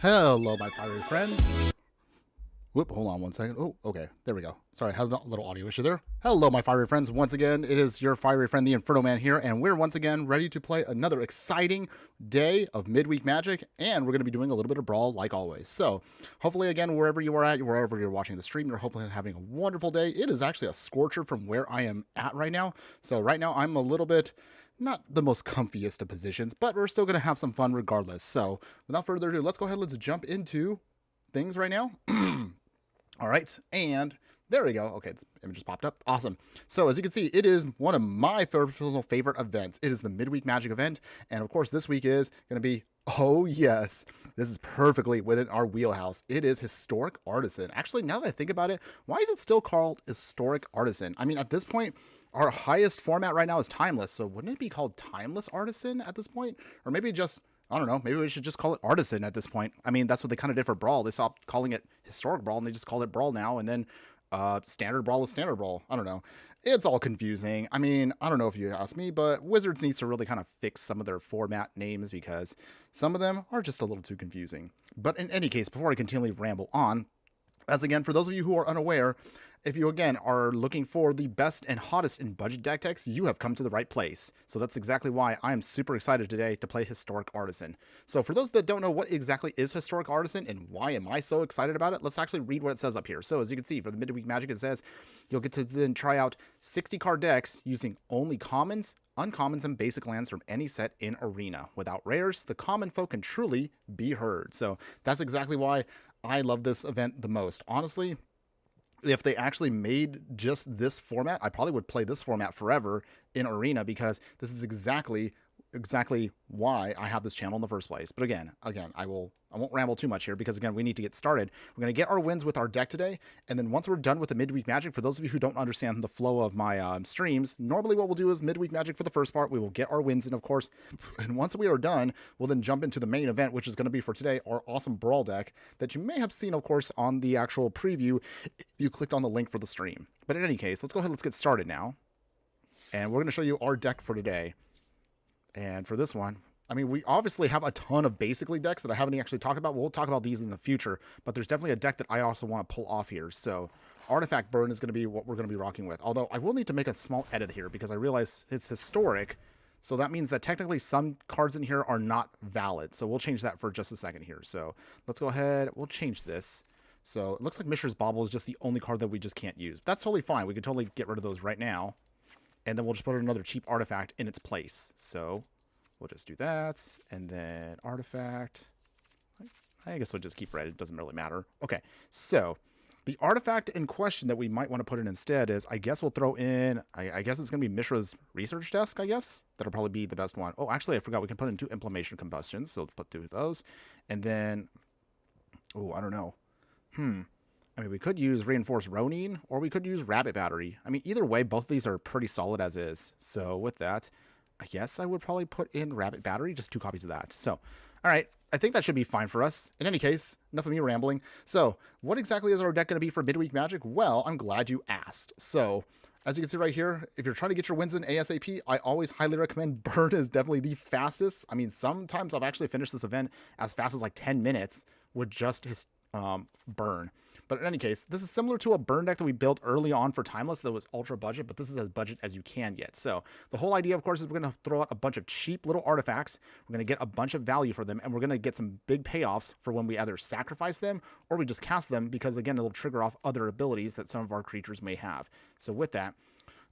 Hello, my fiery friends. Whoop, hold on one second. Oh, okay, there we go. Sorry, I had a little audio issue there. Hello, my fiery friends. Once again, it is your fiery friend, the Infernoman here, and we're once again ready to play another exciting day of Midweek Magic, and we're going to be doing a little bit of Brawl like always. So, hopefully, again, wherever you are at, wherever you're watching the stream, you're hopefully having a wonderful day. It is actually a scorcher from where I am at right now. So, right now, I'm a little bit... not the most comfiest of positions, but we're still going to have some fun regardless. So, without further ado, let's go ahead, let's jump into things right now. All right, and there we go. Okay, the image just popped up. Awesome. So, as you can see, it is one of my personal favorite events. It is the Midweek Magic Event, and of course, this week is going to be, oh yes, this is perfectly within our wheelhouse. It is Historic Artisan. Actually, now that I think about it, why is it still called Historic Artisan? I mean, at this point, our highest format right now is Timeless, so wouldn't it be called Timeless Artisan at this point? Or maybe just, I don't know, maybe we should just call it Artisan at this point. I mean, that's what they kind of did for Brawl. They stopped calling it Historic Brawl, and they just called it Brawl now, and then Standard Brawl is Standard Brawl. I don't know. It's all confusing. I mean, I don't know if you ask me, but Wizards needs to really kind of fix some of their format names because some of them are just a little too confusing. But in any case, before I continually ramble on, as again, for those of you who are unaware, if you again are looking for the best and hottest in budget deck techs, you have come to the right place. So that's exactly why I am super excited today to play Historic Artisan. So for those that don't know what exactly is Historic Artisan and why am I so excited about it, let's actually read what it says up here. So as you can see, for the Midweek Magic, it says you'll get to then try out 60 card decks using only commons, uncommons, and basic lands from any set in Arena. Without rares, the common folk can truly be heard. So that's exactly why I love this event the most. Honestly, if they actually made just this format, I probably would play this format forever in Arena because this is exactly why I have this channel in the first place. But again, I won't ramble too much here because again, we need to get started. We're going to get our wins with our deck today, and then once we're done with the Midweek Magic, for those of you who don't understand the flow of my streams, normally what we'll do is Midweek Magic for the first part. We will get our wins in, of course, and once we are done, we'll then jump into the main event, which is going to be for today, our awesome Brawl deck that you may have seen, of course, on the actual preview if you clicked on the link for the stream. But in any case, let's go ahead, let's get started now, and we're going to show you our deck for today. And for this one, I mean, we obviously have a ton of basically decks that I haven't actually talked about. We'll talk about these in the future, but there's definitely a deck that I also want to pull off here. So Artifact Burn is going to be what we're going to be rocking with. Although I will need to make a small edit here because I realize it's historic. So that means that technically some cards in here are not valid. So we'll change that for just a second here. So let's go ahead. We'll change this. So it looks like Mishra's Bauble is just the only card that we just can't use. That's totally fine. We can totally get rid of those right now. And then we'll just put another cheap artifact in its place. So we'll just do that. And then artifact. I guess we'll just keep red. It doesn't really matter. Okay. So the artifact in question that we might want to put in instead is, I guess we'll throw in, I guess it's going to be Mishra's Research Desk, I guess. That'll probably be the best one. Oh, actually, I forgot. We can put in 2 Inflammation Combustions. So let's put 2 of those. And then, oh, I don't know. I mean, we could use Reinforced Ronin, or we could use Rabbit Battery. I mean, either way, both of these are pretty solid as is. So with that, I guess I would probably put in Rabbit Battery, just 2 copies of that. So, all right, I think that should be fine for us. In any case, enough of me rambling. So, what exactly is our deck going to be for Midweek Magic? Well, I'm glad you asked. So, as you can see right here, if you're trying to get your wins in ASAP, I always highly recommend Burn is definitely the fastest. I mean, sometimes I've actually finished this event as fast as like 10 minutes with just his Burn. But in any case, this is similar to a burn deck that we built early on for Timeless that was ultra budget, but this is as budget as you can get. So the whole idea, of course, is we're going to throw out a bunch of cheap little artifacts. We're going to get a bunch of value for them, and we're going to get some big payoffs for when we either sacrifice them or we just cast them because, again, it'll trigger off other abilities that some of our creatures may have. So with that,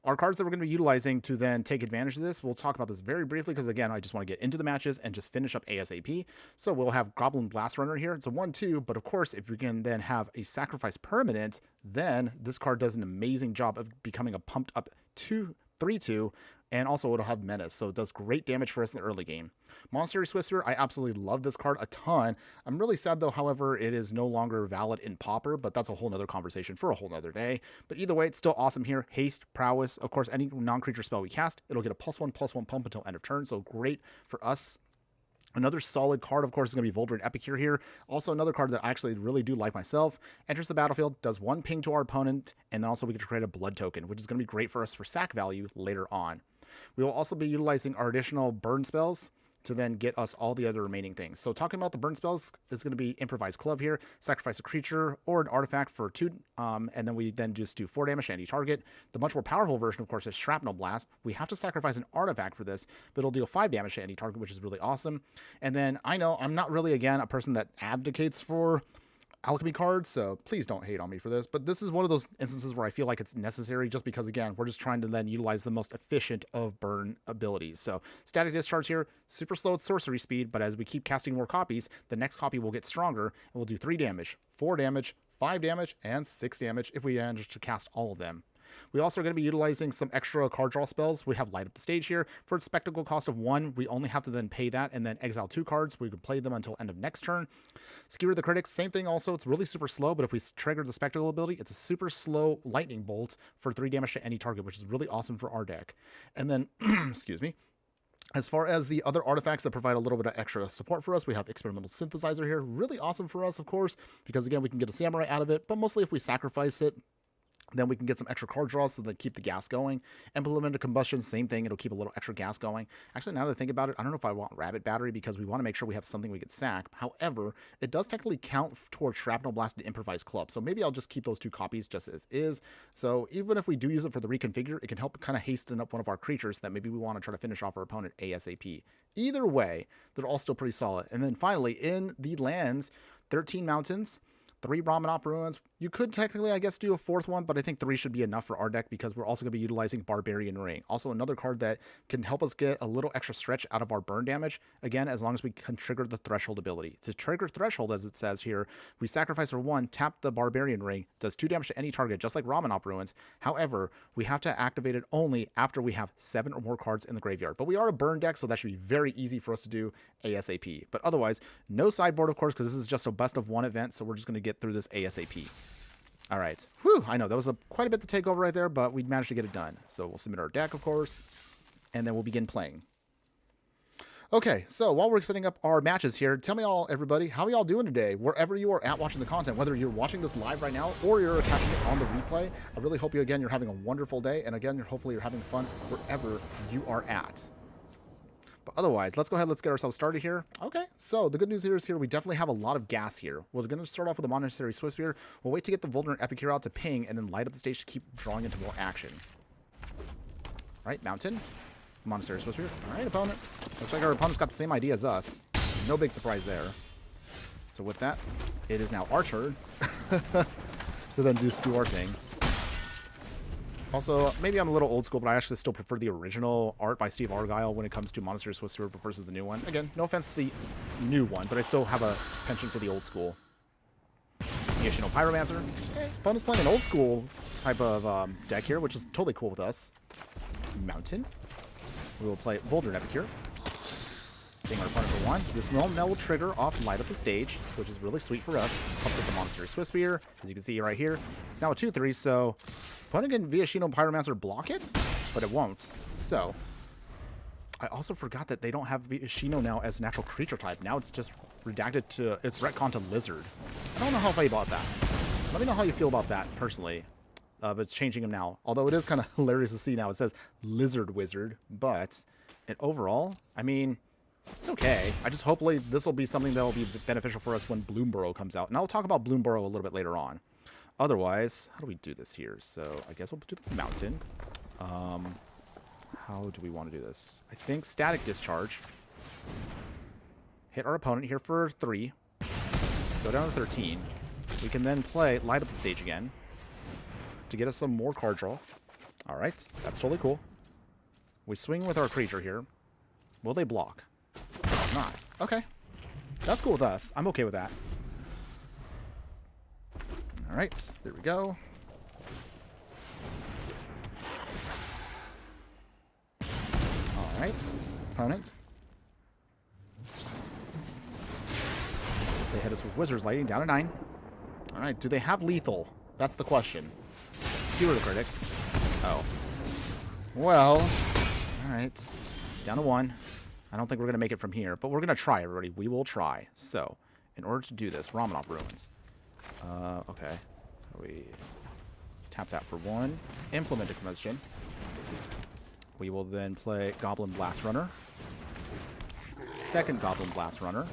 our cards that we're going to be utilizing to then take advantage of this, we'll talk about this very briefly because, again, I just want to get into the matches and just finish up ASAP. So we'll have Goblin Blast Runner here. It's a 1/2, but of course, if we can then have a Sacrifice Permanent, then this card does an amazing job of becoming a pumped up 3/2, and also it'll have Menace, so it does great damage for us in the early game. Monster Swiftspear, I absolutely love this card a ton. I'm really sad, though, however, it is no longer valid in Pauper, but that's a whole nother conversation for a whole nother day. But either way, it's still awesome here. Haste, Prowess, of course, any non-creature spell we cast, it'll get a +1/+1 pump until end of turn, so great for us. Another solid card, of course, is going to be Voldrin Epicure here. Also, another card that I actually really do like myself. Enters the battlefield, does 1 ping to our opponent, and then also we get to create a blood token, which is going to be great for us for sack value later on. We will also be utilizing our additional burn spells. to then get us all the other remaining things. So talking about the burn spells is going to be Improvised Club here, sacrifice a creature or an artifact for 2, and then we then just do 4 damage to any target. The much more powerful version, of course, is Shrapnel Blast. We have to sacrifice an artifact for this, but it'll deal 5 damage to any target, which is really awesome. And then I know I'm not really, again, a person that advocates for alchemy cards, so please don't hate on me for this, but this is one of those instances where I feel like it's necessary just because, again, we're just trying to then utilize the most efficient of burn abilities. So Static Discharge here, super slow at sorcery speed, but as we keep casting more copies, the next copy will get stronger, and we'll do 3 damage, 4 damage, 5 damage, and 6 damage if we manage to cast all of them. We also are going to be utilizing some extra card draw spells. We have Light Up the Stage here. For its spectacle cost of 1, we only have to then pay that and then exile 2 cards. We can play them until end of next turn. Skewer the Critics, same thing also. It's really super slow, but if we trigger the spectacle ability, it's a super slow lightning bolt for 3 damage to any target, which is really awesome for our deck. And then, excuse me, as far as the other artifacts that provide a little bit of extra support for us, we have Experimental Synthesizer here. Really awesome for us, of course, because again, we can get a Samurai out of it, but mostly if we sacrifice it, then we can get some extra card draws so that keep the gas going. Implemented Combustion, same thing. It'll keep a little extra gas going. Actually, now that I think about it, I don't know if I want Rabbit Battery because we want to make sure we have something we can sack. However, it does technically count towards Shrapnel Blast and Improvised Club. So maybe I'll just keep those 2 copies just as is. So even if we do use it for the reconfigure, it can help kind of hasten up one of our creatures that maybe we want to try to finish off our opponent ASAP. Either way, they're all still pretty solid. And then finally, in the lands, 13 Mountains, 3 Ramanop Ruins. You could technically, I guess, do a 4th one, but I think 3 should be enough for our deck because we're also going to be utilizing Barbarian Ring. Also, another card that can help us get a little extra stretch out of our burn damage, again, as long as we can trigger the Threshold ability. To trigger Threshold, as it says here, we sacrifice for 1, tap the Barbarian Ring, does 2 damage to any target, just like Ramanop Ruins. However, we have to activate it only after we have 7 or more cards in the graveyard. But we are a burn deck, so that should be very easy for us to do ASAP. But otherwise, no sideboard, of course, because this is just a best of 1 event, so we're just going to get through this ASAP. All right. Whew, I know that was quite a bit to take over right there, but we managed to get it done. So we'll submit our deck, of course, and then we'll begin playing. Okay, so while we're setting up our matches here, tell me all, everybody, how are y'all doing today? Wherever you are at watching the content, whether you're watching this live right now or you're catching it on the replay, I really hope you're having a wonderful day, and again, hopefully you're having fun wherever you are at. But otherwise, let's go ahead, let's get ourselves started here. Okay, so the good news here is we definitely have a lot of gas here. We're going to start off with a Monastery Swiftspear. We'll wait to get the Vulnerant Epic here out to ping, and then light up the stage to keep drawing into more action. All right, Mountain. Monastery Swiftspear. All right, opponent. Looks like our opponent's got the same idea as us. No big surprise there. So with that, it is now our turn to then just do our thing. Also, maybe I'm a little old school, but I actually still prefer the original art by Steve Argyle when it comes to Monastery Swiftspear versus the new one. Again, no offense to the new one, but I still have a penchant for the old school. Yoshino Pyromancer. Okay. Opponent's playing an old school type of deck here, which is totally cool with us. Mountain. We will play Vulnerant Epic here. Being our opponent for 1. This now will trigger off Light Up the Stage, which is really sweet for us. Helps with the Monastery Swiftspear. As you can see right here, it's now a 2/3, so opponent can Viashino Pyromancer block it, but it won't. So I also forgot that they don't have Viashino now as natural creature type. Now it's just redacted to, it's retcon to Lizard. I don't know how I feel about that. Let me know how you feel about that personally. But it's changing him now. Although it is kind of hilarious to see now. It says Lizard Wizard, but overall, I mean, it's okay. I just hopefully this will be something that will be beneficial for us when Bloomburrow comes out. And I'll talk about Bloomburrow a little bit later on. Otherwise, how do we do this here? So I guess we'll do the Mountain. How do we want to do this? I think Static Discharge. Hit our opponent here for 3. Go down to 13. We can then play Light Up the Stage again to get us some more card draw. All right, that's totally cool. We swing with our creature here. Will they block? Not. Okay. That's cool with us. I'm okay with that. All right, there we go. All right, opponent. They hit us with Wizard's Lighting down to 9. All right, do they have lethal? That's the question. Skewer the Critics. Oh. Well, all right. Down to 1. I don't think we're going to make it from here, but we're going to try, everybody. We will try. So, in order to do this, Ramanop Ruins. Okay. We tap that for 1. Implement a Combustion. We will then play Goblin Blast Runner. second Goblin Blast Runner.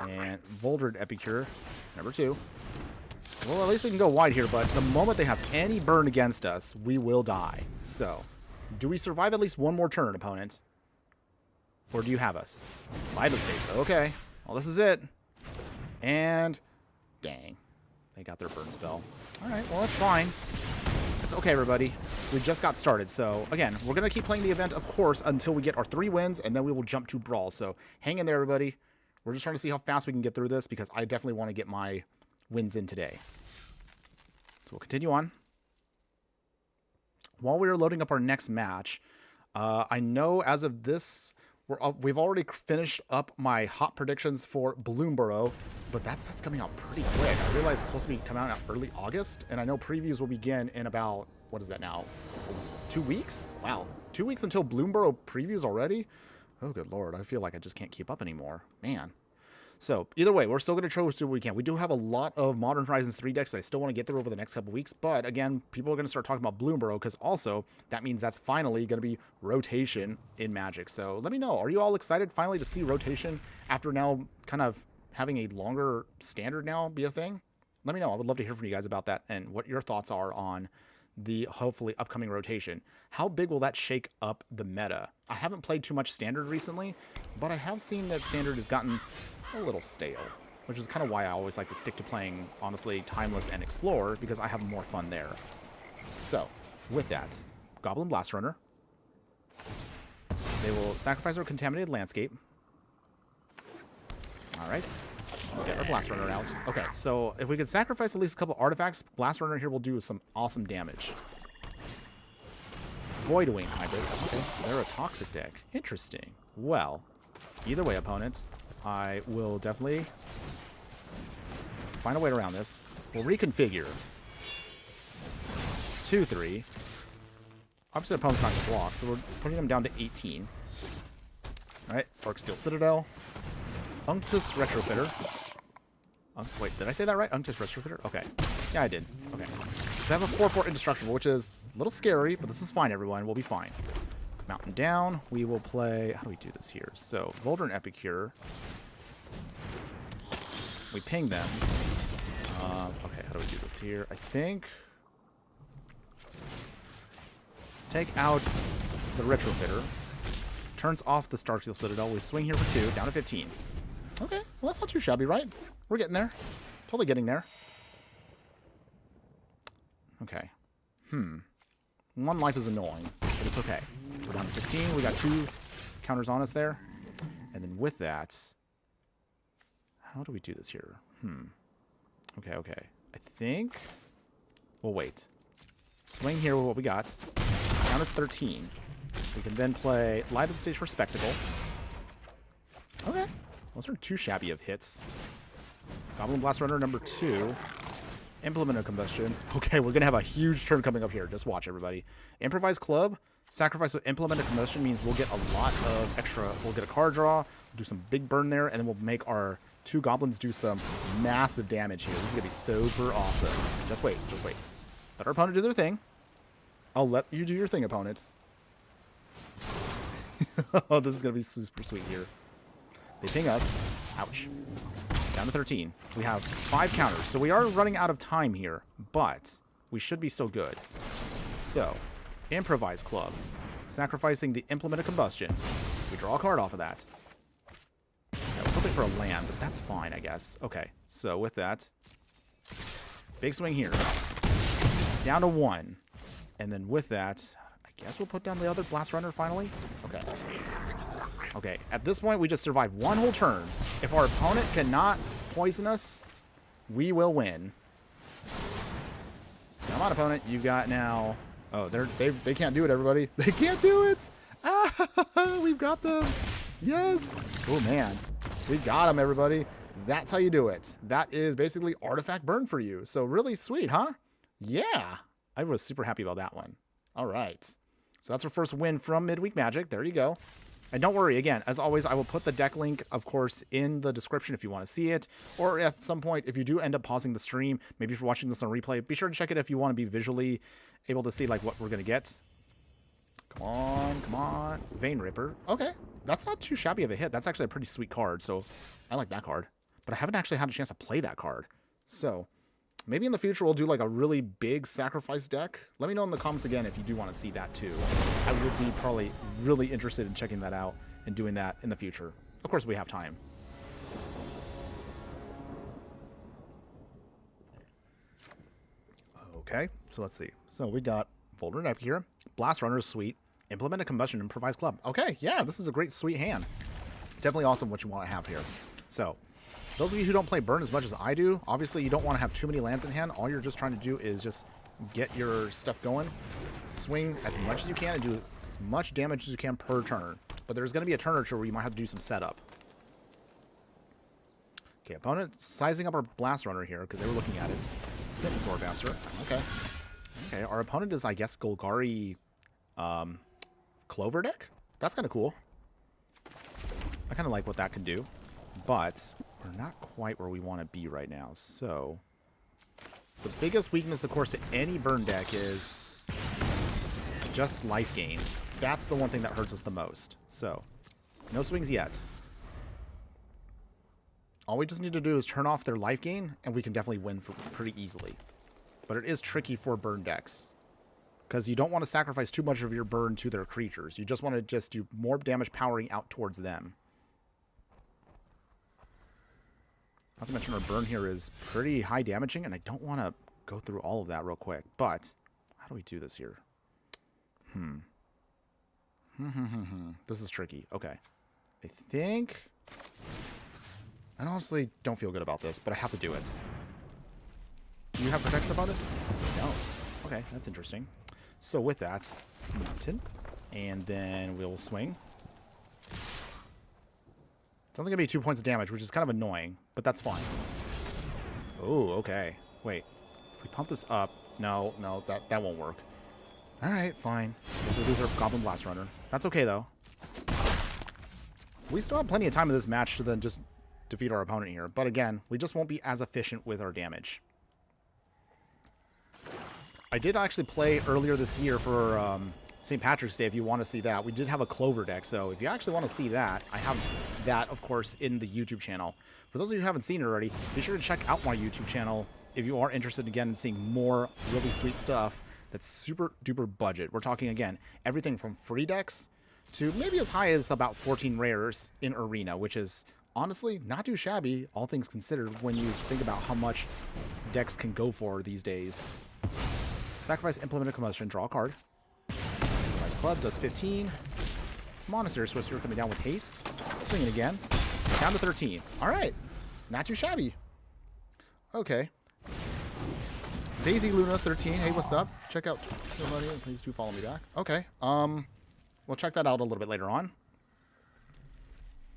And Voldered Epicure, number 2. Well, at least we can go wide here, but the moment they have any burn against us, we will die. So, do we survive at least one more turn, opponent? Or do you have us? Light of stage. Okay. Well, this is it. And, dang. They got their burn spell. Alright, well, that's fine. It's okay, everybody. We just got started. So, again, we're going to keep playing the event, of course, until we get our 3 wins, and then we will jump to Brawl. So, hang in there, everybody. We're just trying to see how fast we can get through this, because I definitely want to get my wins in today. So we'll continue on. While we are loading up our next match, I know as of this, we've already finished up my hot predictions for Bloomborough, but that's coming out pretty quick. I realize it's supposed to be coming out in early August, and I know previews will begin in about, what is that now, 2 weeks? Wow, 2 weeks until Bloomborough previews already? Oh, good Lord, I feel like I just can't keep up anymore. Man. So, either way, we're still going to try to do what we can. We do have a lot of Modern Horizons 3 decks that I still want to get through over the next couple weeks, but again, people are going to start talking about Bloomborough, because also, that means that's finally going to be rotation in Magic. So, let me know, are you all excited finally to see rotation after now kind of having a longer standard now be a thing? Let me know. I would love to hear from you guys about that and what your thoughts are on the hopefully upcoming rotation. How big will that shake up the meta? I haven't played too much standard recently, but I have seen that standard has gotten a little stale, which is kind of why I always like to stick to playing, honestly, Timeless and Explorer, because I have more fun there. So, with that, Goblin Blast Runner. They will sacrifice our Contaminated Landscape. Alright. We'll get our Blast Runner out. Okay, so if we could sacrifice at least a couple artifacts, Blast Runner here will do some awesome damage. Voidwing Hybrid. Okay, they're a toxic deck. Interesting. Well, either way, opponents, I will definitely find a way around this. We'll reconfigure. 2-3. Obviously, the opponent's not going to block, so we're putting them down to 18. Alright, Dark Steel Citadel. Unctus Retrofitter. Wait, did I say that right? Unctus Retrofitter? Okay. Yeah, I did. Okay. So I have a 4/4 Indestructible, which is a little scary, but this is fine, everyone. We'll be fine. Mountain down. We will play... How do we do this here? So, Volder and Epicure. We ping them. Okay, how do we do this here? I think... Take out the Retrofitter. Turns off the Starksteel Citadel. We swing here for 2, down to 15. Okay, well that's not too shabby, right? We're getting there. Totally getting there. Okay. 1 life is annoying, but it's okay. We're down to 16. We got 2 counters on us there. And then with that... How do we do this here? Okay, okay. I think... We'll wait. Swing here with what we got. Down to 13. We can then play Light of the Stage for Spectacle. Okay. Those are 2 shabby of hits. Goblin Blast Runner number 2. Implement of Combustion. Okay, we're going to have a huge turn coming up here. Just watch, everybody. Improvise Club. Sacrifice with Implement of Combustion means we'll get a lot of extra. We'll get a card draw. We'll do some big burn there, and then we'll make our 2 goblins do some massive damage here. This is going to be super awesome. Just wait. Just wait. Let our opponent do their thing. I'll let you do your thing, opponents. Oh, this is going to be super sweet here. They ping us. Ouch. Down to 13. We have 5 counters. So we are running out of time here, but we should be still good. So, Improvise Club. Sacrificing the Implement of Combustion. We draw a card off of that. I was hoping for a land, but that's fine, I guess. Okay, so with that, big swing here. Down to 1. And then with that, I guess we'll put down the other Blast Runner finally. Okay. Okay, at this point, we just survived 1 whole turn. If our opponent cannot poison us, we will win. Come on, opponent. You got now... Oh, they can't do it, everybody. They can't do it! Ah, we've got them! Yes! Oh, man. We got them, everybody. That's how you do it. That is basically artifact burn for you. So really sweet, huh? Yeah! I was super happy about that one. All right. So that's our first win from Midweek Magic. There you go. And don't worry, again, as always, I will put the deck link, of course, in the description if you want to see it. Or at some point, if you do end up pausing the stream, maybe if you're watching this on replay, be sure to check it if you want to be visually able to see like what we're going to get. Come on, come on. Vein Ripper. Okay. That's not too shabby of a hit. That's actually a pretty sweet card, so I like that card. But I haven't actually had a chance to play that card. So maybe in the future we'll do like a really big sacrifice deck. Let me know in the comments again if you do want to see that too. I would be probably really interested in checking that out and doing that in the future. Of course, we have time. Okay, so let's see. So we got Folder Deck here. Blast Runner is sweet. Implement a Combustion, Improvise Club. Okay, yeah, this is a great sweet hand. Definitely awesome what you want to have here. So, those of you who don't play Burn as much as I do, obviously you don't want to have too many lands in hand. All you're just trying to do is just get your stuff going. Swing as much as you can and do as much damage as you can per turn. But there's going to be a turn or two where you might have to do some setup. Okay, opponent sizing up our Blast Runner here because they were looking at it. Smitten Swordmaster. Okay. Okay, our opponent is, I guess, Golgari Clover deck? That's kind of cool. I kind of like what that can do. But we're not quite where we want to be right now. So the biggest weakness, of course, to any burn deck is just life gain. That's the one thing that hurts us the most. So no swings yet. All we just need to do is turn off their life gain, and we can definitely win pretty easily. But it is tricky for burn decks, because you don't want to sacrifice too much of your burn to their creatures. You just want to just do more damage powering out towards them. Not to mention our burn here is pretty high damaging, and I don't want to go through all of that real quick. But how do we do this here? This is tricky. Okay. I think... I honestly don't feel good about this, but I have to do it. Do you have protection about it? No. Okay, that's interesting. So with that, Mountain, and then we'll swing. It's only going to be 2 points of damage, which is kind of annoying, but that's fine. Oh, okay. Wait. If we pump this up... No, that won't work. Alright, fine. So we lose our Goblin Blast Runner. That's okay, though. We still have plenty of time in this match to then just defeat our opponent here. But again, we just won't be as efficient with our damage. I did actually play earlier this year for St. Patrick's Day, if you want to see that. We did have a Clover deck, so if you actually want to see that, I have that, of course, in the YouTube channel. For those of you who haven't seen it already, be sure to check out my YouTube channel if you are interested, again, in seeing more really sweet stuff that's super duper budget. We're talking, again, everything from free decks to maybe as high as about 14 rares in Arena, which is honestly not too shabby, all things considered, when you think about how much decks can go for these days. Sacrifice, Implement a Combustion, draw a card. Improvise Club does 15. Monastery Sorcerer coming down with haste. Swinging again. Down to 13. Alright. Not too shabby. Okay. Daisy Luna 13. Hey, what's up? Check out Money and please do follow me back. Okay. We'll check that out a little bit later on.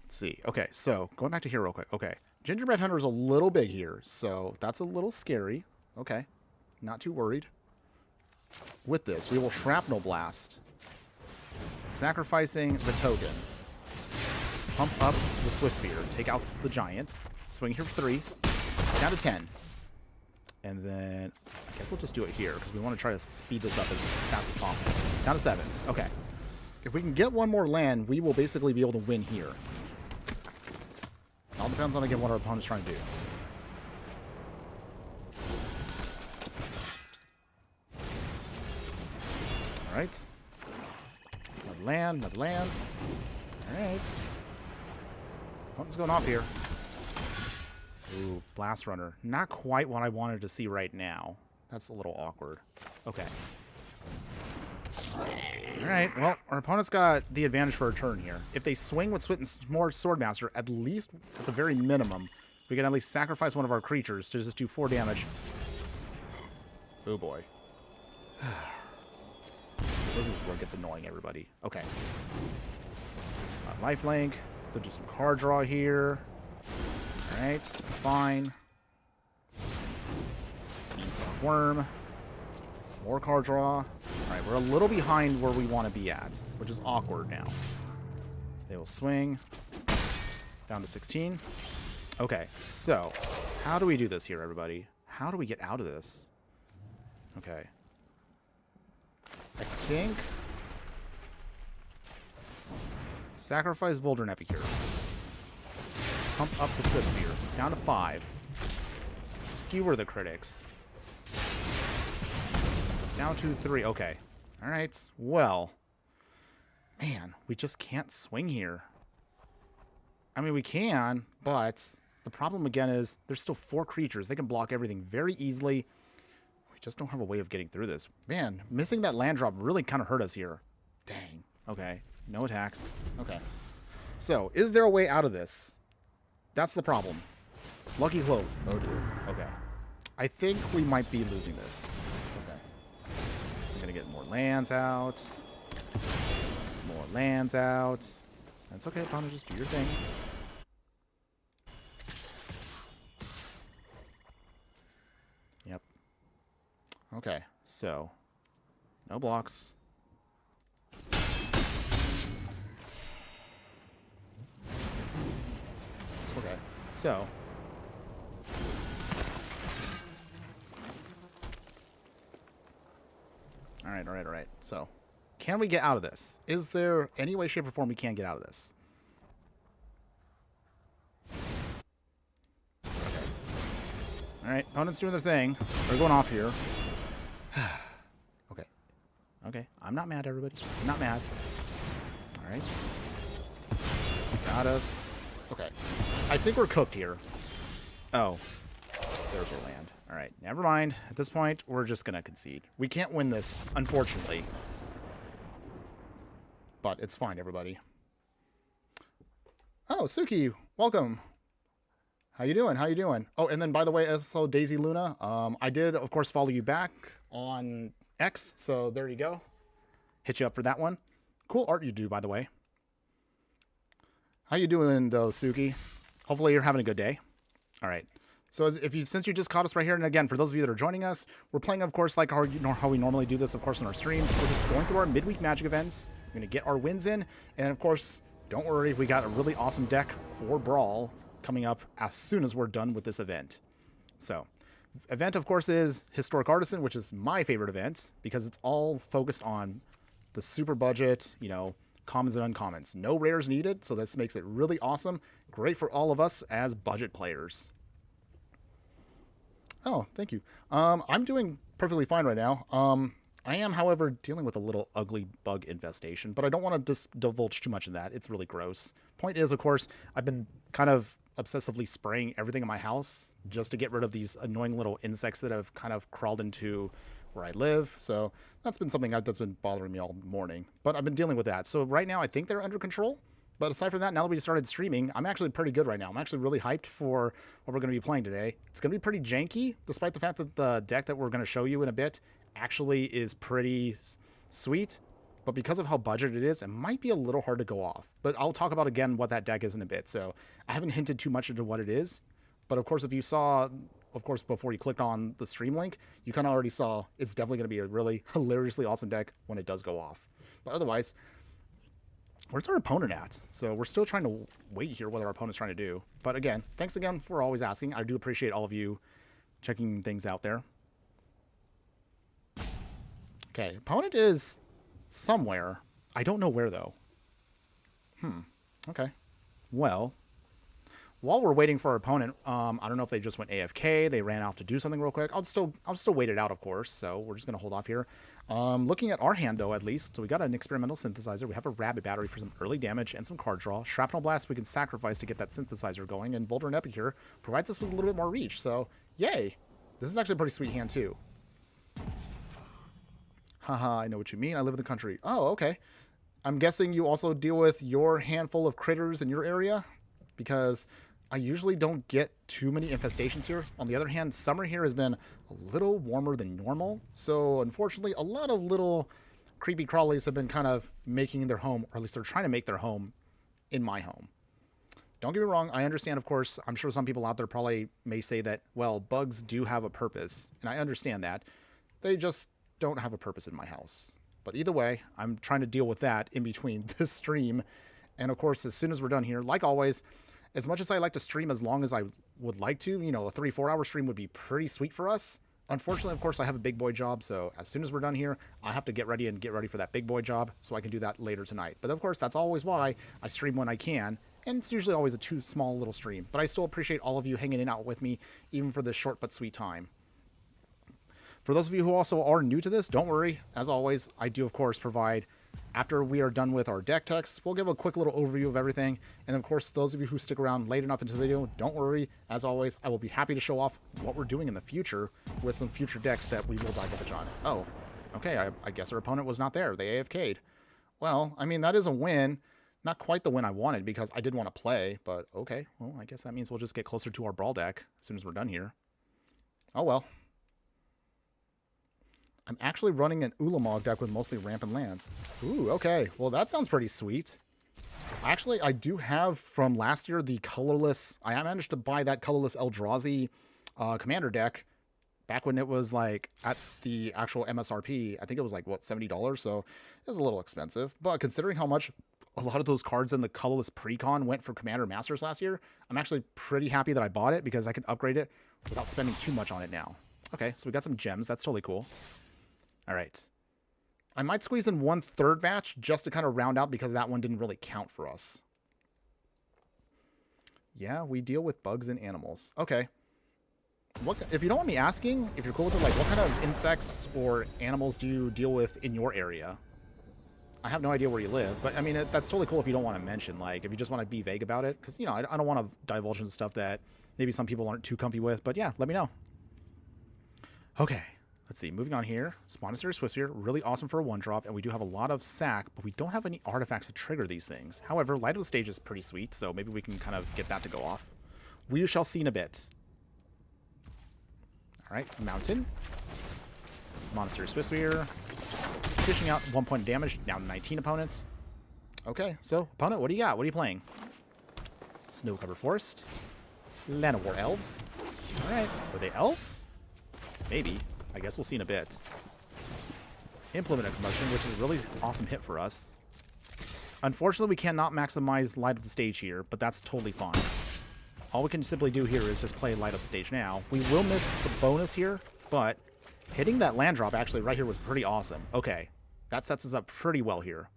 Let's see. Okay, so going back to here real quick. Okay. Gingerbread Hunter is a little big here, so that's a little scary. Okay. Not too worried. With this, we will Shrapnel Blast. Sacrificing the token. Pump up the Swift Spear. Take out the Giant. Swing here for 3. Down to 10. And then, I guess we'll just do it here, because we want to try to speed this up as fast as possible. Down to 7. Okay. If we can get one more land, we will basically be able to win here. It all depends on, again, what our opponent's trying to do. Alright. Another land, another land. Alright. Something's going off here. Ooh, Blast Runner. Not quite what I wanted to see right now. That's a little awkward. Okay. Alright, well, our opponent's got the advantage for a turn here. If they swing with more Swordmaster, at least, at the very minimum, we can at least sacrifice one of our creatures to just do 4 damage. Oh boy. This is where it gets annoying, everybody. Okay. Lifelink. They'll do some card draw here. Alright, that's fine. Beanstalk Worm. More card draw. Alright, we're a little behind where we want to be at, which is awkward now. They will swing. Down to 16. Okay, so how do we do this here, everybody? How do we get out of this? Okay. I think Sacrifice Voldrin Epicure. Pump up the Swift Spear. Down to 5. Skewer the critics. Down to 3. Okay. Alright. Well. Man, we just can't swing here. I mean, we can, but the problem again is there's still 4 creatures. They can block everything very easily. We just don't have a way of getting through this. Man, missing that land drop really kind of hurt us here. Dang. Okay. No attacks. Okay. So, is there a way out of this? That's the problem. Lucky Cloak. Oh, dear. Okay. I think we might be losing this. Okay. I'm going to get more lands out. More lands out. That's okay, opponent. Just do your thing. Yep. Okay. So, no blocks. Okay, so all right. So, can we get out of this? Is there any way, shape, or form we can get out of this? Okay. All right, opponent's doing their thing. They're going off here. Okay. Okay, I'm not mad, everybody. I'm not mad. All right. Got us. Okay. I think we're cooked here. Oh. There's our land. Alright, never mind. At this point, we're just going to concede. We can't win this, unfortunately. But it's fine, everybody. Oh, Suki, welcome. How you doing? How you doing? Oh, and then, by the way, also Daisy Luna. I did, of course, follow you back on X, so there you go. Hit you up for that one. Cool art you do, by the way. How you doing, though, Suki? Hopefully you're having a good day. All right. So since you just caught us right here, and again, for those of you that are joining us, we're playing, of course, like how we normally do this, of course, on our streams. We're just going through our midweek Magic events. We're going to get our wins in. And, of course, don't worry. We got a really awesome deck for Brawl coming up as soon as we're done with this event. So, event, of course, is Historic Artisan, which is my favorite event because it's all focused on the super budget, you know, commons and uncommons. No rares needed, so this makes it really awesome. Great for all of us as budget players. Oh, thank you. I'm doing perfectly fine right now. I am, however, dealing with a little ugly bug infestation, but I don't want to divulge too much in that. It's really gross. Point is, of course, I've been kind of obsessively spraying everything in my house just to get rid of these annoying little insects that have kind of crawled into where I live. So that's been something that's been bothering me all morning, but I've been dealing with that. So right now I think they're under control, but aside from that, now that we started streaming, I'm actually pretty good right now. I'm actually really hyped for what we're going to be playing today. It's going to be pretty janky, despite the fact that the deck that we're going to show you in a bit actually is pretty sweet, but because of how budget it is, it might be a little hard to go off. But I'll talk about again what that deck is in a bit. So I haven't hinted too much into what it is, but of course, if you saw, of course, before you clicked on the stream link, you kind of already saw it's definitely going to be a really hilariously awesome deck when it does go off. But otherwise, where's our opponent at? So we're still trying to wait here what our opponent's trying to do. But again, thanks again for always asking. I do appreciate all of you checking things out there. Okay, opponent is somewhere. I don't know where, though. Okay. Well, while we're waiting for our opponent, I don't know if they just went AFK, they ran off to do something real quick. I'll still wait it out, of course, so we're just going to hold off here. Looking at our hand, though, at least, so we got an experimental synthesizer. We have a rabbit battery for some early damage and some card draw. Shrapnel blast we can sacrifice to get that synthesizer going, and Voldrin Epicure provides us with a little bit more reach, so yay. This is actually a pretty sweet hand, too. Haha, I know what you mean. I live in the country. Oh, okay. I'm guessing you also deal with your handful of critters in your area? Because I usually don't get too many infestations here. On the other hand, summer here has been a little warmer than normal. So, unfortunately, a lot of little creepy crawlies have been kind of making their home, or at least they're trying to make their home in my home. Don't get me wrong. I understand, of course. I'm sure some people out there probably may say that, well, bugs do have a purpose. And I understand that. They just don't have a purpose in my house. But either way, I'm trying to deal with that in between this stream. And of course, as soon as we're done here, like always, as much as I like to stream as long as I would like to, you know, a 3-4 hour stream would be pretty sweet for us. Unfortunately, of course, I have a big boy job, so as soon as we're done here, I have to get ready for that big boy job so I can do that later tonight. But of course, that's always why I stream when I can, and it's usually always a too small little stream. But I still appreciate all of you hanging in out with me, even for this short but sweet time. For those of you who also are new to this, don't worry. As always, I do, of course, provide, after we are done with our deck techs, we'll give a quick little overview of everything. And of course, those of you who stick around late enough into the video, don't worry. As always, I will be happy to show off what we're doing in the future with some future decks that we will dive into on. Oh, okay, I guess our opponent was not there. They AFK'd. Well, I mean, that is a win. Not quite the win I wanted because I did want to play, but okay. Well, I guess that means we'll just get closer to our Brawl deck as soon as we're done here. Oh, well. I'm actually running an Ulamog deck with mostly rampant lands. Ooh, okay. Well, that sounds pretty sweet. Actually, I do have from last year the colorless. I managed to buy that colorless Eldrazi commander deck back when it was like at the actual MSRP. I think it was like, what, $70? So it was a little expensive. But considering how much a lot of those cards in the colorless precon went for Commander Masters last year, I'm actually pretty happy that I bought it because I can upgrade it without spending too much on it now. Okay, so we got some gems. That's totally cool. All right. I might squeeze in 1/3 match just to kind of round out because that one didn't really count for us. Yeah, we deal with bugs and animals. Okay. What, if you don't want me asking, if you're cool with it, like what kind of insects or animals do you deal with in your area? I have no idea where you live, but I mean, that's totally cool if you don't want to mention, like if you just want to be vague about it, because, you know, I don't want to divulge into stuff that maybe some people aren't too comfy with, but yeah, let me know. Okay. Let's see, moving on here. Monastery Swiftspear, really awesome for a 1-drop, and we do have a lot of sack, but we don't have any artifacts to trigger these things. However, Light of the Stage is pretty sweet, so maybe we can kind of get that to go off. We shall see in a bit. All right, Mountain. Monastery Swiftspear. Dishing out 1 point of damage, down to 19 opponents. Okay, so, opponent, what do you got? What are you playing? Snow-covered Forest. Land of War Elves. All right, were they elves? Maybe. I guess we'll see in a bit. Implement a Commotion, which is a really awesome hit for us. Unfortunately, we cannot maximize Light of the Stage here, but that's totally fine. All we can simply do here is just play Light of the Stage now. We will miss the bonus here, but hitting that land drop actually right here was pretty awesome. Okay, that sets us up pretty well here.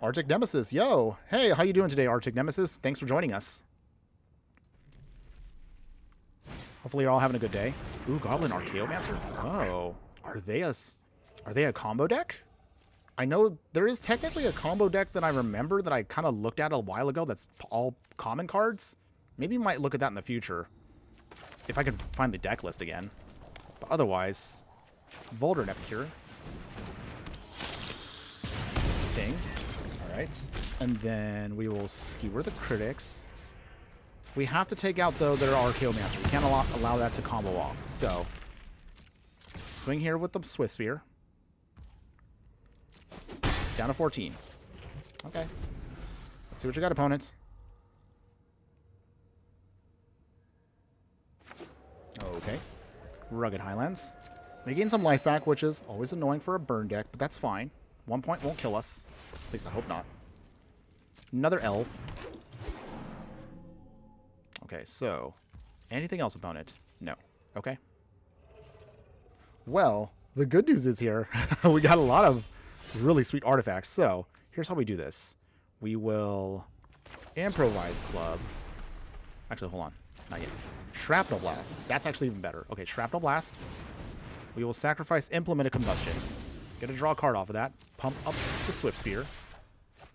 Arctic Nemesis, yo! Hey, how you doing today, Arctic Nemesis? Thanks for joining us. Hopefully you're all having a good day. Ooh, Goblin Archaeomancer. Oh, are they a combo deck? I know there is technically a combo deck that I remember that I kind of looked at a while ago that's all common cards. Maybe we might look at that in the future if I can find the deck list again. But otherwise, Voldrin Epicure. Thing. All right. And then we will skewer the critics. We have to take out, though, their Archaeomancer. We can't allow that to combo off. So, swing here with the Swiftspear. Down to 14. Okay. Let's see what you got, opponents. Okay. Rugged Highlands. They gain some life back, which is always annoying for a burn deck, but that's fine. 1 point won't kill us. At least I hope not. Another elf. Okay, so, anything else, opponent? No. Okay. Well, the good news is here, we got a lot of really sweet artifacts. So, here's how we do this. We will improvise club. Actually, hold on. Not yet. Shrapnel Blast. That's actually even better. Okay, Shrapnel Blast. We will sacrifice Implement a Combustion. Get a draw card off of that. Pump up the Swiftspear.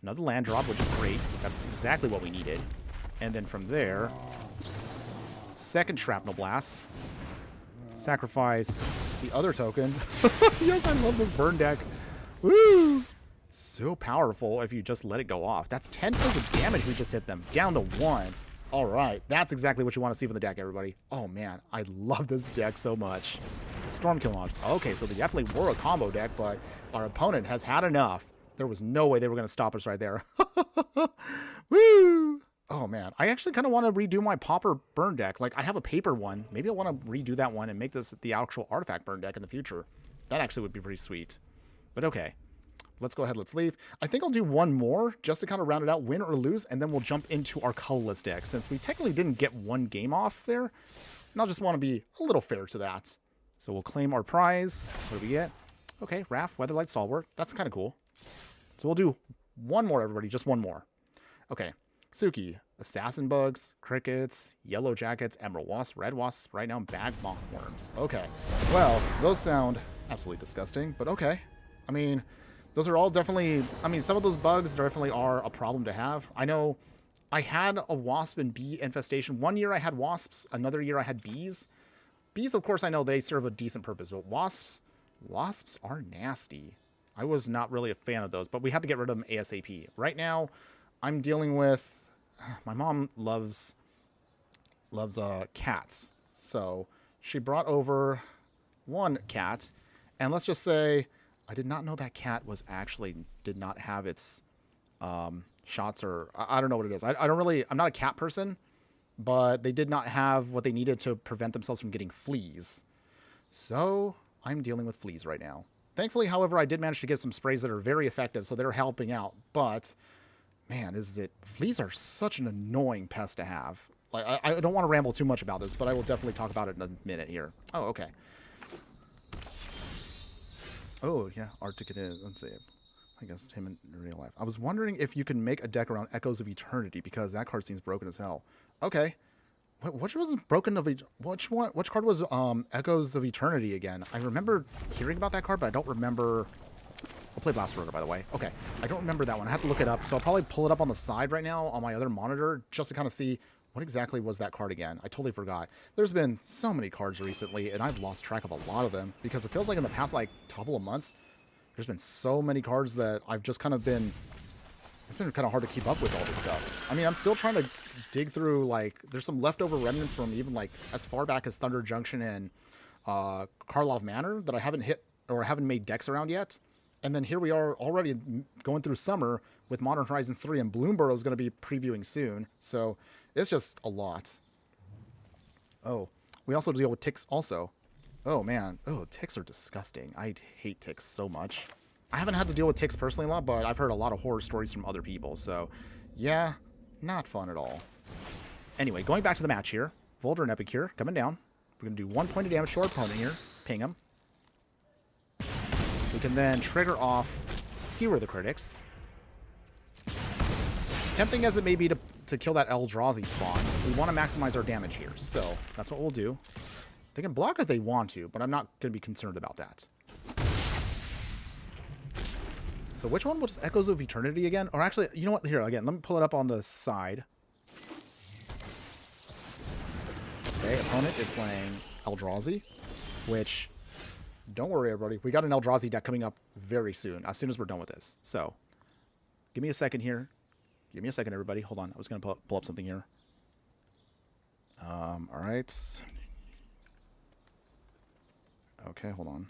Another land drop, which is great. That's exactly what we needed. And then from there, second Shrapnel Blast. Sacrifice the other token. Yes, I love this burn deck. Woo! So powerful if you just let it go off. That's 10 points of damage we just hit them. Down to 1. All right. That's exactly what you want to see from the deck, everybody. Oh, man. I love this deck so much. Stormkill Launch. Okay, so they definitely were a combo deck, but our opponent has had enough. There was no way they were going to stop us right there. Woo! Oh, man. I actually kind of want to redo my Pauper burn deck. Like, I have a paper one. Maybe I want to redo that one and make this the actual artifact burn deck in the future. That actually would be pretty sweet. But okay. let's go ahead, let's leave. I think I'll do one more just to kind of round it out, win or lose, and then we'll jump into our colorless deck since we technically didn't get one game off there. And I'll just want to be a little fair to that. So we'll claim our prize. What do we get? Okay, Raph, Weatherlight Stalwart. That's kind of cool. So we'll do one more, everybody, just one more. Okay, Suki, Assassin Bugs, Crickets, Yellow Jackets, Emerald Wasps, Red Wasps, right now Bag Mothworms. Okay, well, those sound absolutely disgusting, but okay. I mean, those are all definitely, I mean, some of those bugs definitely are a problem to have. I know I had a wasp and bee infestation. One year I had wasps, another year I had bees. Bees, of course, I know they serve a decent purpose, but wasps are nasty. I was not really a fan of those, but we have to get rid of them ASAP. Right now, I'm dealing with, my mom loves cats. So she brought over one cat, and let's just say I did not know that cat was actually did not have its shots, or I don't know what it is. I'm not a cat person, but they did not have what they needed to prevent themselves from getting fleas. So I'm dealing with fleas right now. Thankfully, however, I did manage to get some sprays that are very effective, so they're helping out. But man, fleas are such an annoying pest to have. Like, I don't want to ramble too much about this, but I will definitely talk about it in a minute here. Oh, okay. Oh, yeah, Arctic it is. Let's see. I guess it's him in real life. I was wondering if you can make a deck around Echoes of Eternity, because that card seems broken as hell. Okay. Which was broken of which card was Echoes of Eternity again? I remember hearing about that card, but I don't remember. I'll play Blast Rotor, by the way. Okay, I don't remember that one. I have to look it up, so I'll probably pull it up on the side right now on my other monitor just to kind of see what exactly was that card again. I totally forgot. There's been so many cards recently, and I've lost track of a lot of them because it feels like in the past like couple of months, there's been so many cards that I've just kind of been. It's been kind of hard to keep up with all this stuff. I mean, I'm still trying to dig through, like, there's some leftover remnants from even, like, as far back as Thunder Junction and Karlov Manor that I haven't hit or haven't made decks around yet. And then here we are already going through summer with Modern Horizons 3, and Bloomborough is going to be previewing soon. So it's just a lot. Oh, we also deal with ticks also. Oh, man. Oh, ticks are disgusting. I hate ticks so much. I haven't had to deal with ticks personally a lot, but I've heard a lot of horror stories from other people. So, yeah, not fun at all. Anyway, going back to the match here. Volder and Epicure coming down. We're going to do 1 point of damage to our opponent here. Ping him. We can then trigger off Skewer the Critics. Tempting as it may be to kill that Eldrazi spawn, we want to maximize our damage here. So, that's what we'll do. They can block if they want to, but I'm not going to be concerned about that. So which one was Echoes of Eternity again? Or actually, you know what? Here, again, let me pull it up on the side. Okay, opponent is playing Eldrazi, which, don't worry, everybody. We got an Eldrazi deck coming up very soon as we're done with this. So, give me a second here. Give me a second, everybody. Hold on. I was going to pull up something here. All right. Okay, hold on.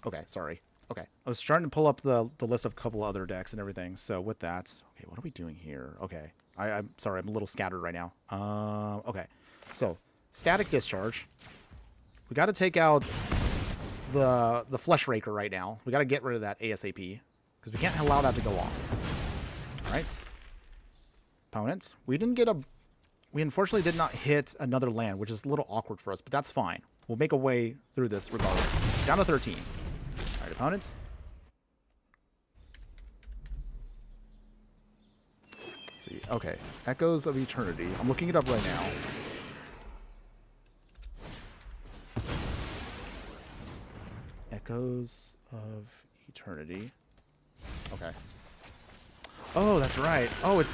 Okay, sorry. Okay, I was trying to pull up the list of a couple other decks and everything. So with that, okay, what are we doing here? Okay, I'm sorry, I'm a little scattered right now. Okay, so Static Discharge. We got to take out the Flesh Raker right now. We got to get rid of that ASAP because we can't allow that to go off. All right, opponents. We unfortunately did not hit another land, which is a little awkward for us, but that's fine. We'll make a way through this regardless. Down to 13. All right, opponents. Let's see. Okay, Echoes of Eternity. I'm looking it up right now. Echoes of Eternity. Okay. Oh, that's right. Oh,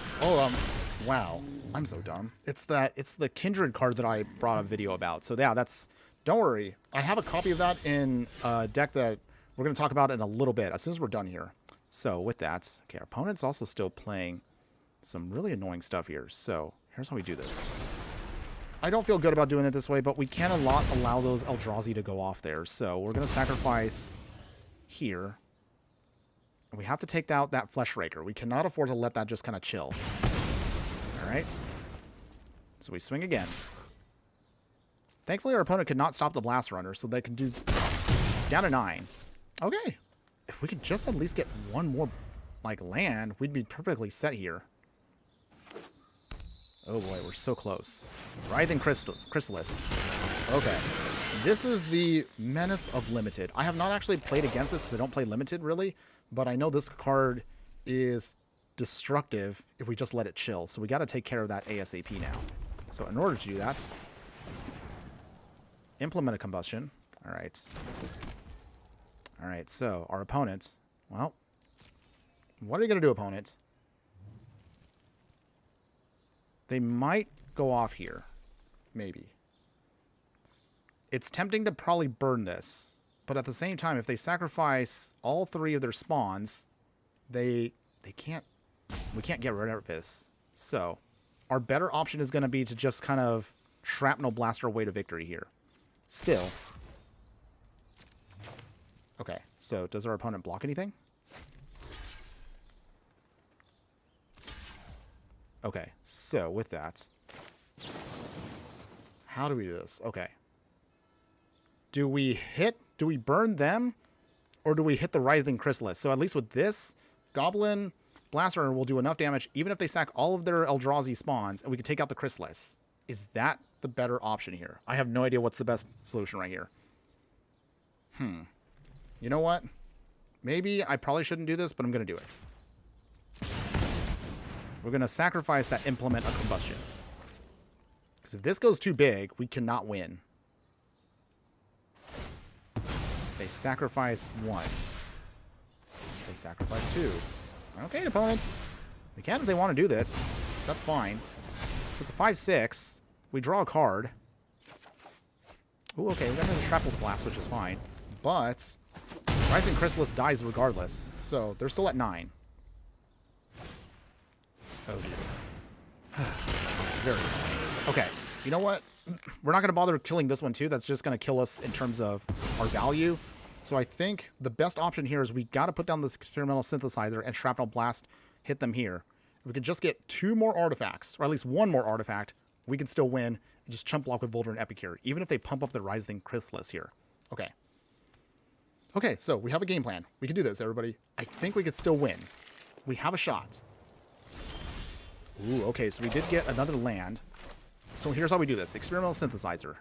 wow. I'm so dumb. It's the Kindred card that I brought a video about. So yeah, don't worry. I have a copy of that in a deck that we're going to talk about in a little bit, as soon as we're done here. So with that, okay, our opponent's also still playing some really annoying stuff here. So here's how we do this. I don't feel good about doing it this way, but we can't allow those Eldrazi to go off there. So we're going to sacrifice here. And we have to take out that Flesh Raker. We cannot afford to let that just kind of chill. All right. So we swing again. Thankfully, our opponent could not stop the Blast Runner, so they can do down to 9. Okay. if we could just at least get one more, like, land, we'd be perfectly set here. Oh boy, we're so close. Writhing Chrysalis. Okay. This is the Menace of Limited. I have not actually played against this because I don't play Limited, really. But I know this card is destructive if we just let it chill. So we got to take care of that ASAP now. So in order to do that, implement a combustion. All right. All right, so our opponent, well, what are you going to do, opponent? They might go off here. Maybe. It's tempting to probably burn this. But at the same time, if they sacrifice all 3 of their spawns, they can't... We can't get rid of this. So, our better option is going to be to just kind of shrapnel blast our way to victory here. Still. Okay, so does our opponent block anything? Okay, so with that, how do we do this? Okay. Do we burn them, or do we hit the Writhing Chrysalis? So at least with this, Goblin Blaster will do enough damage, even if they sack all of their Eldrazi spawns, and we can take out the Chrysalis. Is that the better option here? I have no idea what's the best solution right here. You know what? Maybe I probably shouldn't do this, but I'm going to do it. We're going to sacrifice that Implement of Combustion. Because if this goes too big, we cannot win. They sacrifice 1. They sacrifice 2. Okay, opponents. They can if they want to do this. That's fine. So it's a 5-6. We draw a card. Ooh, okay, we got another Shrapnel Blast, which is fine. But Rising Chrysalis dies regardless. So they're still at 9. Oh, dear. Very good. Okay, you know what? We're not going to bother killing this one, too. That's just going to kill us in terms of our value. So I think the best option here is we got to put down this Experimental Synthesizer and Shrapnel Blast, hit them here. If we could just get 2 more artifacts, or at least 1 more artifact, we can still win and just chump block with Volder and Epic here, even if they pump up the Rising Chrysalis here. Okay. Okay, so we have a game plan. We can do this, everybody. I think we could still win. We have a shot. Ooh, okay, so we did get another land. So here's how we do this. Experimental Synthesizer.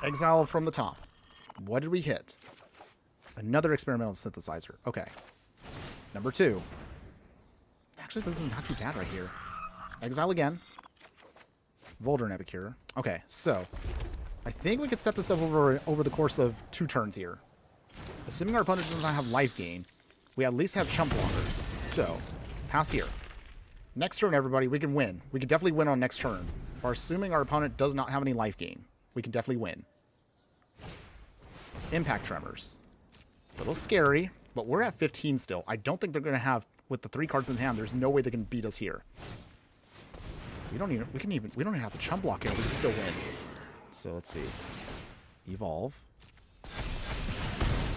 Exile from the top. What did we hit? Another Experimental Synthesizer. Okay. Number 2. Actually, this is not too bad right here. Exile again. Volder and Epicure. Okay, so I think we could set this up over the course of 2 turns here. Assuming our opponent does not have life gain, we at least have chump blockers. So, pass here. Next turn, everybody, we can win. We can definitely win on next turn. For assuming our opponent does not have any life gain, we can definitely win. Impact Tremors. A little scary, but we're at 15 still. I don't think they're going to have, with the 3 cards in hand, there's no way they can beat us here. We don't even have to chump block here. We can still win. So let's see. Evolve.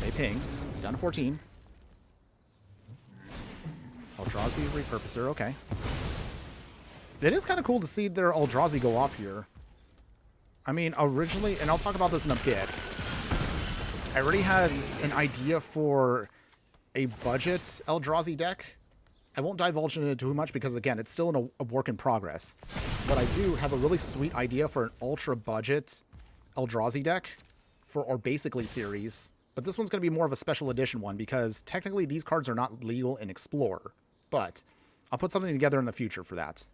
They ping. Down to 14. Eldrazi Repurposer, okay. It is kind of cool to see their Eldrazi go off here. I mean, originally, and I'll talk about this in a bit, I already had an idea for a budget Eldrazi deck. I won't divulge into it too much because, again, it's still in a work in progress. But I do have a really sweet idea for an ultra-budget Eldrazi deck for our Basically series. But this one's going to be more of a special edition one because technically these cards are not legal in Explorer. But I'll put something together in the future for that.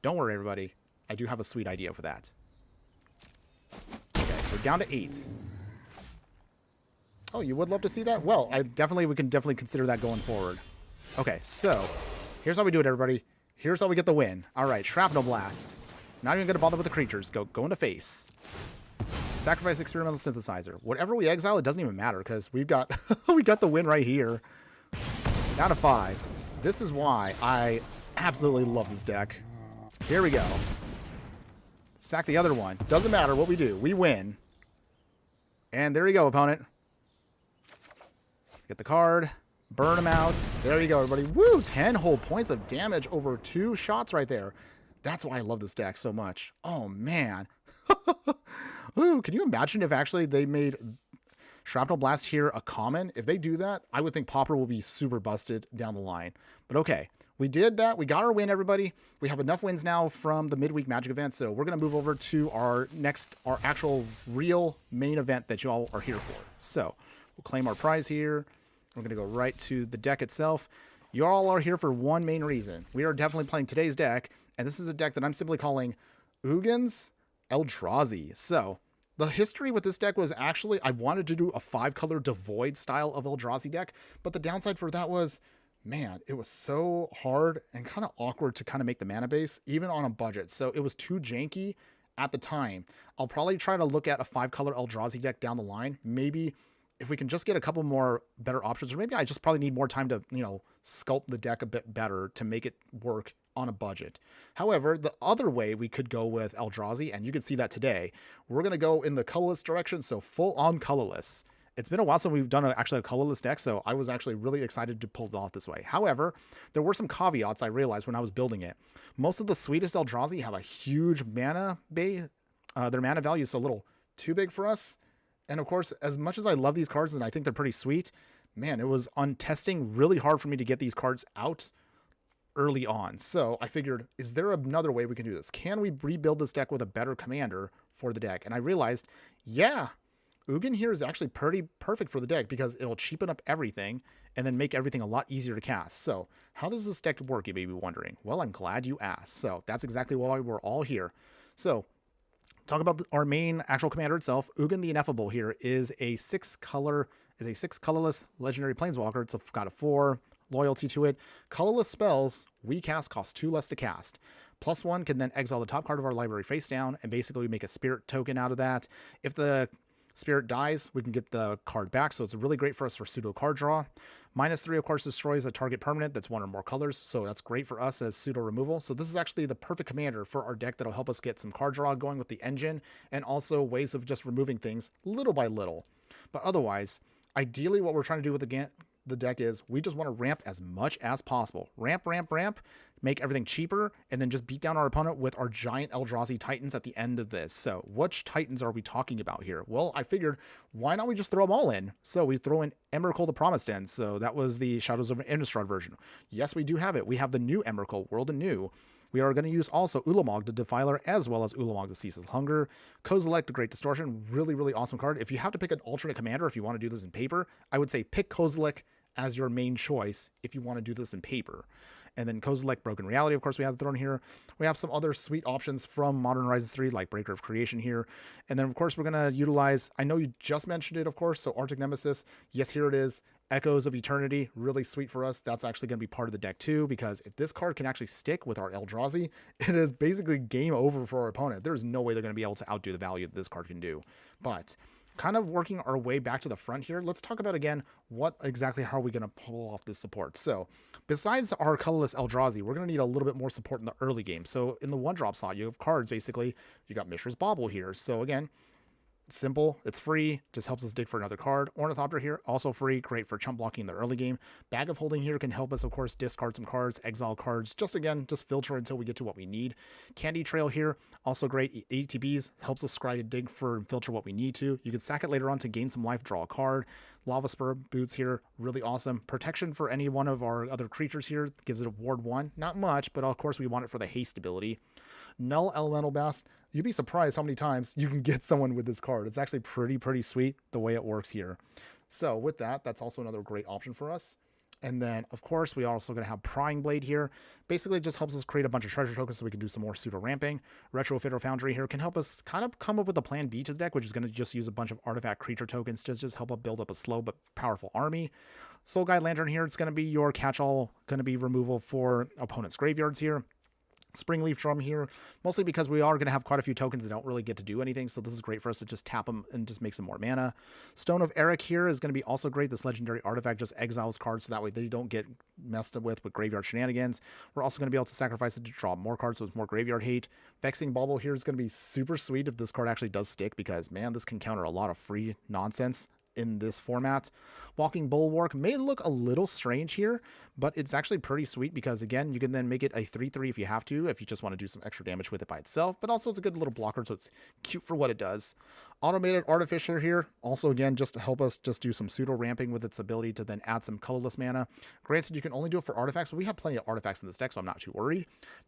Don't worry, everybody. I do have a sweet idea for that. Okay, we're down to 8. Oh, you would love to see that? Well, we can definitely consider that going forward. Okay, so here's how we do it, everybody. Here's how we get the win. All right, Shrapnel Blast. Not even going to bother with the creatures. Go into face. Sacrifice Experimental Synthesizer. Whatever we exile, it doesn't even matter because we've got we got the win right here. Down to 5. This is why I absolutely love this deck. Here we go. Sack the other one. Doesn't matter what we do. We win. And there you go, opponent. Get the card. Burn them out. There you go, everybody. Woo! 10 whole points of damage over 2 shots right there. That's why I love this deck so much. Oh, man. Ooh, can you imagine if actually they made Shrapnel Blast here, a common. If they do that, I would think Pauper will be super busted down the line. But okay, we did that. We got our win, everybody. We have enough wins now from the Midweek Magic Event, so we're going to move over to our actual real main event that you all are here for. So we'll claim our prize here. We're going to go right to the deck itself. You all are here for one main reason. We are definitely playing today's deck, and this is a deck that I'm simply calling Ugin's Eldrazi. So the history with this deck was actually, I wanted to do a 5-color Devoid style of Eldrazi deck, but the downside for that was, man, it was so hard and kind of awkward to kind of make the mana base, even on a budget. So it was too janky at the time. I'll probably try to look at a 5-color Eldrazi deck down the line. Maybe if we can just get a couple more better options, or maybe I just probably need more time to, sculpt the deck a bit better to make it work on a budget. However, the other way we could go with Eldrazi, and you can see that today, we're going to go in the colorless direction, so full on colorless. It's been a while since we've done actually a colorless deck, so I was actually really excited to pull it off this way. However, there were some caveats I realized when I was building it. Most of the sweetest Eldrazi have a huge mana base. Their mana value is a little too big for us. And of course, as much as I love these cards and I think they're pretty sweet, man, it was on testing really hard for me to get these cards out early on. So I figured, is there another way we can do this? Can we rebuild this deck with a better commander for the deck? And I realized, yeah, Ugin here is actually pretty perfect for the deck because it'll cheapen up everything and then make everything a lot easier to cast. So how does this deck work, you may be wondering? Well, I'm glad you asked. So that's exactly why we're all here. So talk about our main actual commander itself. Ugin the Ineffable here is a 6-colorless legendary planeswalker. It's got a 4 loyalty to it. Colorless spells we cast cost 2 less to cast. +1 can then exile the top card of our library face down, and basically we make a spirit token out of that. If the spirit dies, we can get the card back, so it's really great for us for pseudo card draw. -3, of course, destroys a target permanent that's 1 or more colors, so that's great for us as pseudo removal. So this is actually the perfect commander for our deck that'll help us get some card draw going with the engine, and also ways of just removing things little by little. But otherwise, ideally what we're trying to do with the deck is we just want to ramp as much as possible. Ramp, make everything cheaper, and then just beat down our opponent with our giant Eldrazi Titans at the end of this. So which Titans are we talking about here? Well, I figured, why not we just throw them all in? So we throw in Emrakul the Promised End. So that was the Shadows of Innistrad version. Yes, we do have it. We have the new Emrakul, World Anew. We are going to use also Ulamog the Defiler, as well as Ulamog the Ceaseless Hunger. Kozilek the Great Distortion, really, really awesome card. If you have to pick an alternate commander, if you want to do this in paper, I would say pick Kozilek as your main choice if you want to do this in paper. And then Kozilek Broken Reality, of course, we have thrown here. We have some other sweet options from Modern Horizons 3, like Breaker of Creation here. And then, of course, we're going to utilize, I know you just mentioned it, of course, so Arctic Nemesis. Yes, here it is. Echoes of Eternity, really sweet for us. That's actually going to be part of the deck too, because if this card can actually stick with our Eldrazi, it is basically game over for our opponent. There's no way they're going to be able to outdo the value that this card can do. But kind of working our way back to the front here, let's talk about again how are we going to pull off this support. So besides our colorless Eldrazi, we're going to need a little bit more support in the early game. So in the 1-drop slot, you have cards, basically. You got Mishra's Bauble here. So again, simple, it's free, just helps us dig for another card. Ornithopter here, also free, great for chump blocking in the early game. Bag of Holding here can help us, of course, discard some cards, exile cards, just filter until we get to what we need. Candy Trail here, also great. ATBs helps us scry and dig for and filter what we need to. You can sack it later on to gain some life, draw a card. Lava Spur Boots here, really awesome. Protection for any one of our other creatures here, gives it a ward 1. Not much, but of course we want it for the haste ability. Null Elemental Blast, you'd be surprised how many times you can get someone with this card. It's actually pretty sweet the way it works here. So with that, that's also another great option for us. And then, of course, we are also going to have Prying Blade here. Basically, it just helps us create a bunch of treasure tokens so we can do some more pseudo-ramping. Retrofitter Foundry here can help us kind of come up with a plan B to the deck, which is going to just use a bunch of artifact creature tokens to just help us build up a slow but powerful army. Soul Guide Lantern here, it's going to be your catch-all, going to be removal for opponents' graveyards here. Springleaf Drum here, mostly because we are going to have quite a few tokens that don't really get to do anything, so this is great for us to just tap them and just make some more mana. Stone of Eric here is going to be also great. This legendary artifact just exiles cards so that way they don't get messed with graveyard shenanigans. We're also going to be able to sacrifice it to draw more cards, so it's more graveyard hate. Vexing Bauble here is going to be super sweet if this card actually does stick, because, man, this can counter a lot of free nonsense in this format. Walking Bulwark may look a little strange here, but it's actually pretty sweet because, again, you can then make it a 3/3 if you have to, if you just want to do some extra damage with it by itself, but also it's a good little blocker, so it's cute for what it does. Automated Artificer here, also, again, just to help us just do some pseudo ramping with its ability to then add some colorless mana. Granted, you can only do it for artifacts, but we have plenty of artifacts in this deck, so I'm not too worried.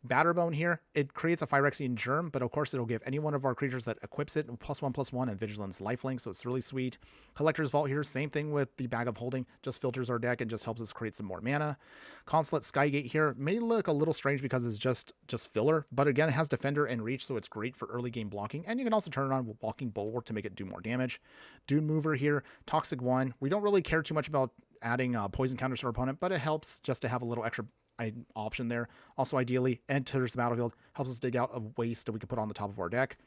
Batterbone here, it creates a Phyrexian Germ, but of course it'll give any one of our creatures that equips it +1/+1 and Vigilance lifelink, so it's really sweet. Collector's Vault here, same thing with the Bag of Holding, just filters our deck and just helps us create some more mana. Consulate Skygate here may look a little strange because it's just filler, but again, it has Defender and Reach, so it's great for early game blocking, and you can also turn it on with Walking Bulwark to make it do more damage. Dune Mover here, Toxic 1. We don't really care too much about adding poison counters to our opponent, but it helps just to have a little extra option there. Also, ideally, enters the battlefield, helps us dig out a waste that we can put on the top of our deck.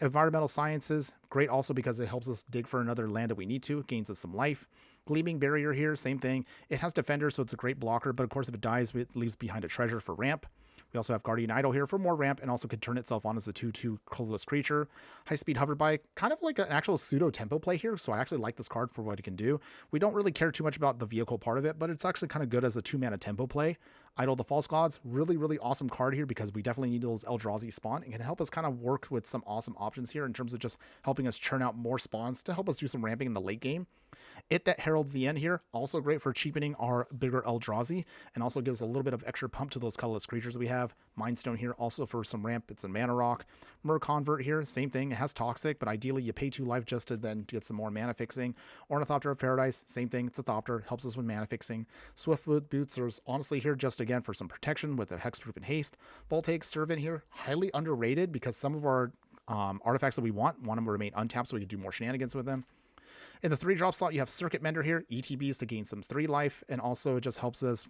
Environmental Sciences, great also because it helps us dig for another land that we need to, gains us some life. Gleaming Barrier here, same thing. It has Defender, so it's a great blocker, but of course if it dies, it leaves behind a treasure for ramp. We also have Guardian Idol here for more ramp and also could turn itself on as a 2/2 colorless creature. High Speed Hoverbike, kind of like an actual pseudo tempo play here, so I actually like this card for what it can do. We don't really care too much about the vehicle part of it, but it's actually kind of good as a 2-mana tempo play. Idol the False Gods, really, really awesome card here because we definitely need those Eldrazi spawn and can help us kind of work with some awesome options here in terms of just helping us churn out more spawns to help us do some ramping in the late game. It That Heralds the End here, also great for cheapening our bigger Eldrazi and also gives a little bit of extra pump to those colorless creatures we have. Mindstone here, also for some ramp, it's a mana rock. Mer Convert here, same thing, it has Toxic, but ideally you pay 2 life just to then get some more mana fixing. Ornithopter of Paradise, same thing, it's a Thopter, helps us with mana fixing. Swiftfoot Boots are honestly here just again for some protection with a Hexproof and Haste. Voltaic Servant here, highly underrated because some of our artifacts that we want them to remain untapped so we can do more shenanigans with them. In the 3-drop slot, you have Circuit Mender here, ETBs to gain some 3 life, and also it just helps us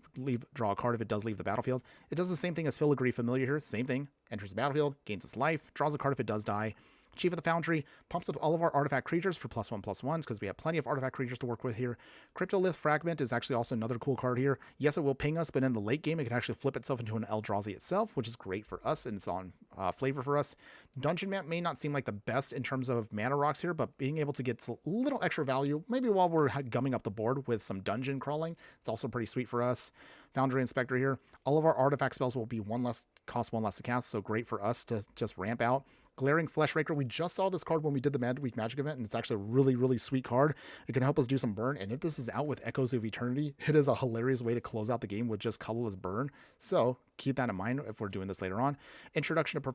draw a card if it does leave the battlefield. It does the same thing as Filigree Familiar here, same thing, enters the battlefield, gains its life, draws a card if it does die. Chief of the Foundry pumps up all of our artifact creatures for +1/+1s because we have plenty of artifact creatures to work with here. Cryptolith Fragment is actually also another cool card here. Yes, it will ping us, but in the late game, it can actually flip itself into an Eldrazi itself, which is great for us, and it's on flavor for us. Dungeon Map may not seem like the best in terms of mana rocks here, but being able to get a little extra value, maybe while we're gumming up the board with some dungeon crawling, it's also pretty sweet for us. Foundry Inspector here. All of our artifact spells will be cost 1 less to cast, so great for us to just ramp out. Glaring Fleshraker, we just saw this card when we did the Midweek Magic Event, and it's actually a really, really sweet card. It can help us do some burn, and if this is out with Echoes of Eternity, it is a hilarious way to close out the game with just colorless burn. So keep that in mind if we're doing this later on. Introduction to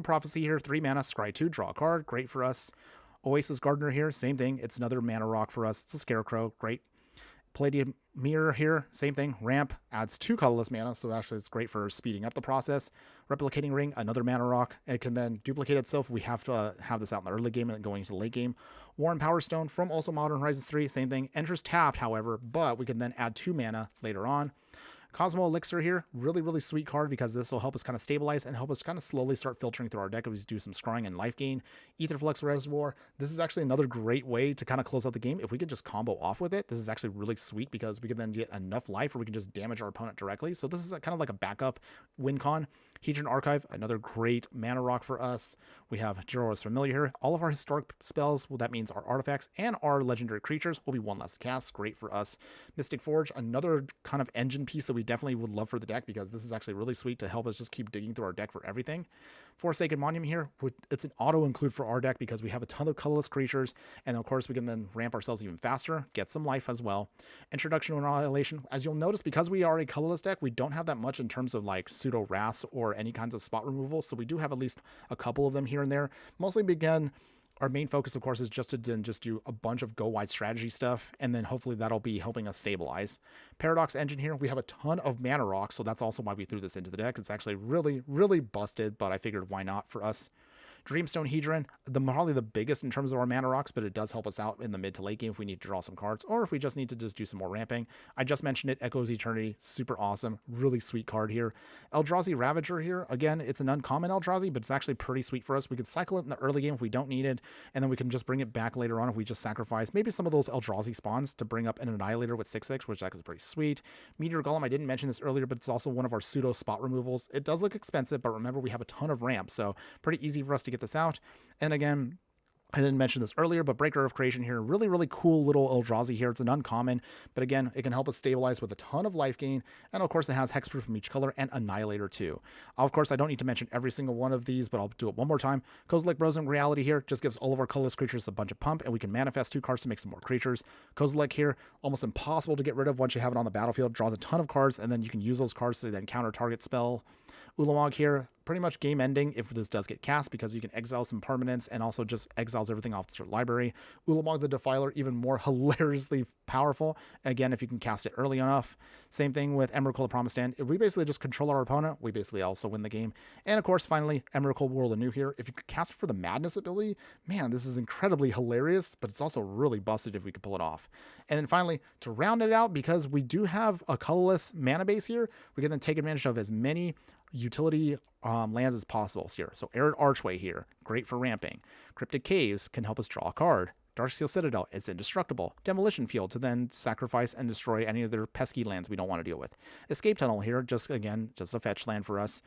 Prophecy here, 3 mana, scry 2, draw a card, great for us. Oasis Gardener here, same thing, it's another mana rock for us. It's a Scarecrow, great. Palladium Mirror here, same thing, ramp, adds 2 colorless mana, so actually it's great for speeding up the process. Replicating Ring, another mana rock, it can then duplicate itself. We have to have this out in the early game and then going into the late game. Warren Power Stone from also Modern Horizons 3, same thing, enters tapped, however, but we can then add 2 mana later on. Cosmo Elixir here, really, really sweet card because this will help us kind of stabilize and help us kind of slowly start filtering through our deck as we do some scrying and life gain. Aetherflux Reservoir, this is actually another great way to kind of close out the game. If we could just combo off with it, this is actually really sweet because we can then get enough life where we can just damage our opponent directly. So this is kind of like a backup win con. Hedron Archive, another great mana rock for us. We have Jirora's Familiar here. All of our historic spells, well, that means our artifacts and our legendary creatures will be 1 less to cast. Great for us. Mystic Forge, another kind of engine piece that we definitely would love for the deck because this is actually really sweet to help us just keep digging through our deck for everything. Forsaken Monument here, it's an auto include for our deck because we have a ton of colorless creatures, and of course we can then ramp ourselves even faster, get some life as well. Introduction to Annihilation, as you'll notice, because we are a colorless deck, we don't have that much in terms of like pseudo wraths or any kinds of spot removal, so we do have at least a couple of them here and there. Mostly begin. Our main focus, of course, is just to then just do a bunch of go-wide strategy stuff, and then hopefully that'll be helping us stabilize. Paradox Engine here, we have a ton of mana rocks, so that's also why we threw this into the deck. It's actually really, really busted, but I figured why not for us. Dreamstone Hedron, probably the biggest in terms of our mana rocks, but it does help us out in the mid to late game if we need to draw some cards, or if we just need to just do some more ramping. I just mentioned it, Echoes Eternity, super awesome, really sweet card here. Eldrazi Ravager here, again, it's an uncommon Eldrazi, but it's actually pretty sweet for us. We can cycle it in the early game if we don't need it, and then we can just bring it back later on if we just sacrifice maybe some of those Eldrazi spawns to bring up an Annihilator with 6/6, which is pretty sweet. Meteor Golem, I didn't mention this earlier, but it's also one of our pseudo spot removals. It does look expensive, but remember we have a ton of ramps, so pretty easy for us to get this out. And again, I didn't mention this earlier, but Breaker of Creation here, really, really cool little Eldrazi here. It's an uncommon, but again, it can help us stabilize with a ton of life gain. And of course, it has hexproof from each color and Annihilator too. Of course, I don't need to mention every single one of these, but I'll do it one more time. Kozilek Brosm Reality here just gives all of our colorless creatures a bunch of pump, and we can manifest 2 cards to make some more creatures. Kozilek here, almost impossible to get rid of once you have it on the battlefield. Draws a ton of cards, and then you can use those cards to then counter target spell. Ulamog here, pretty much game ending if this does get cast, because you can exile some permanents and also just exiles everything off your library. Ulamog the Defiler, even more hilariously powerful, again, if you can cast it early enough. Same thing with Emrakul Promised Land. If we basically just control our opponent, we basically also win the game. And of course, finally, Emrakul World Anew here. If you could cast it for the Madness ability, man, this is incredibly hilarious, but it's also really busted if we could pull it off. And then finally, to round it out, because we do have a colorless mana base here, we can then take advantage of as many utility lands as possible here. So Arid Archway here, great for ramping. Cryptic Caves can help us draw a card. Darksteel Citadel, it's indestructible. Demolition Field to then sacrifice and destroy any of their pesky lands we don't want to deal with. Escape Tunnel here, just again, just a fetch land for us.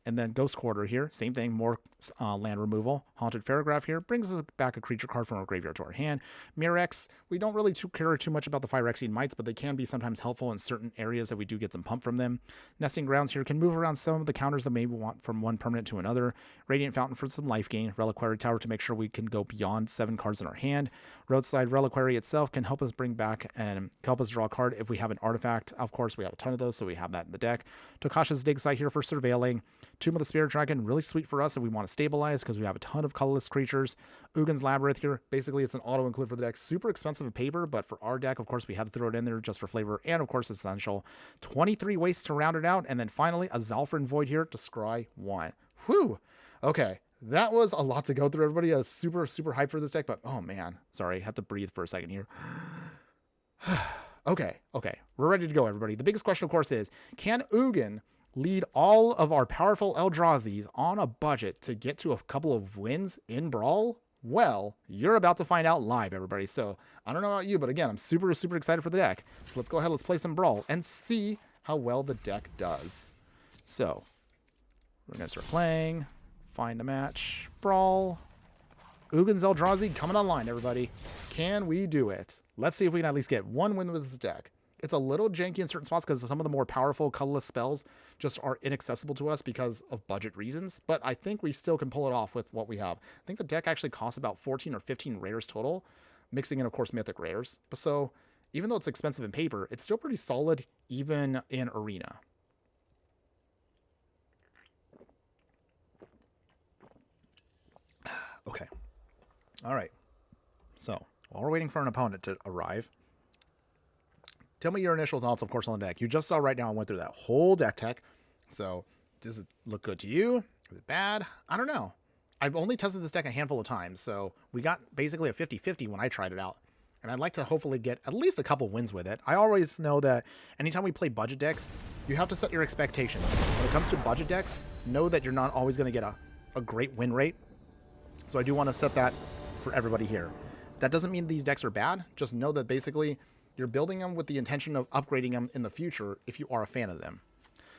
And then Ghost Quarter here, same thing, more land removal. Haunted Paragraph here brings us back a creature card from our graveyard to our hand. Mirrex, we don't really care too much about the Phyrexian Mites, but they can be sometimes helpful in certain areas if we do get some pump from them. Nesting Grounds here can move around some of the counters that maybe want from one permanent to another. Radiant Fountain for some life gain. Reliquary Tower to make sure we can go beyond 7 cards in our hand. Roadside Reliquary itself can help us bring back and help us draw a card if we have an artifact. Of course, we have a ton of those, so we have that in the deck. Tokasha's Dig Site here for surveilling. Tomb of the Spirit Dragon, really sweet for us if we want to stabilize, because we have a ton of colorless creatures. Ugin's Labyrinth here, basically it's an auto-include for the deck. Super expensive in paper, but for our deck, of course, we had to throw it in there just for flavor, and of course, essential. 23 wastes to round it out, and then finally, a Zalfrin Void here to scry 1. Whew! Okay, that was a lot to go through, everybody. I was super, super hyped for this deck, but oh man, sorry, I have to breathe for a second here. Okay, we're ready to go, everybody. The biggest question, of course, is, can Ugin lead all of our powerful Eldrazi's on a budget to get to a couple of wins in Brawl? Well, you're about to find out live, everybody. So I don't know about you, but again, I'm super, super excited for the deck. So let's go ahead, let's play some Brawl and see how well the deck does. So we're going to start playing, find a match, Brawl. Ugin's Eldrazi coming online, everybody. Can we do it? Let's see if we can at least get one win with this deck. It's a little janky in certain spots because some of the more powerful colorless spells just are inaccessible to us because of budget reasons. But I think we still can pull it off with what we have. I think the deck actually costs about 14 or 15 rares total, mixing in, of course, mythic rares. So even though it's expensive in paper, it's still pretty solid even in Arena. Okay. All right. So while we're waiting for an opponent to arrive, tell me your initial thoughts, of course, on the deck. You just saw right now I went through that whole deck tech. So does it look good to you? Is it bad? I don't know. I've only tested this deck a handful of times, so we got basically a 50-50 when I tried it out. And I'd like to hopefully get at least a couple wins with it. I always know that anytime we play budget decks, you have to set your expectations. When it comes to budget decks, know that you're not always going to get a great win rate. So I do want to set that for everybody here. That doesn't mean these decks are bad. Just know that basically you're building them with the intention of upgrading them in the future if you are a fan of them.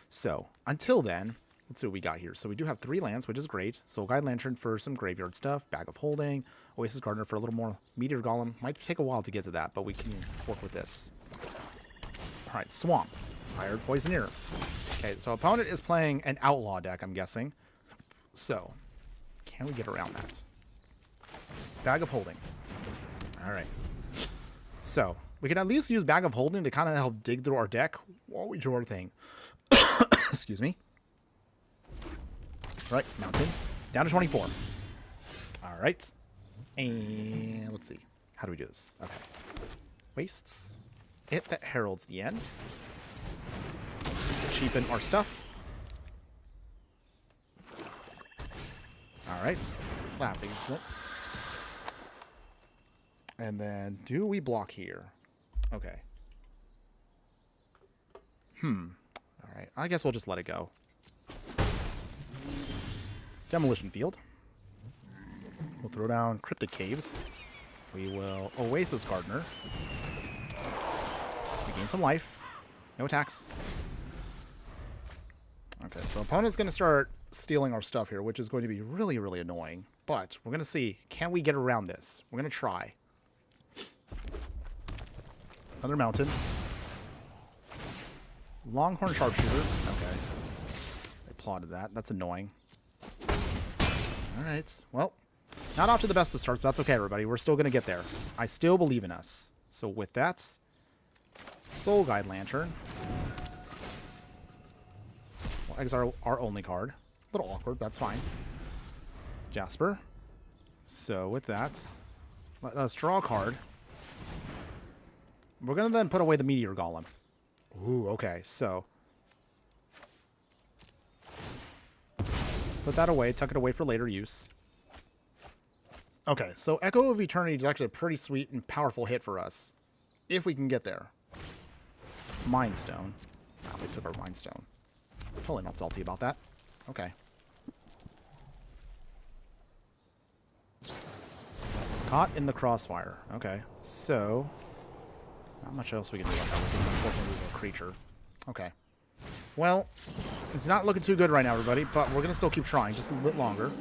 So, until then, let's see what we got here. So we do have 3 lands, which is great. Soul Guide Lantern for some graveyard stuff. Bag of Holding. Oasis Gardener for a little more. Meteor Golem. Might take a while to get to that, but we can work with this. Alright, Swamp. Hired Poisoneer. Okay, so opponent is playing an Outlaw deck, I'm guessing. So, can we get around that? Bag of Holding. Alright. So, we can at least use Bag of Holding to kind of help dig through our deck while we do our thing. Excuse me. Right, Mountain. Down to 24. All right. And let's see. How do we do this? Okay. Wastes. It that heralds the end. Cheapen our stuff. All right. Laughing. Nope. And then, do we block here? Okay. All right. I guess we'll just let it go. Demolition Field. We'll throw down Cryptic Caves. We will Oasis Gardener. We gain some life. No attacks. Okay, so opponent's going to start stealing our stuff here, which is going to be really, really annoying. But we're going to see, can we get around this? We're going to try. Another mountain. Longhorn sharpshooter. Okay. I plotted that. That's annoying. Alright. Well, not off to the best of starts, but that's okay, everybody. We're still going to get there. I still believe in us. So with that, Soul Guide Lantern. Well, exile our only card. A little awkward, but that's fine. Jasper. So with that, let us draw a card. We're going to then put away the Meteor Golem. Ooh, okay. So put that away, tuck it away for later use. Okay, so Echo of Eternity is actually a pretty sweet and powerful hit for us. If we can get there. Mind Stone. Wow, they took our Mind Stone. Totally not salty about that. Okay. Caught in the Crossfire. Okay, so not much else we can do about that with this unfortunately little creature. Okay. Well, it's not looking too good right now, everybody, but we're going to still keep trying just a little bit longer.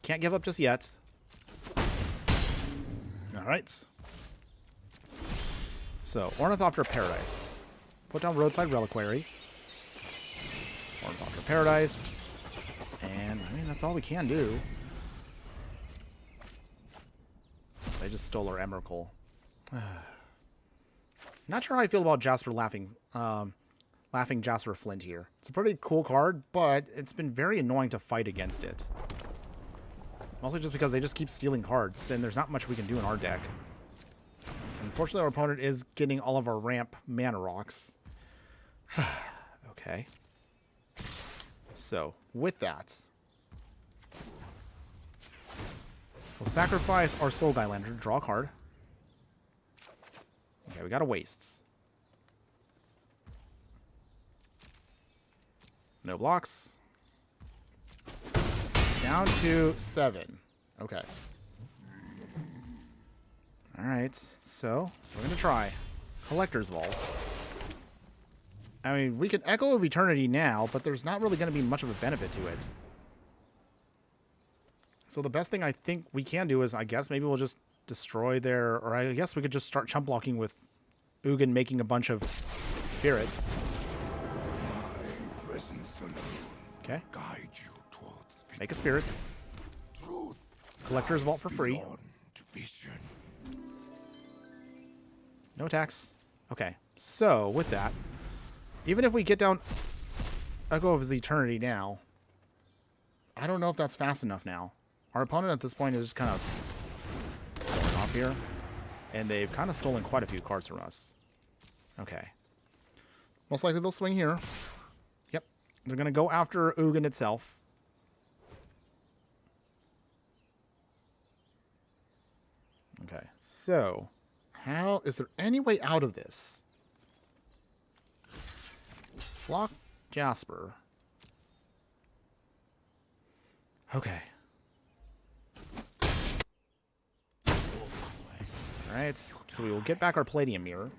Can't give up just yet. Alright. So, Ornithopter Paradise. Put down Roadside Reliquary. Ornithopter Paradise. And, I mean, that's all we can do. They just stole our Emrakul. Not sure how I feel about Jasper Laughing Jasper Flint here. It's a pretty cool card, but it's been very annoying to fight against it. Mostly just because they just keep stealing cards, and there's not much we can do in our deck. Unfortunately, our opponent is getting all of our ramp mana rocks. Okay. So, with that, we'll sacrifice our Soul Guide Lantern, draw a card. Okay, we got a Wastes. No blocks. Down to 7. Okay. Alright, so we're going to try Collector's Vault. I mean, we can Echo of Eternity now, but there's not really going to be much of a benefit to it. So the best thing I think we can do is, I guess, maybe we'll just destroy their... Or I guess we could just start chump blocking with Ugin making a bunch of spirits. Okay. Make a spirit. Collector's Vault for free. No attacks. Okay. So, with that, even if we get down Echo of Eternity now, I don't know if that's fast enough now. Our opponent at this point is just kind of going off here, and they've kind of stolen quite a few cards from us. Okay. Most likely they'll swing here. Yep. They're going to go after Ugin itself. Okay. So, how is there any way out of this? Block Jasper. Okay. Alright, so we will get back our Palladium Mirror.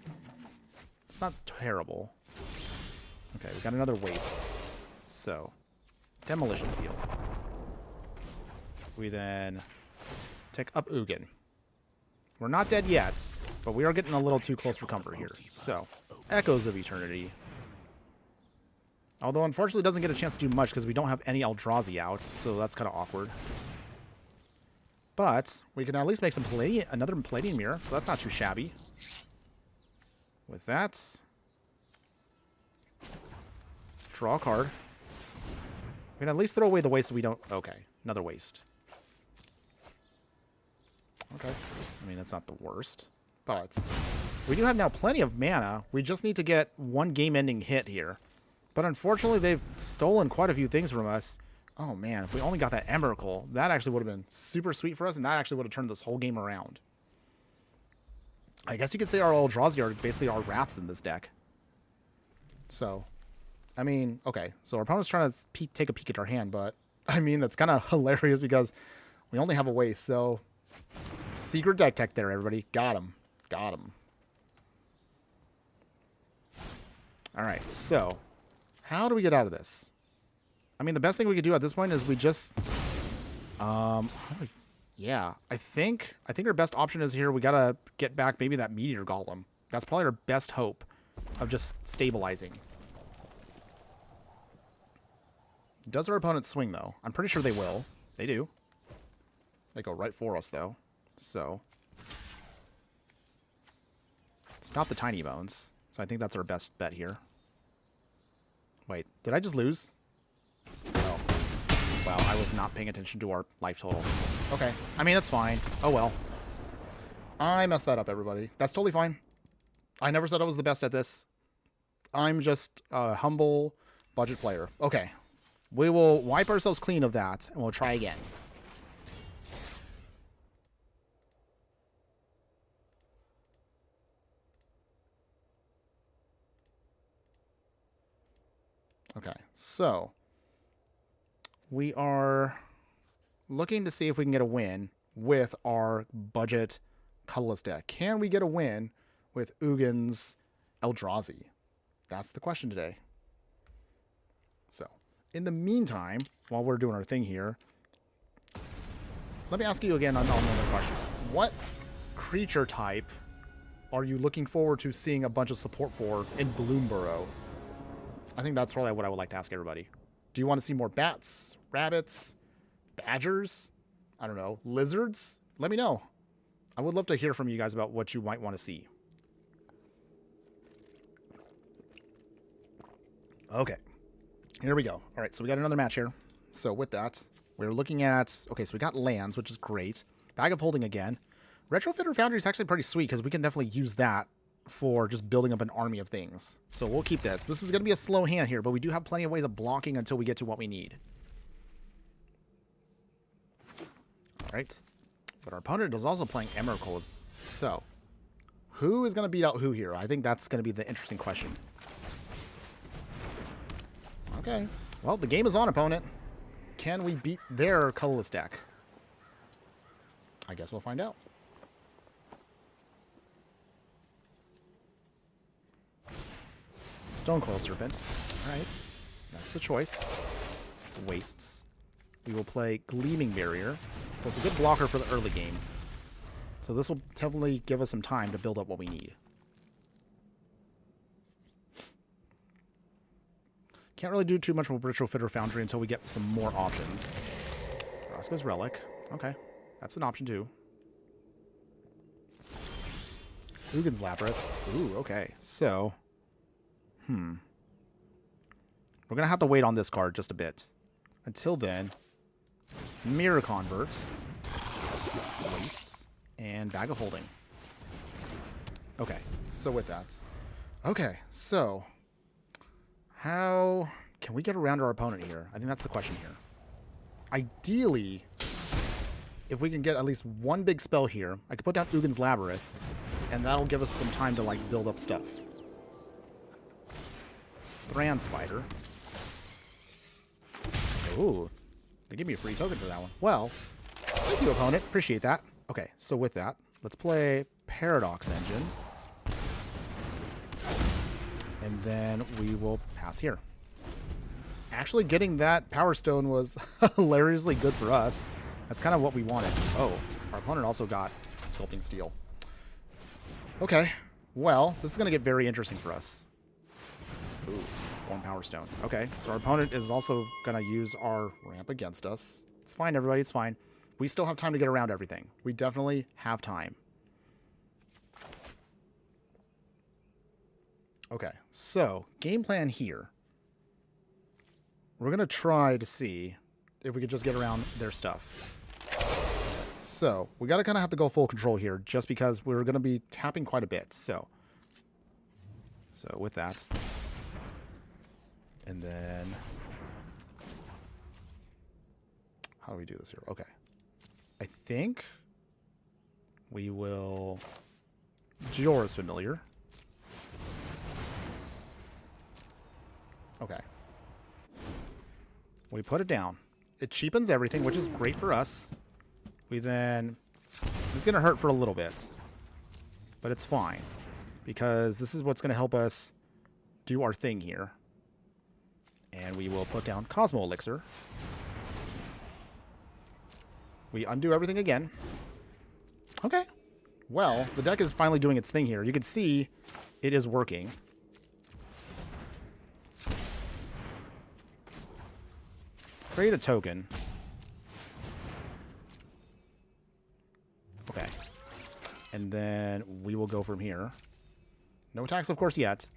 It's not terrible. Okay, we got another Wastes. So, Demolition Field. We then take up Ugin. We're not dead yet, but we are getting a little too close for comfort here. So, Echoes of Eternity. Although, unfortunately, it doesn't get a chance to do much because we don't have any Eldrazi out, so that's kind of awkward. But we can at least make some another Palladium Mirror, so that's not too shabby. With that, draw a card. We can at least throw away the waste so we don't... Okay, another waste. Okay, I mean, that's not the worst. But we do have now plenty of mana. We just need to get one game-ending hit here. But unfortunately, they've stolen quite a few things from us. Oh, man, if we only got that Emrakul, that actually would have been super sweet for us, and that actually would have turned this whole game around. I guess you could say our Eldrazi are basically our Wraths in this deck. So, I mean, okay. So our opponent's trying to take a peek at our hand, but, I mean, that's kind of hilarious because we only have a waste, so... Secret deck tech there, everybody. Got him. Got him. Alright, so... How do we get out of this? I mean, the best thing we could do at this point is we just... Yeah, I think our best option is here. We gotta get back maybe that meteor golem. That's probably our best hope of just stabilizing. Does our opponent swing though? I'm pretty sure they will. They do. They go right for us though. So it's not the tiny bones. So I think that's our best bet here. Wait, did I just lose? Oh. Wow, I was not paying attention to our life total. Okay. I mean, that's fine. Oh, well. I messed that up, everybody. That's totally fine. I never said I was the best at this. I'm just a humble budget player. Okay. We will wipe ourselves clean of that, and we'll try again. Okay, so we are looking to see if we can get a win with our budget colorless deck. Can we get a win with Ugin's Eldrazi? That's the question today. So, in the meantime, while we're doing our thing here, let me ask you again another question. What creature type are you looking forward to seeing a bunch of support for in Bloomborough? I think that's probably what I would like to ask everybody. Do you want to see more bats, rabbits, badgers? I don't know, lizards? Let me know. I would love to hear from you guys about what you might want to see. Okay, here we go. All right, so we got another match here. So with that, we're looking at, okay, so we got lands, which is great. Bag of Holding again. Retrofitter Foundry is actually pretty sweet because we can definitely use that for just building up an army of things. So we'll keep this. This is going to be a slow hand here, but we do have plenty of ways of blocking until we get to what we need. All right. But our opponent is also playing Emeralds. So who is going to beat out who here? I think that's going to be the interesting question. Okay. Well, the game is on, opponent. Can we beat their colorless deck? I guess we'll find out. Stonecoil Serpent. Alright. That's the choice. Wastes. We will play Gleaming Barrier. So it's a good blocker for the early game. So this will definitely give us some time to build up what we need. Can't really do too much with Retrofitter Foundry until we get some more options. Vraska's Relic. Okay. That's an option too. Ugin's Labyrinth. Ooh, okay. So we're going to have to wait on this card just a bit. Until then, Mirror Convert, Wastes, and Bag of Holding. Okay, so with that. Okay, so how can we get around our opponent here? I think that's the question here. Ideally, if we can get at least one big spell here, I could put down Ugin's Labyrinth, and that'll give us some time to, like, build up stuff. Brand Spider. Ooh, they give me a free token for that one. Well, thank you, opponent. Appreciate that. Okay, so with that, let's play Paradox Engine. And then we will pass here. Actually, getting that Power Stone was hilariously good for us. That's kind of what we wanted. Oh, our opponent also got Sculpting Steel. Okay, well, this is going to get very interesting for us. Ooh, one Power Stone. Okay, so our opponent is also going to use our ramp against us. It's fine, everybody. It's fine. We still have time to get around everything. We definitely have time. Okay, so game plan here. We're going to try to see if we could just get around their stuff. So we got to kind of have to go full control here just because we're going to be tapping quite a bit. So with that. And then how do we do this here? Okay. I think we will Jorah's Familiar. Okay. We put it down. It cheapens everything, which is great for us. We then... It's going to hurt for a little bit. But it's fine. Because this is what's going to help us do our thing here. And we will put down Cosmo Elixir. We undo everything again. Okay. Well, the deck is finally doing its thing here. You can see it is working. Create a token. Okay. And then we will go from here. No attacks, of course, yet.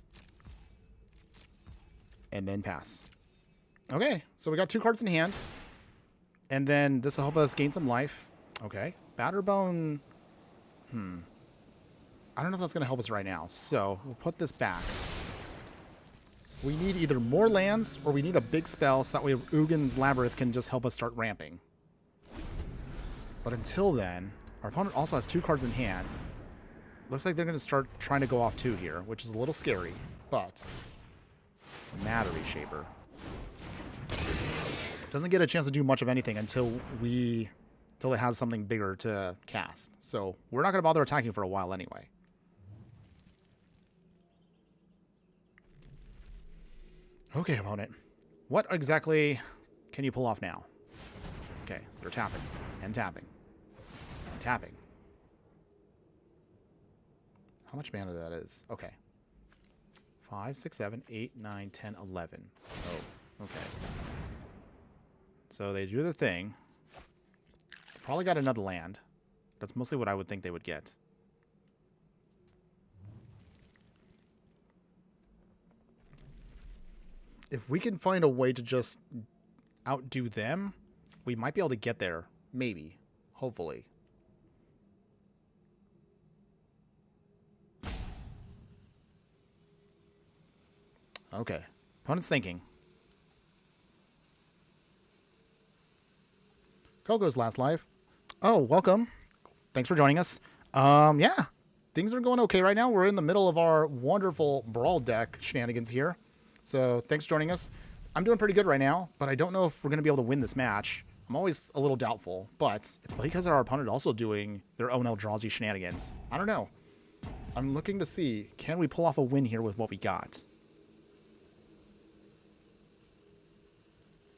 And then pass. Okay, so we got 2 cards in hand. And then this will help us gain some life. Okay. Batterbone. I don't know if that's going to help us right now. So we'll put this back. We need either more lands or we need a big spell so that way Ugin's Labyrinth can just help us start ramping. But until then, our opponent also has 2 cards in hand. Looks like they're going to start trying to go off 2 here, which is a little scary. But Matter Reshaper doesn't get a chance to do much of anything until it has something bigger to cast. So we're not going to bother attacking for a while anyway. Okay, opponent. What exactly can you pull off now? Okay, so they're tapping and tapping and tapping. How much mana that is? Okay. 5, 6, 7, 8, 9, 10, 11. Oh, okay. So they do their thing. Probably got another land. That's mostly what I would think they would get. If we can find a way to just outdo them, we might be able to get there. Maybe. Hopefully. Okay. Opponent's thinking. Coco's last live. Oh, welcome. Thanks for joining us. Yeah. Things are going okay right now. We're in the middle of our wonderful Brawl deck shenanigans here. So thanks for joining us. I'm doing pretty good right now, but I don't know if we're going to be able to win this match. I'm always a little doubtful, but it's because our opponent also doing their own Eldrazi shenanigans. I don't know. I'm looking to see, can we pull off a win here with what we got?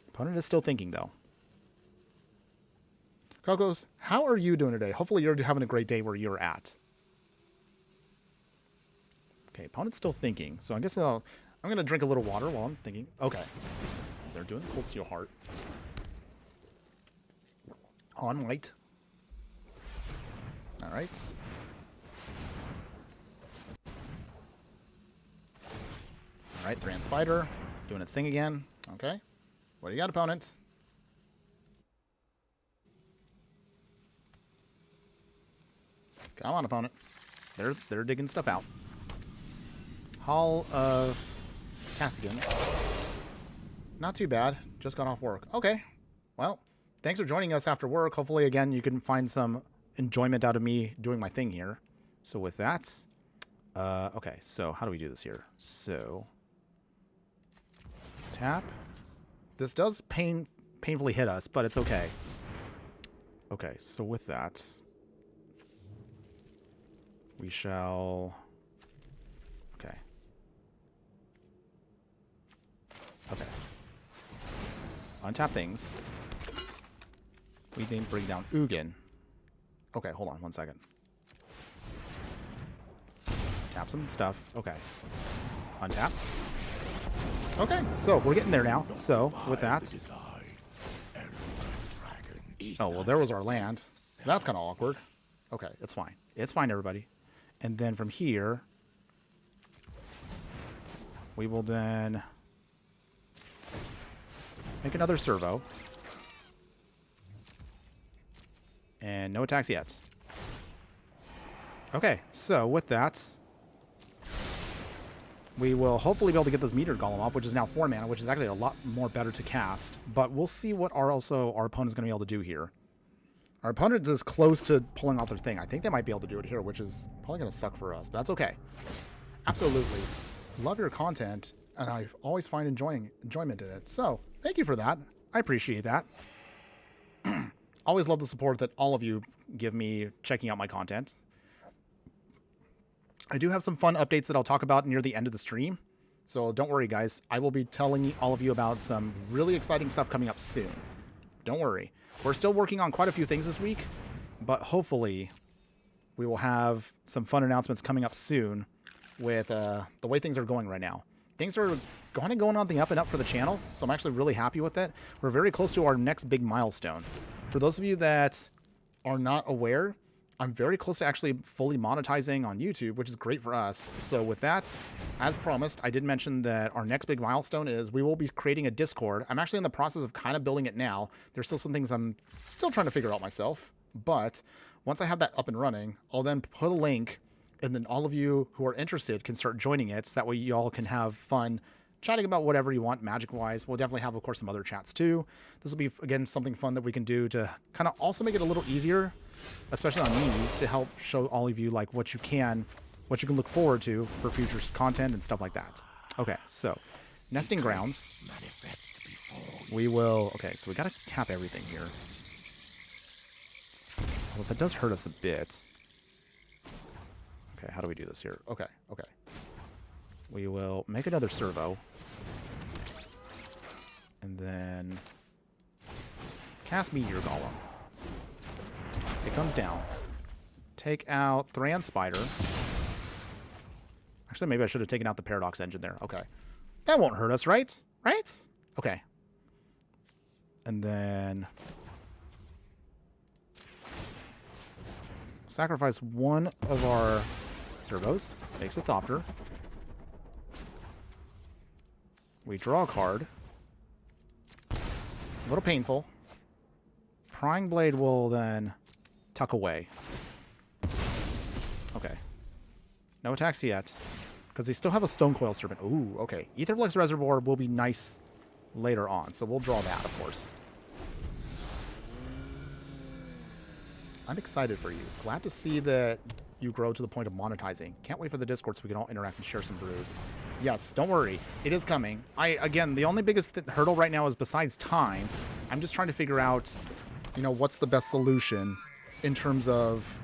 Opponent is still thinking, though. Cocos, how are you doing today? Hopefully you're having a great day where you're at. Okay, opponent's still thinking, so I guess I'm going to drink a little water while I'm thinking. Okay. They're doing the Cold Steel Heart. On white. All right. All right, Grand Spider. Doing its thing again. Okay. What do you got, opponent? Come on, opponent. They're digging stuff out. Hall of Tassigan. Not too bad. Just got off work. Okay. Well, thanks for joining us after work. Hopefully, again, you can find some enjoyment out of me doing my thing here. So with that, okay. So how do we do this here? So tap. This does painfully hit us, but it's okay. Okay. So with that, we shall. Okay. Okay. Untap things. We then bring down Ugin. Okay, hold on 1 second. Tap some stuff. Okay. Untap. Okay, so we're getting there now. So, with that. Oh, well, there was our land. That's kind of awkward. Okay, it's fine. It's fine, everybody. And then from here, we will then make another servo. And no attacks yet. Okay, so with that, we will hopefully be able to get this meter golem off, which is now 4 mana, which is actually a lot more better to cast. But we'll see what our opponent's going to be able to do here. Our opponent is close to pulling off their thing. I think they might be able to do it here, which is probably going to suck for us, but that's okay. Absolutely. Love your content, and I always find enjoyment in it. So, thank you for that. I appreciate that. Always love the support that all of you give me checking out my content. I do have some fun updates that I'll talk about near the end of the stream. So don't worry, guys. I will be telling all of you about some really exciting stuff coming up soon. don't worry. We're still working on quite a few things this week, but hopefully we will have some fun announcements coming up soon with the way things are going right now. Things are kind of going on the up and up for the channel, so I'm actually really happy with it. We're very close to our next big milestone. For those of you that are not aware, I'm very close to actually fully monetizing on YouTube, which is great for us. So with that, as promised, I did mention that our next big milestone is we will be creating a Discord. I'm actually in the process of kind of building it now. There's still some things I'm still trying to figure out myself. But once I have that up and running, I'll then put a link, and then all of you who are interested can start joining it. So that way you all can have fun chatting about whatever you want magic-wise. We'll definitely have, of course, some other chats too. This will be, again, something fun that we can do to kind of also make it a little easier, especially on me, to help show all of you like what you can look forward to for future content and stuff like that. Okay, so nesting grounds. We will. Okay, so we gotta tap everything here. Well, that does hurt us a bit. Okay, how do we do this here? Okay, okay. We will make another servo. And then cast Meteor Golem. It comes down. Take out Thran Spider. Actually, maybe I should have taken out the Paradox Engine there. Okay. That won't hurt us, right? Right? Okay. And then sacrifice one of our servos. Makes a Thopter. We draw a card. A little painful. Prying Blade will then tuck away. Okay. No attacks yet. Because they still have a Stonecoil Serpent. Ooh, okay. Aetherflux Reservoir will be nice later on. So we'll draw that, of course. I'm excited for you. Glad to see that you grow to the point of monetizing. Can't wait for the Discord so we can all interact and share some brews. Yes, don't worry. It is coming. Again, the only biggest hurdle right now is besides time, I'm just trying to figure out, you know, what's the best solution in terms of,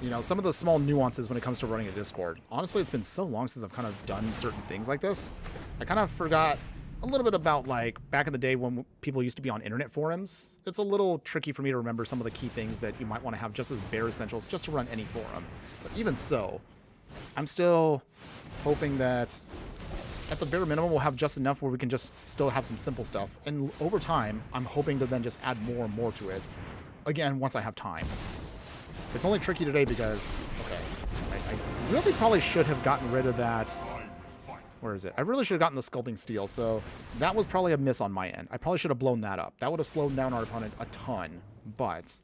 you know, some of the small nuances when it comes to running a Discord. Honestly, it's been so long since I've kind of done certain things like this. I kind of forgot a little bit about, like, back in the day when people used to be on internet forums. It's a little tricky for me to remember some of the key things that you might want to have just as bare essentials just to run any forum. But even so, I'm still hoping that at the bare minimum we'll have just enough where we can just still have some simple stuff. And over time, I'm hoping to then just add more and more to it. Again, once I have time. It's only tricky today because, okay, I really probably should have gotten rid of that. Where is it? I really should have gotten the Sculpting Steel, so that was probably a miss on my end. I probably should have blown that up. That would have slowed down our opponent a ton, but,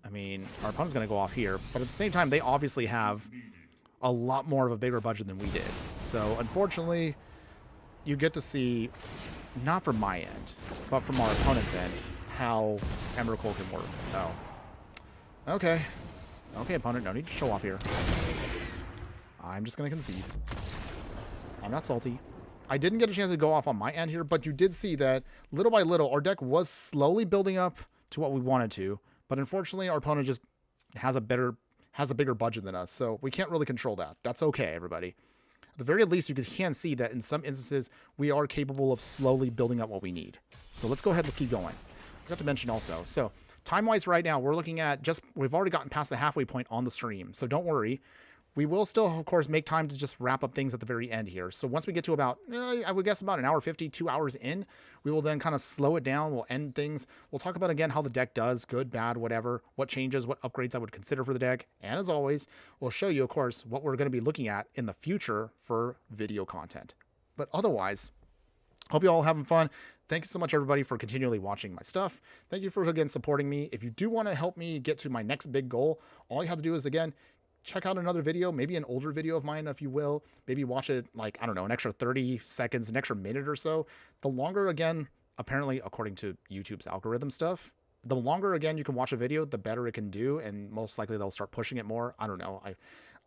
I mean, our opponent's going to go off here, but at the same time, they obviously have a lot more of a bigger budget than we did. So, unfortunately, you get to see, not from my end, but from our opponent's end, how Emrakul can work. Oh. Okay. Okay, opponent, no need to show off here. I'm just going to concede. I'm not salty. I didn't get a chance to go off on my end here, but you did see that little by little, our deck was slowly building up to what we wanted to, but unfortunately, our opponent just has a bigger budget than us, so we can't really control that. That's okay, everybody. At the very least, you can see that in some instances, we are capable of slowly building up what we need. So let's go ahead, let's keep going. I forgot to mention also, so time-wise right now, we're looking at we've already gotten past the halfway point on the stream, so don't worry. We will still, of course, make time to just wrap up things at the very end here. So once we get to about, I would guess about an hour 50, 2 hours in, we will then kind of slow it down. We'll end things. We'll talk about, again, how the deck does, good, bad, whatever, what changes, what upgrades I would consider for the deck. And as always, we'll show you, of course, what we're going to be looking at in the future for video content. But otherwise, hope you all having fun. Thank you so much, everybody, for continually watching my stuff. Thank you for, again, supporting me. If you do want to help me get to my next big goal, all you have to do is, again, check out another video, maybe an older video of mine, if you will. Maybe watch it, like, I don't know, an extra 30 seconds, an extra minute or so. The longer, again, apparently, according to YouTube's algorithm stuff, the longer, again, you can watch a video, the better it can do, and most likely they'll start pushing it more. I don't know.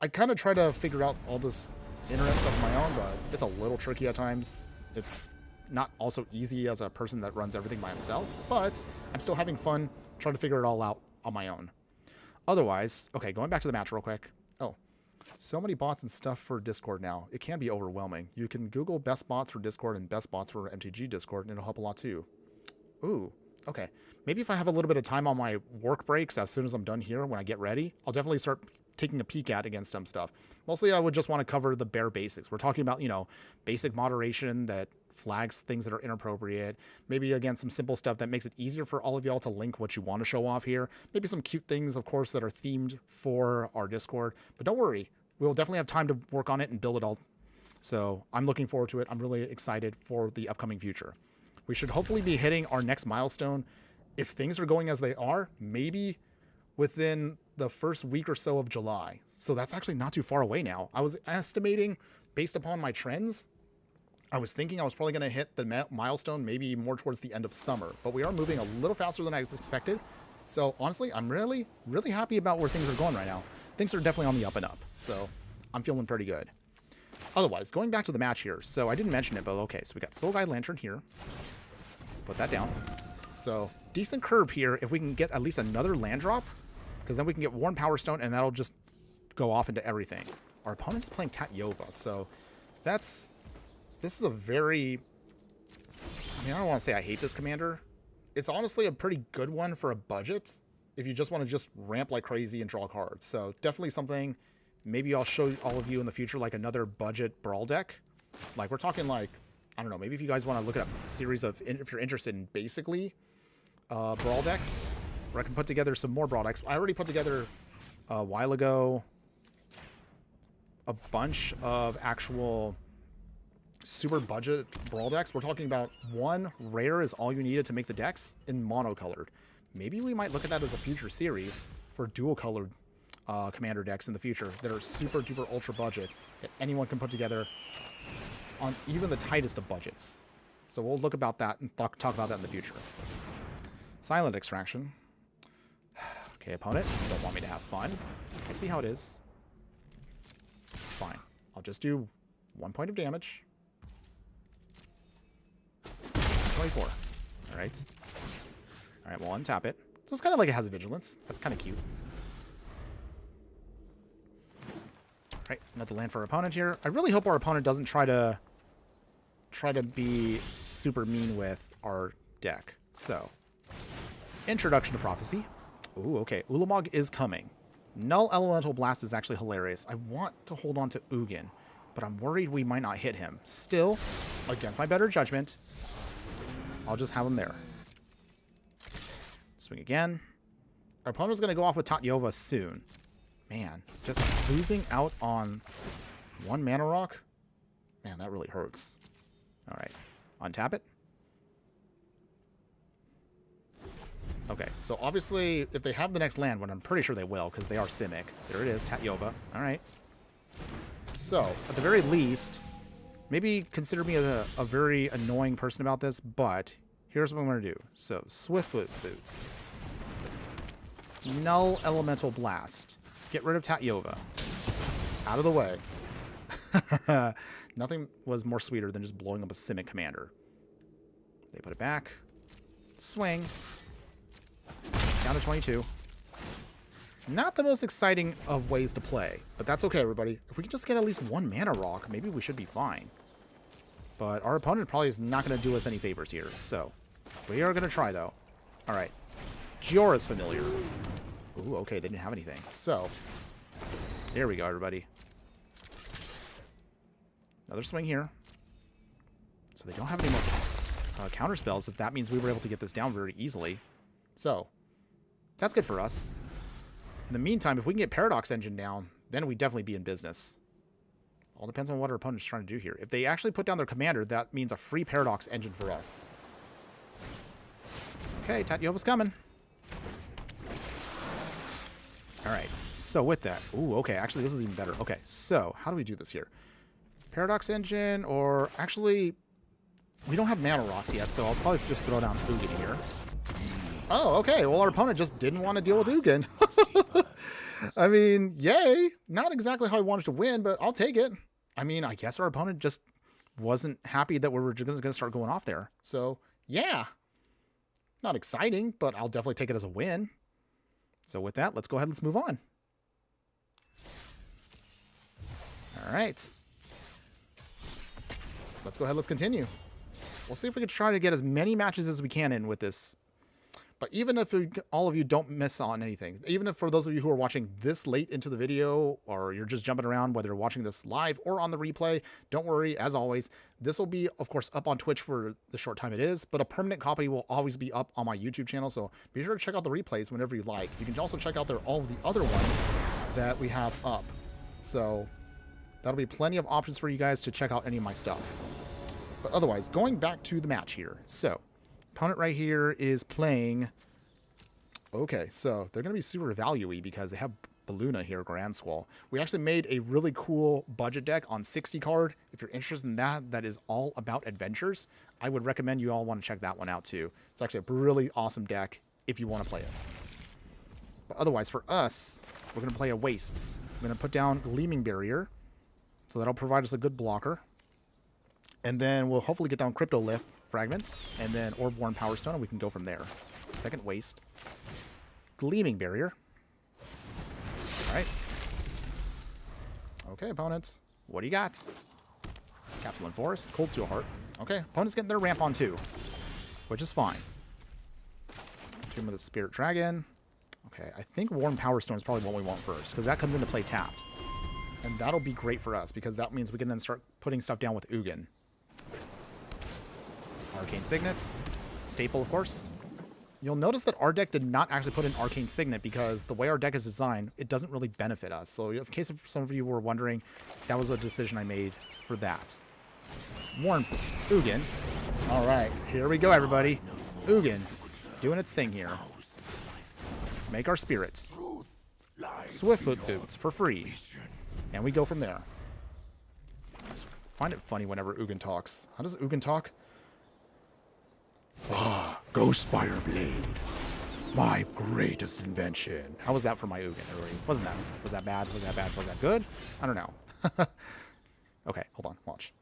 I kind of try to figure out all this internet stuff on my own, but it's a little tricky at times. It's not also easy as a person that runs everything by himself, but I'm still having fun trying to figure it all out on my own. Otherwise, okay, going back to the match real quick. Oh, so many bots and stuff for Discord now. It can be overwhelming. You can Google best bots for Discord and best bots for MTG Discord, and it'll help a lot too. Ooh, Okay. Maybe if I have a little bit of time on my work breaks as soon as I'm done here, when I get ready, I'll definitely start taking a peek at against some stuff. Mostly I would just want to cover the bare basics. We're talking about, you know, basic moderation that flags things that are inappropriate. Maybe, again, some simple stuff that makes it easier for all of y'all to link what you want to show off here. Maybe some cute things, of course, that are themed for our Discord. But don't worry. We'll definitely have time to work on it and build it all. So I'm looking forward to it. I'm really excited for the upcoming future. We should hopefully be hitting our next milestone, if things are going as they are, maybe within the first week or so of July. So that's actually not too far away now. I was estimating, based upon my trends, I was thinking I was probably going to hit the milestone maybe more towards the end of summer. But we are moving a little faster than I expected. So honestly, I'm really, really happy about where things are going right now. Things are definitely on the up and up. So I'm feeling pretty good. Otherwise, going back to the match here. So I didn't mention it, but okay. So we got Soul Guide Lantern here. Put that down. So decent curb here if we can get at least another land drop, because then we can get Worn Power Stone and that'll just go off into everything. Our opponent's playing Tatyova, so this is a very, I mean, I don't want to say I hate this commander. It's honestly a pretty good one for a budget if you just want to just ramp like crazy and draw cards. So definitely something maybe I'll show all of you in the future, like another budget Brawl deck. Like we're talking like, I don't know, maybe if you guys want to look at a series of, if you're interested in basically Brawl decks, where I can put together some more Brawl decks. I already put together a while ago a bunch of actual super budget Brawl decks. We're talking about one rare is all you needed to make the decks in monocolored. Maybe we might look at that as a future series for dual colored commander decks in the future that are super duper ultra budget that anyone can put together on even the tightest of budgets. So we'll look about that and talk about that in the future. Silent Extraction. Okay, opponent, you don't want me to have fun. I see how it is. Fine. I'll just do 1 point of damage. 24. Alright. Alright, we'll untap it. So it's kind of like it has a vigilance. That's kind of cute. Alright, another land for our opponent here. I really hope our opponent doesn't try to be super mean with our deck. So, Introduction to Prophecy. Ooh, okay. Ulamog is coming. Null Elemental Blast is actually hilarious. I want to hold on to Ugin, but I'm worried we might not hit him. Still, against my better judgment, I'll just have him there. Swing again. Our opponent's going to go off with Tatyova soon. Man, just losing out on one mana rock? Man, that really hurts. Alright, untap it. Okay, so obviously, if they have the next land, when I'm pretty sure they will, because they are Simic. There it is, Tatyova. Alright. So, at the very least, maybe consider me a very annoying person about this, but here's what I'm going to do. So, Swiftfoot Boots. Null Elemental Blast. Get rid of Tatyova. Out of the way. Nothing was more sweeter than just blowing up a Simic commander. They put it back. Swing. Down to 22. Not the most exciting of ways to play, but that's okay, everybody. If we can just get at least one mana rock, maybe we should be fine. But our opponent probably is not going to do us any favors here, so we are going to try, though. All right. Giora's Familiar. Ooh, okay, they didn't have anything. So, there we go, everybody. Another swing here. So they don't have any more counter spells, if that means we were able to get this down very easily. So, that's good for us. In the meantime, if we can get Paradox Engine down, then we'd definitely be in business. All depends on what our opponent's trying to do here. If they actually put down their commander, that means a free Paradox Engine for us. Okay, Tatyova's coming. Alright, so with that... Ooh, okay, actually this is even better. Okay, so how do we do this here? Paradox Engine, or actually... We don't have mana rocks yet, so I'll probably just throw down Ugin here. Oh, okay, well our opponent just didn't want to deal with Ugin. I mean, yay! Not exactly how I wanted to win, but I'll take it. I mean, I guess our opponent just wasn't happy that we were just going to start going off there. So, yeah. Not exciting, but I'll definitely take it as a win. So with that, let's go ahead and let's move on. All right. Let's go ahead, let's continue. We'll see if we can try to get as many matches as we can in with this But even if all of you don't miss on anything, even if for those of you who are watching this late into the video, or you're just jumping around, whether you're watching this live or on the replay, don't worry, as always, this will be, of course, up on Twitch for the short time it is, but a permanent copy will always be up on my YouTube channel, so be sure to check out the replays whenever you like. You can also check out all of the other ones that we have up. So that'll be plenty of options for you guys to check out any of my stuff. But otherwise, going back to the match here. So opponent right here is playing... Okay, so they're going to be super value-y because they have Balloona here, Grand Squall. We actually made a really cool budget deck on 60 card. If you're interested in that, that is all about adventures. I would recommend you all want to check that one out too. It's actually a really awesome deck if you want to play it. But otherwise, for us, we're going to play a Wastes. I'm going to put down Gleaming Barrier, so that'll provide us a good blocker. And then we'll hopefully get down Cryptolith Fragments, and then Orb-Worn Power Stone, and we can go from there. Second Waste. Gleaming Barrier. Alright. Okay, opponents. What do you got? Capsuline Forest, Cold Steel Heart. Okay, opponent's getting their ramp on too, which is fine. Tomb of the Spirit Dragon. Okay, I think Worn Power Stone is probably what we want first, because that comes into play tapped. And that'll be great for us, because that means we can then start putting stuff down with Ugin. Arcane Signets. Staple, of course. You'll notice that our deck did not actually put in Arcane Signet because the way our deck is designed, it doesn't really benefit us. So in case some of you were wondering, that was a decision I made for that. Worn Ugin. All right, here we go, everybody. Ugin doing its thing here. Make our spirits. Swiftfoot Boots for free. And we go from there. I find it funny whenever Ugin talks. How does Ugin talk? Ah, Ghostfire Blade. My greatest invention. How was that for my Ugin? Was that bad? Was that bad? Was that good? I don't know. Okay, hold on. Watch.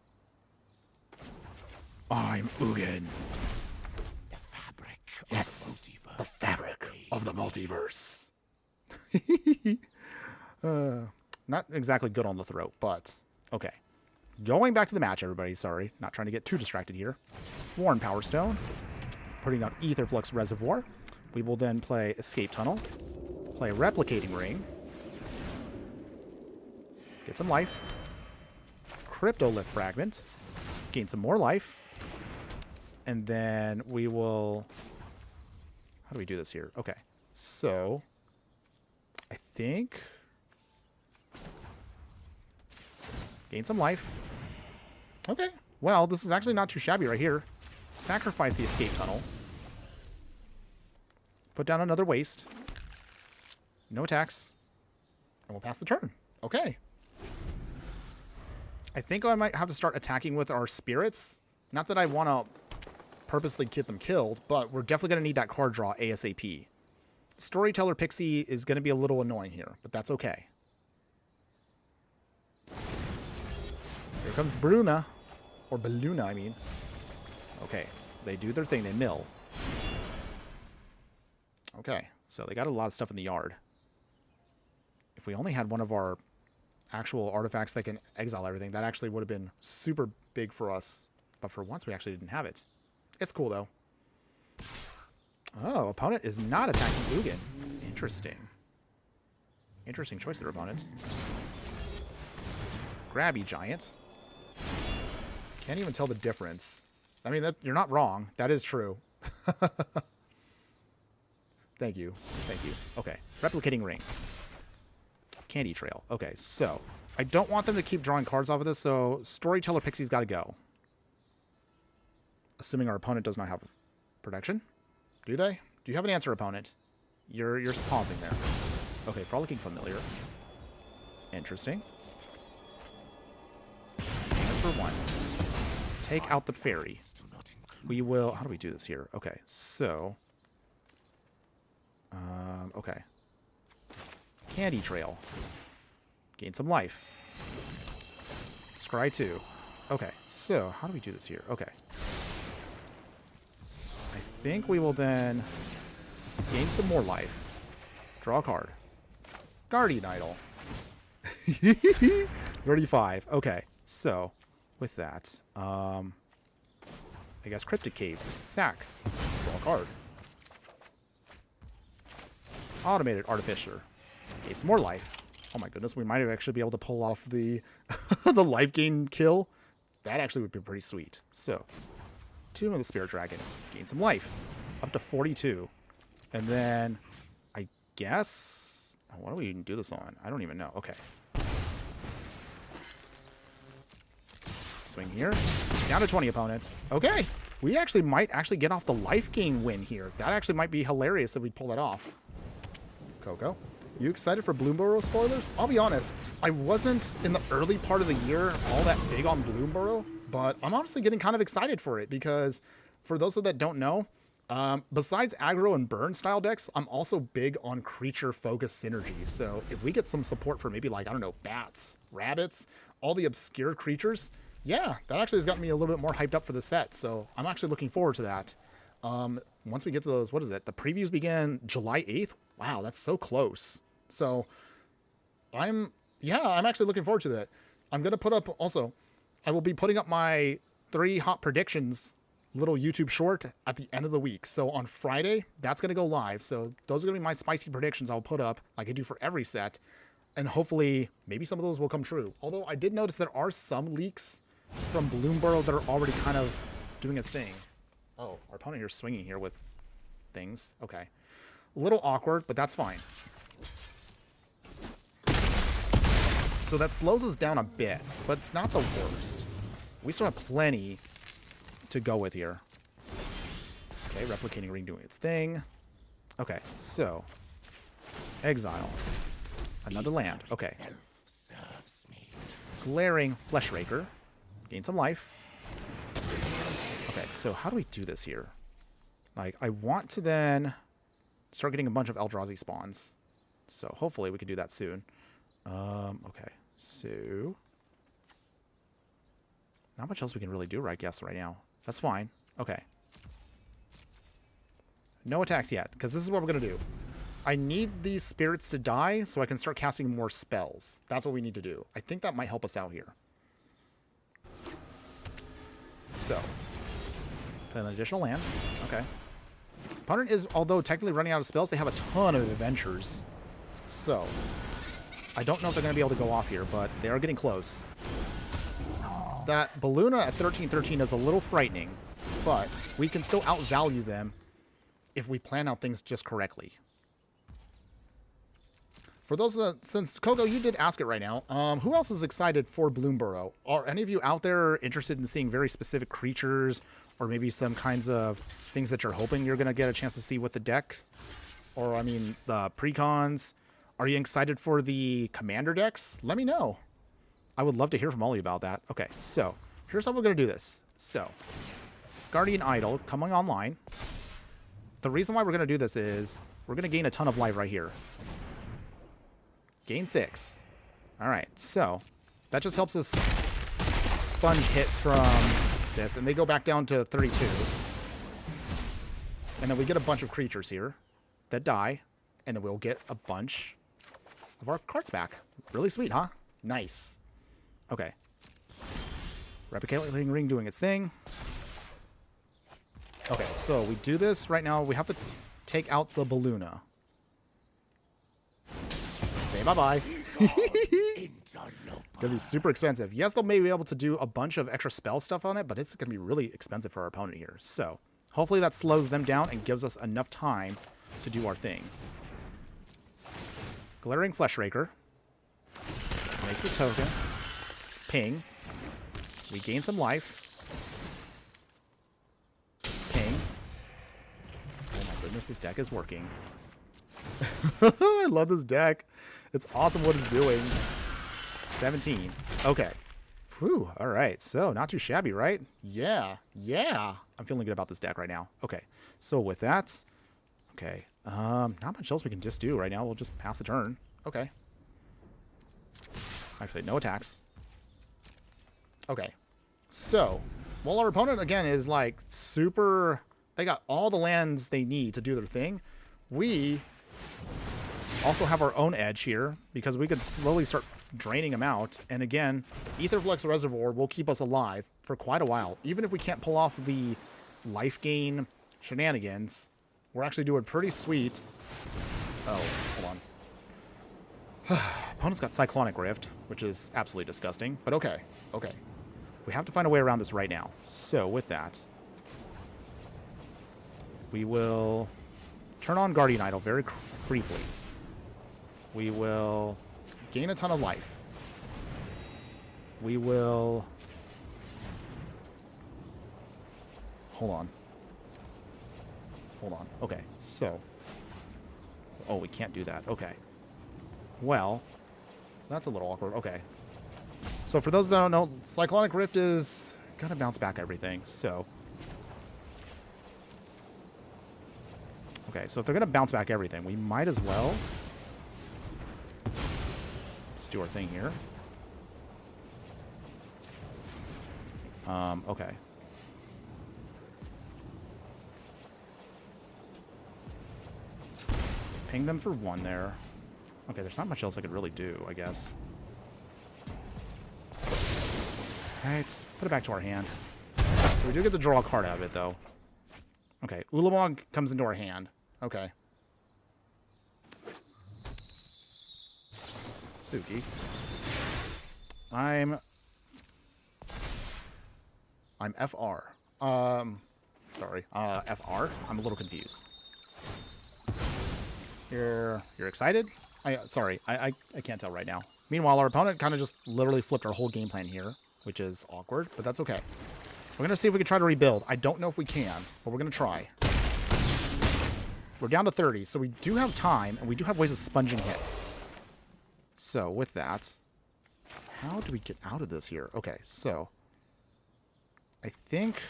I'm Ugin. The fabric. Yes, the fabric of the multiverse. Not exactly good on the throat, but okay. Going back to the match, everybody. Sorry, not trying to get too distracted here. Worn Power Stone. Putting out Aetherflux Reservoir. We will then play Escape Tunnel. Play Replicating Ring. Get some life. Cryptolith Fragment. Gain some more life. And then we will... How do we do this here? Okay. So, I think... Gain some life. Okay. Well, this is actually not too shabby right here. Sacrifice the Escape Tunnel. Put down another Waste. No attacks. And we'll pass the turn. Okay. I think I might have to start attacking with our spirits. Not that I want to purposely get them killed, but we're definitely going to need that card draw ASAP. Storyteller Pixie is going to be a little annoying here, but that's okay. Here comes Bruna. Or Balloona, I mean. Okay, they do their thing. They mill. Okay, so they got a lot of stuff in the yard. If we only had one of our actual artifacts that can exile everything, that actually would have been super big for us. But for once, we actually didn't have it. It's cool, though. Oh, opponent is not attacking Ugin. Interesting. Interesting choice there, opponent. Grabby Giant. Can't even tell the difference. I mean, you're not wrong. That is true. Thank you. Thank you. Okay. Replicating Ring. Candy Trail. Okay, so I don't want them to keep drawing cards off of this, so Storyteller Pixie's got to go. Assuming our opponent does not have protection. Do they? Do you have an answer, opponent? You're pausing there. Okay, Frolicking Familiar. Interesting. As for one. Take out the fairy. We will... How do we do this here? Okay, so... okay. Candy Trail. Gain some life. Scry 2. Okay, so how do we do this here? Okay. I think we will then gain some more life. Draw a card. Guardian Idol. 35. Okay, so with that, I guess Cryptic Caves. Sack. Draw a card. Automated Artificer. Gain some more life. Oh my goodness, we might actually be able to pull off the the life gain kill. That actually would be pretty sweet. So, Tomb of the Spirit Dragon. Gain some life. Up to 42. And then, I guess... What do we even do this on? I don't even know. Okay. Swing here. Down to 20 opponent. Okay. We actually might get off the life gain win here. That actually might be hilarious if we pull that off. Coco, you excited for Bloomburrow spoilers? I'll be honest, I wasn't in the early part of the year all that big on Bloomburrow, but I'm honestly getting kind of excited for it because for those that don't know, besides aggro and burn style decks, I'm also big on creature focused synergy. So if we get some support for maybe like, I don't know, bats, rabbits, all the obscure creatures, yeah, that actually has gotten me a little bit more hyped up for the set. So I'm actually looking forward to that. Once we get to those, what is it? The previews begin July 8th. Wow, that's so close. So I'm actually looking forward to that. I'm going to put up also, I will be putting up my 3 hot predictions little YouTube short at the end of the week. So on Friday, that's going to go live. So those are going to be my spicy predictions I'll put up like I do for every set. And hopefully maybe some of those will come true. Although I did notice there are some leaks from Bloomburrow that are already kind of doing its thing. Oh, our opponent here is swinging here with things. Okay. A little awkward, but that's fine. So that slows us down a bit, but it's not the worst. We still have plenty to go with here. Okay, Replicating Ring doing its thing. Okay, so exile. Another land. Okay. Glaring Fleshraker. Gain some life. Okay, so how do we do this here? Like, I want to then start getting a bunch of Eldrazi spawns. So hopefully we can do that soon. Okay, so not much else we can really do, I guess, right now. That's fine. Okay. No attacks yet, because this is what we're going to do. I need these spirits to die so I can start casting more spells. That's what we need to do. I think that might help us out here. So, an additional land. Okay. Opponent is, although technically running out of spells, they have a ton of adventures. So, I don't know if they're going to be able to go off here, but they are getting close. That Balloona at 13-13 is a little frightening, but we can still outvalue them if we plan out things just correctly. For those that, since Coco, you did ask it right now, who else is excited for Bloomburrow? Are any of you out there interested in seeing very specific creatures or maybe some kinds of things that you're hoping you're going to get a chance to see with the decks? Or, I mean, the precons? Are you excited for the commander decks? Let me know. I would love to hear from all of you about that. Okay, so here's how we're going to do this. So, Guardian Idol coming online. The reason why we're going to do this is we're going to gain a ton of life right here. Gain 6. All right, so that just helps us sponge hits from this, and they go back down to 32. And then we get a bunch of creatures here that die, and then we'll get a bunch of our cards back. Really sweet, huh? Nice. Okay. Replicating Ring doing its thing. Okay, so we do this right now. We have to take out the Balloona. Say bye-bye. Gonna be super expensive. Yes, they'll maybe be able to do a bunch of extra spell stuff on it, but it's gonna be really expensive for our opponent here. So, hopefully that slows them down and gives us enough time to do our thing. Glaring Fleshraker. Makes a token. Ping. We gain some life. Ping. Oh my goodness, this deck is working. I love this deck. It's awesome what it's doing. 17. Okay. Whew. All right. So, not too shabby, right? Yeah. Yeah. I'm feeling good about this deck right now. Okay. So, with that... Okay. Not much else we can just do right now. We'll just pass the turn. Okay. Actually, no attacks. Okay. So, while our opponent, again, is, like, super... They got all the lands they need to do their thing. We... also have our own edge here because we could slowly start draining them out. And again, Aetherflux Reservoir will keep us alive for quite a while. Even if we can't pull off the life gain shenanigans, we're actually doing pretty sweet Oh, hold on. Opponent's got Cyclonic Rift, which is absolutely disgusting. But okay, okay. We have to find a way around this right now. So with that, we will turn on Guardian Idol very briefly. We will gain a ton of life. We will... Hold on. Hold on. Okay, so... Oh, we can't do that. Okay. Well, that's a little awkward. Okay. So for those that don't know, Cyclonic Rift is gonna bounce back everything, so... Okay, so if they're gonna bounce back everything, we might as well just do our thing here. Okay. Ping them for 1 there. Okay, there's not much else I could really do, I guess. Alright, put it back to our hand. We do get to draw a card out of it, though. Okay, Ulamog comes into our hand. Okay. Suki. I'm FR. Sorry. FR. I'm a little confused. You're excited? Sorry, I can't tell right now. Meanwhile, our opponent kind of just literally flipped our whole game plan here, which is awkward, but that's okay. We're going to see if we can try to rebuild. I don't know if we can, but we're going to try. We're down to 30, so we do have time, and we do have ways of sponging hits. So, with that, how do we get out of this here? Okay, so, I think...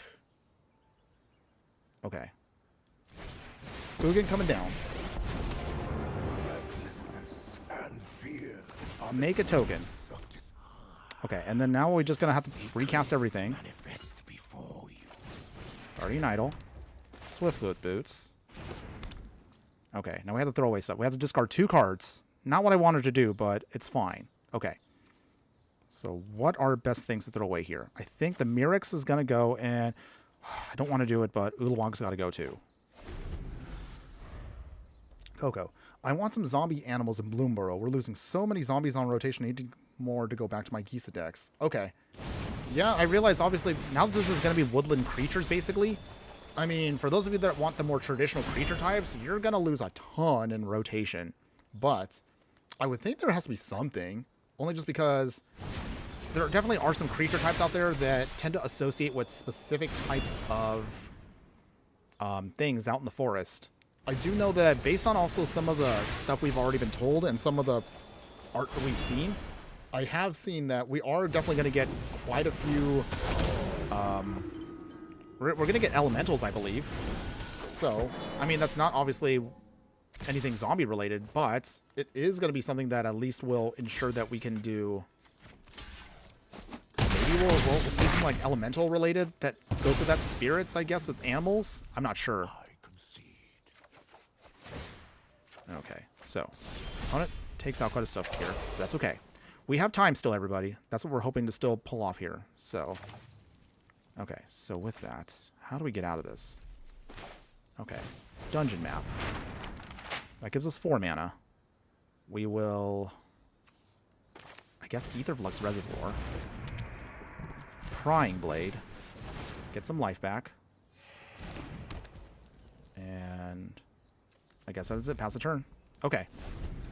Okay. Ugin coming down. Make a token. Okay, and then now we're just going to have to recast everything. Guardian Idol. Swiftfoot Boots. Okay, now we have to throw away stuff. We have to discard 2 cards. Not what I wanted to do, but it's fine. Okay. So what are best things to throw away here? I think the Mirrex is going to go, and I don't want to do it, but Ulamog's got to go too. Coco. I want some zombie animals in Bloomborough. We're losing so many zombies on rotation. I need more to go back to my Gisa decks. Okay. Yeah, I realize, obviously, now that this is going to be woodland creatures, basically. I mean, for those of you that want the more traditional creature types, you're going to lose a ton in rotation. But I would think there has to be something. Only just because there definitely are some creature types out there that tend to associate with specific types of things out in the forest. I do know that based on also some of the stuff we've already been told and some of the art that we've seen, I have seen that we are definitely going to get quite a few... we're going to get elementals, I believe. So, I mean, that's not obviously anything zombie related, but it is going to be something that at least will ensure that we can do... Maybe we'll see something like elemental related that goes with that. Spirits, I guess, with animals. I'm not sure. Okay, so opponent takes out quite a stuff here. That's okay. We have time still, everybody. That's what we're hoping to still pull off here. So, okay, so with that, how do we get out of this? Okay, dungeon map. That gives us 4 mana. We will, I guess, Aetherflux Reservoir. Prying Blade. Get some life back. And I guess that's it. Pass the turn. Okay.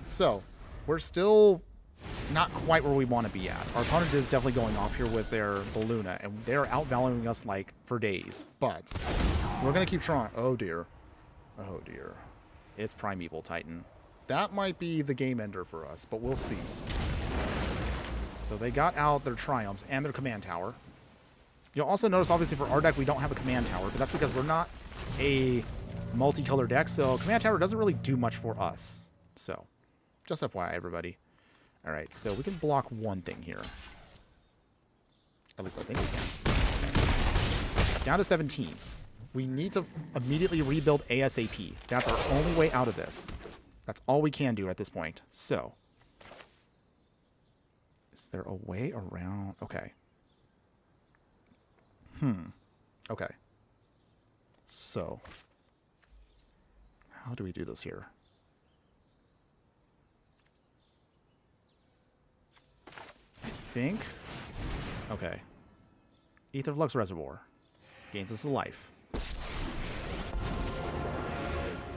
So, we're still not quite where we want to be at. Our opponent is definitely going off here with their Balloona, and they're outvaluing us, like, for days. But we're going to keep trying. Oh, dear. Oh, dear. It's Primeval Titan. That might be the game ender for us, but we'll see. So they got out their Triumphs and their Command Tower. You'll also notice, obviously, for our deck, we don't have a Command Tower, but that's because we're not a multicolor deck, so Command Tower doesn't really do much for us. So, just FYI, everybody. Alright, so we can block one thing here. At least I think we can. Okay. Down to 17. We need to immediately rebuild ASAP. That's our only way out of this. That's all we can do at this point. So, is there a way around? Okay. Okay. So, how do we do this here? think... Okay. Aetherflux Reservoir. Gains us a life.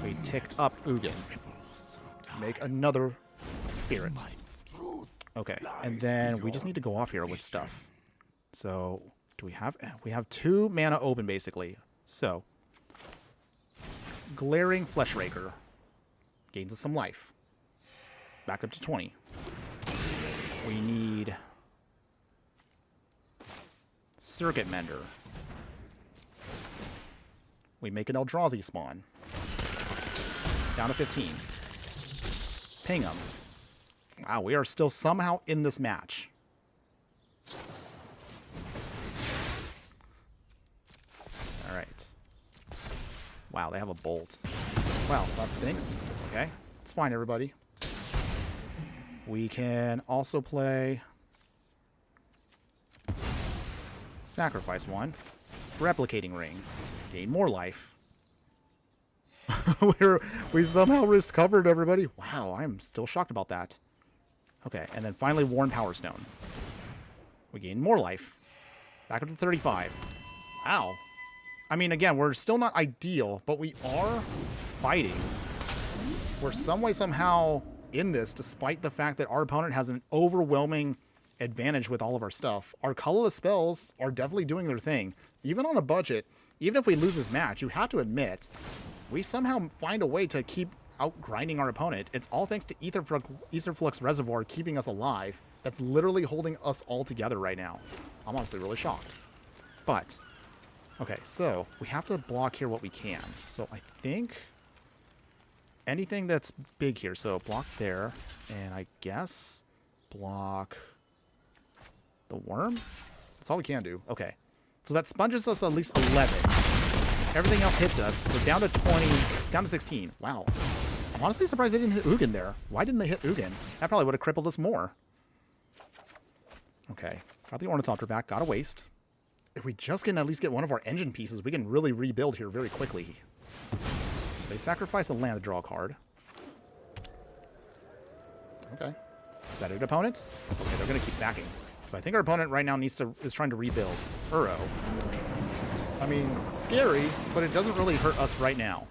We ticked up Ugin. Make another spirit. Okay, and then we just need to go off here with stuff. So, do we have... We have 2 mana open, basically. So, Glaring Fleshraker. Gains us some life. Back up to 20. We need... Circuit Mender. We make an Eldrazi spawn. Down to 15. Ping him. Wow, we are still somehow in this match. Alright. Wow, they have a bolt. Wow, that stinks. Okay, it's fine, everybody. We can also play... Sacrifice one. Replicating Ring. Gain more life. We somehow recovered, everybody. Wow, I'm still shocked about that. Okay, and then finally Worn Power Stone. We gain more life. Back up to 35. Wow. I mean, again, we're still not ideal, but we are fighting. We're some way, somehow in this, despite the fact that our opponent has an overwhelming advantage with all of our stuff. Our colorless spells are definitely doing their thing. Even on a budget, even if we lose this match, you have to admit, we somehow find a way to keep out-grinding our opponent. It's all thanks to Aetherflux Reservoir keeping us alive. That's literally holding us all together right now. I'm honestly really shocked. But, okay, so we have to block here what we can. So I think anything that's big here. So block there, and I guess block the worm? That's all we can do. Okay. So that sponges us at least 11. Everything else hits us. We're down to 20, down to 16. Wow. I'm honestly surprised they didn't hit Ugin there. Why didn't they hit Ugin? That probably would have crippled us more. Okay. Got the Ornithopter back. Got a waste. If we just can at least get one of our engine pieces, we can really rebuild here very quickly. So they sacrifice a land to draw a card. Okay. Is that it, opponent? Okay, they're going to keep sacking. So I think our opponent right now is trying to rebuild. Uro. I mean, scary, but it doesn't really hurt us right now.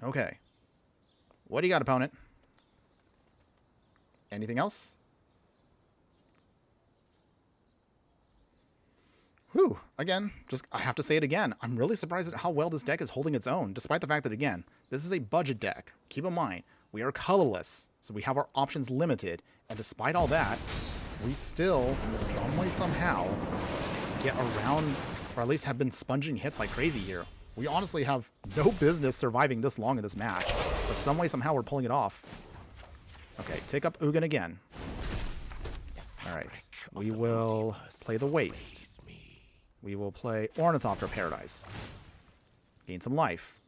Okay. What do you got, opponent? Anything else? Whew. Again, I have to say it again. I'm really surprised at how well this deck is holding its own, despite the fact that, again, this is a budget deck. Keep in mind, we are colorless, so we have our options limited, and despite all that, we still, some way, somehow, get around, or at least have been sponging hits like crazy here. We honestly have no business surviving this long in this match, but some way, somehow, we're pulling it off. Okay, take up Ugin again. Alright, we will play the Waste. We will play Ornithopter Paradise. Gain some life.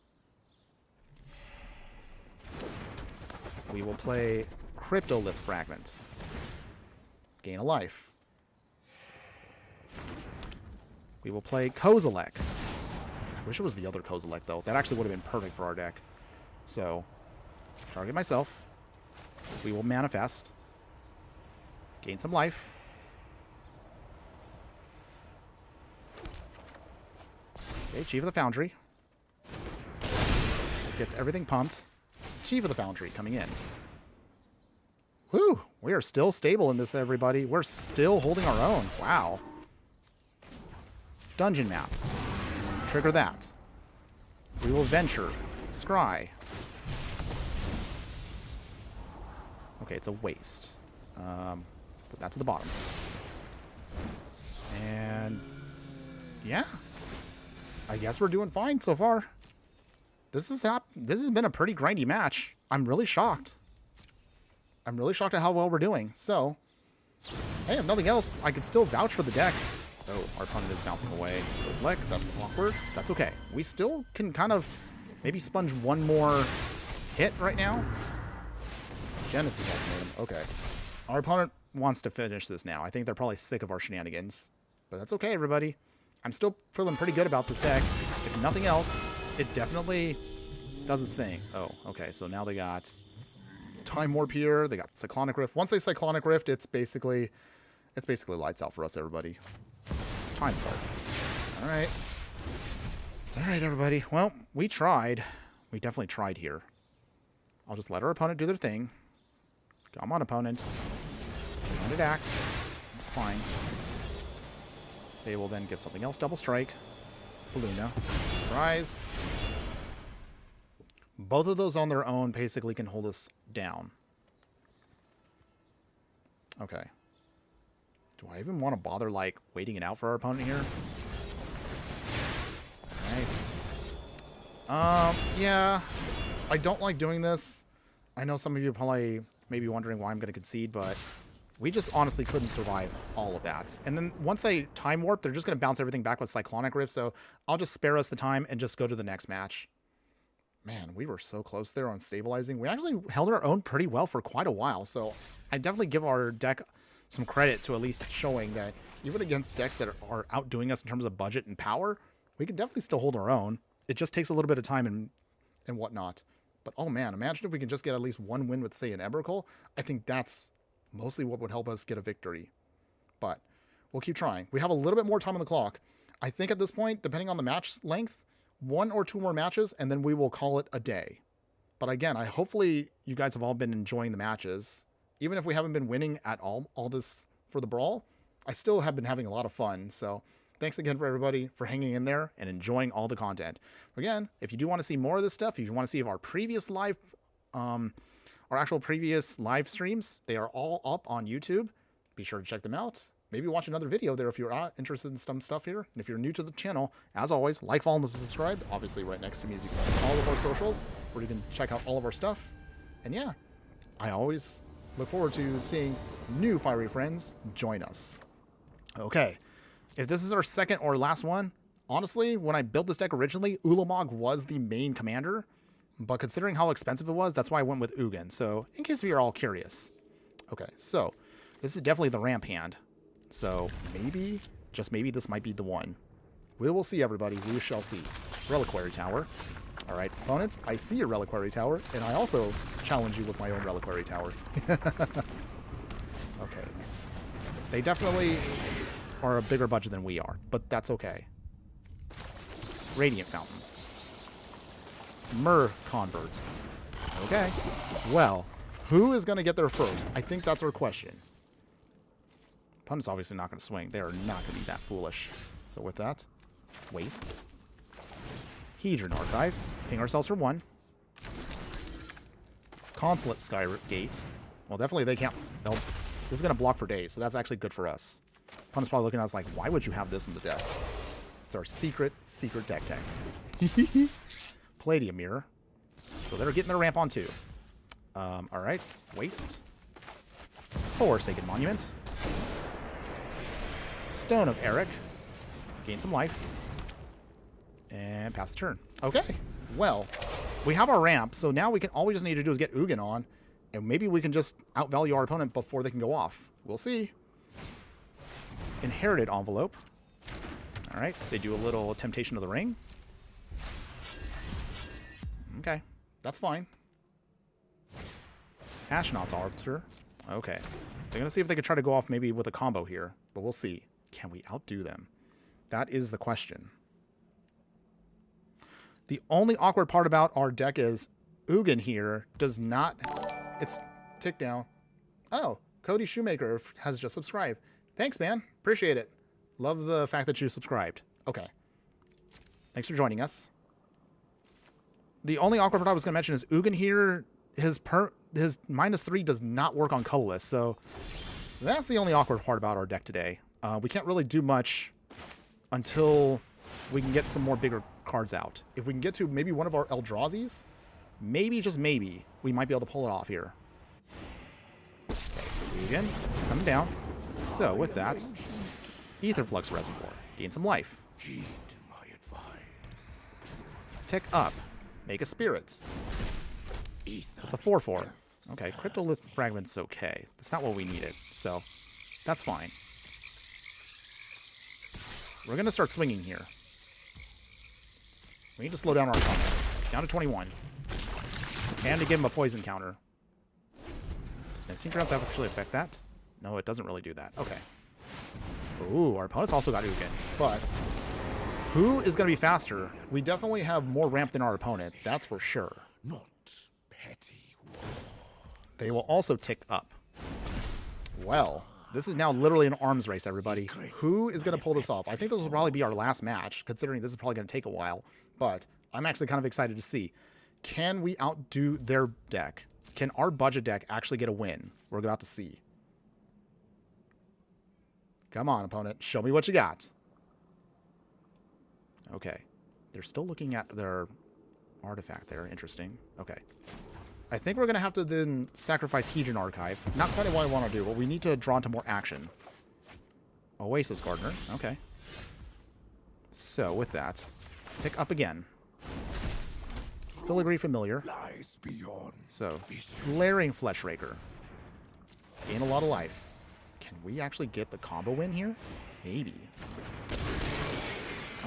We will play Cryptolith Fragment. Gain a life. We will play Kozilek. I wish it was the other Kozilek, though. That actually would have been perfect for our deck. So, target myself. We will manifest. Gain some life. Okay, Chief of the Foundry. Gets everything pumped. Chief of the Foundry coming in. Whew! We are still stable in this, everybody. We're still holding our own. Wow. Dungeon map. Trigger that. We will venture. Scry. Okay, it's a waste. Put that to the bottom. And yeah. I guess we're doing fine so far. This has been a pretty grindy match. I'm really shocked. I'm really shocked at how well we're doing. So, hey, if nothing else, I can still vouch for the deck. Oh, our opponent is bouncing away. Kozilek, that's awkward. That's okay. We still can kind of maybe sponge one more hit right now. Genesis Ultimatum. Okay. Our opponent wants to finish this now. I think they're probably sick of our shenanigans. But that's okay, everybody. I'm still feeling pretty good about this deck. If nothing else, it definitely does its thing. Oh, okay. So now they got Time Warp here. They got Cyclonic Rift. Once they Cyclonic Rift, it's basically lights out for us, everybody. Time Warp. All right. All right, everybody. Well, we tried. We definitely tried here. I'll just let our opponent do their thing. Come on, opponent. Two-handed axe. It's fine. They will then give something else. Double strike. Balloona. Surprise. Both of those on their own basically can hold us down. Okay. Do I even want to bother, like, waiting it out for our opponent here? Alright. Yeah. I don't like doing this. I know some of you probably may be wondering why I'm going to concede, but we just honestly couldn't survive all of that. And then once they time warp, they're just going to bounce everything back with Cyclonic Rift, so I'll just spare us the time and just go to the next match. Man, we were so close there on stabilizing. We actually held our own pretty well for quite a while, so I definitely give our deck some credit to at least showing that even against decks that are outdoing us in terms of budget and power, we can definitely still hold our own. It just takes a little bit of time and whatnot. But oh man, imagine if we can just get at least one win with, say, an Emrakul. I think that's mostly what would help us get a victory. But we'll keep trying. We have a little bit more time on the clock. I think at this point, depending on the match length, 1 or 2 more matches, and then we will call it a day. But again, hopefully you guys have all been enjoying the matches. Even if we haven't been winning at all this for the Brawl, I still have been having a lot of fun. So thanks again for everybody for hanging in there and enjoying all the content. Again, if you do want to see more of this stuff, if you want to see our previous live, our actual previous live streams, they are all up on YouTube. Be sure to check them out. Maybe watch another video there if you're interested in some stuff here. And if you're new to the channel, as always, like, follow, and subscribe. Obviously, right next to me is you can see all of our socials where you can check out all of our stuff. And yeah, I always look forward to seeing new fiery friends join us. Okay, if this is our second or last one, honestly, when I built this deck originally, Ulamog was the main commander. But considering how expensive it was, that's why I went with Ugin. So in case you're all curious. Okay, so this is definitely the ramp hand. So maybe, just maybe, this might be the one. We will see, everybody. We shall see. Reliquary Tower. All right, opponents, I see a Reliquary Tower, and I also challenge you with my own Reliquary Tower. Okay. They definitely are a bigger budget than we are, but that's okay. Radiant Fountain. Myr Convert. Okay. Well, who is going to get there first? I think that's our question. Opponent's obviously not going to swing. They are not going to be that foolish. So with that, wastes. Hedron Archive. Ping ourselves for 1. Consulate Skygate. Well, definitely they can't. This is going to block for days, so that's actually good for us. Opponent's probably looking at us like, why would you have this in the deck? It's our secret deck tag. Palladium Mirror. So they're getting their ramp on too. Alright. Waste. Forsaken Monument. Stone of Eric. Gain some life. And pass the turn. Okay. Well, we have our ramp, so now all we just need to do is get Ugin on, and maybe we can just outvalue our opponent before they can go off. We'll see. Inherited Envelope. Alright. They do a little Temptation of the Ring. Okay. That's fine. Astronaut's Arbiter. Okay. They're going to see if they could try to go off maybe with a combo here, but we'll see. Can we outdo them? That is the question. The only awkward part about our deck is Ugin here does not... It's tick down. Oh, Cody Shoemaker has just subscribed. Thanks, man. Appreciate it. Love the fact that you subscribed. Okay. Thanks for joining us. The only awkward part I was going to mention is Ugin here, his -3 does not work on Colorless, so that's the only awkward part about our deck today. We can't really do much until we can get some more bigger cards out. If we can get to maybe one of our Eldzrazis, maybe, just maybe, we might be able to pull it off here. Okay, Ugin, coming down. So, with that, Aetherflux Reservoir. Gain some life. Tick up. Make a Spirit. That's a 4/4. Okay, Cryptolith Fragment's okay. That's not what we needed, so that's fine. We're going to start swinging here. We need to slow down our opponent. Down to 21. And to give him a poison counter. Does Instinct Grounds actually affect that? No, it doesn't really do that. Okay. Ooh, our opponent's also got Ugin. But who is going to be faster? We definitely have more ramp than our opponent. That's for sure. Not petty. They will also tick up. Well, this is now literally an arms race, everybody. Who is going to pull this off? I think this will probably be our last match, considering this is probably going to take a while. But I'm actually kind of excited to see. Can we outdo their deck? Can our budget deck actually get a win? We're about to see. Come on, opponent. Show me what you got. Okay. They're still looking at their artifact there. Interesting. Okay. I think we're going to have to then sacrifice Ugin Archive. Not quite what I want to do, but we need to draw into more action. Oasis Gardener. Okay. So, with that, tick up again. Filigree Familiar. So, Glaring Flesh Raker. Gain a lot of life. Can we actually get the combo win here? Maybe.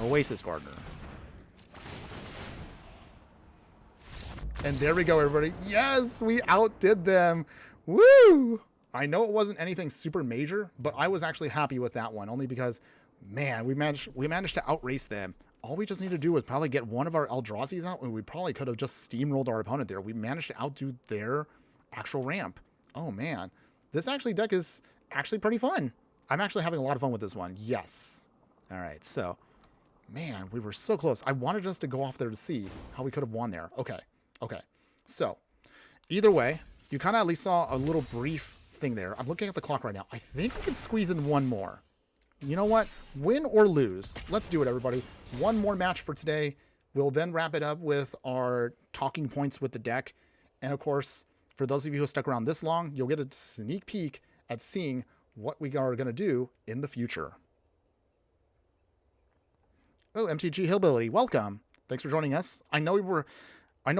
Oasis Gardener. And there we go, everybody. Yes, we outdid them. Woo! I know it wasn't anything super major, but I was actually happy with that one, only because, man, we managed to outrace them. All we just need to do was probably get one of our Eldrazi's out, and we probably could have just steamrolled our opponent there. We managed to outdo their actual ramp. Oh, man. This actually deck is actually pretty fun. I'm actually having a lot of fun with this one. Yes. All right, so, man, we were so close. I wanted us to go off there to see how we could have won there. Okay. Okay, so either way, you kind of at least saw a little brief thing there. I'm looking at the clock right now. I think we can squeeze in one more. You know what? Win or lose. Let's do it, everybody. One more match for today. We'll then wrap it up with our talking points with the deck. And of course, for those of you who stuck around this long, you'll get a sneak peek at seeing what we are going to do in the future. Oh, MTG Hillbilly, welcome. Thanks for joining us. I know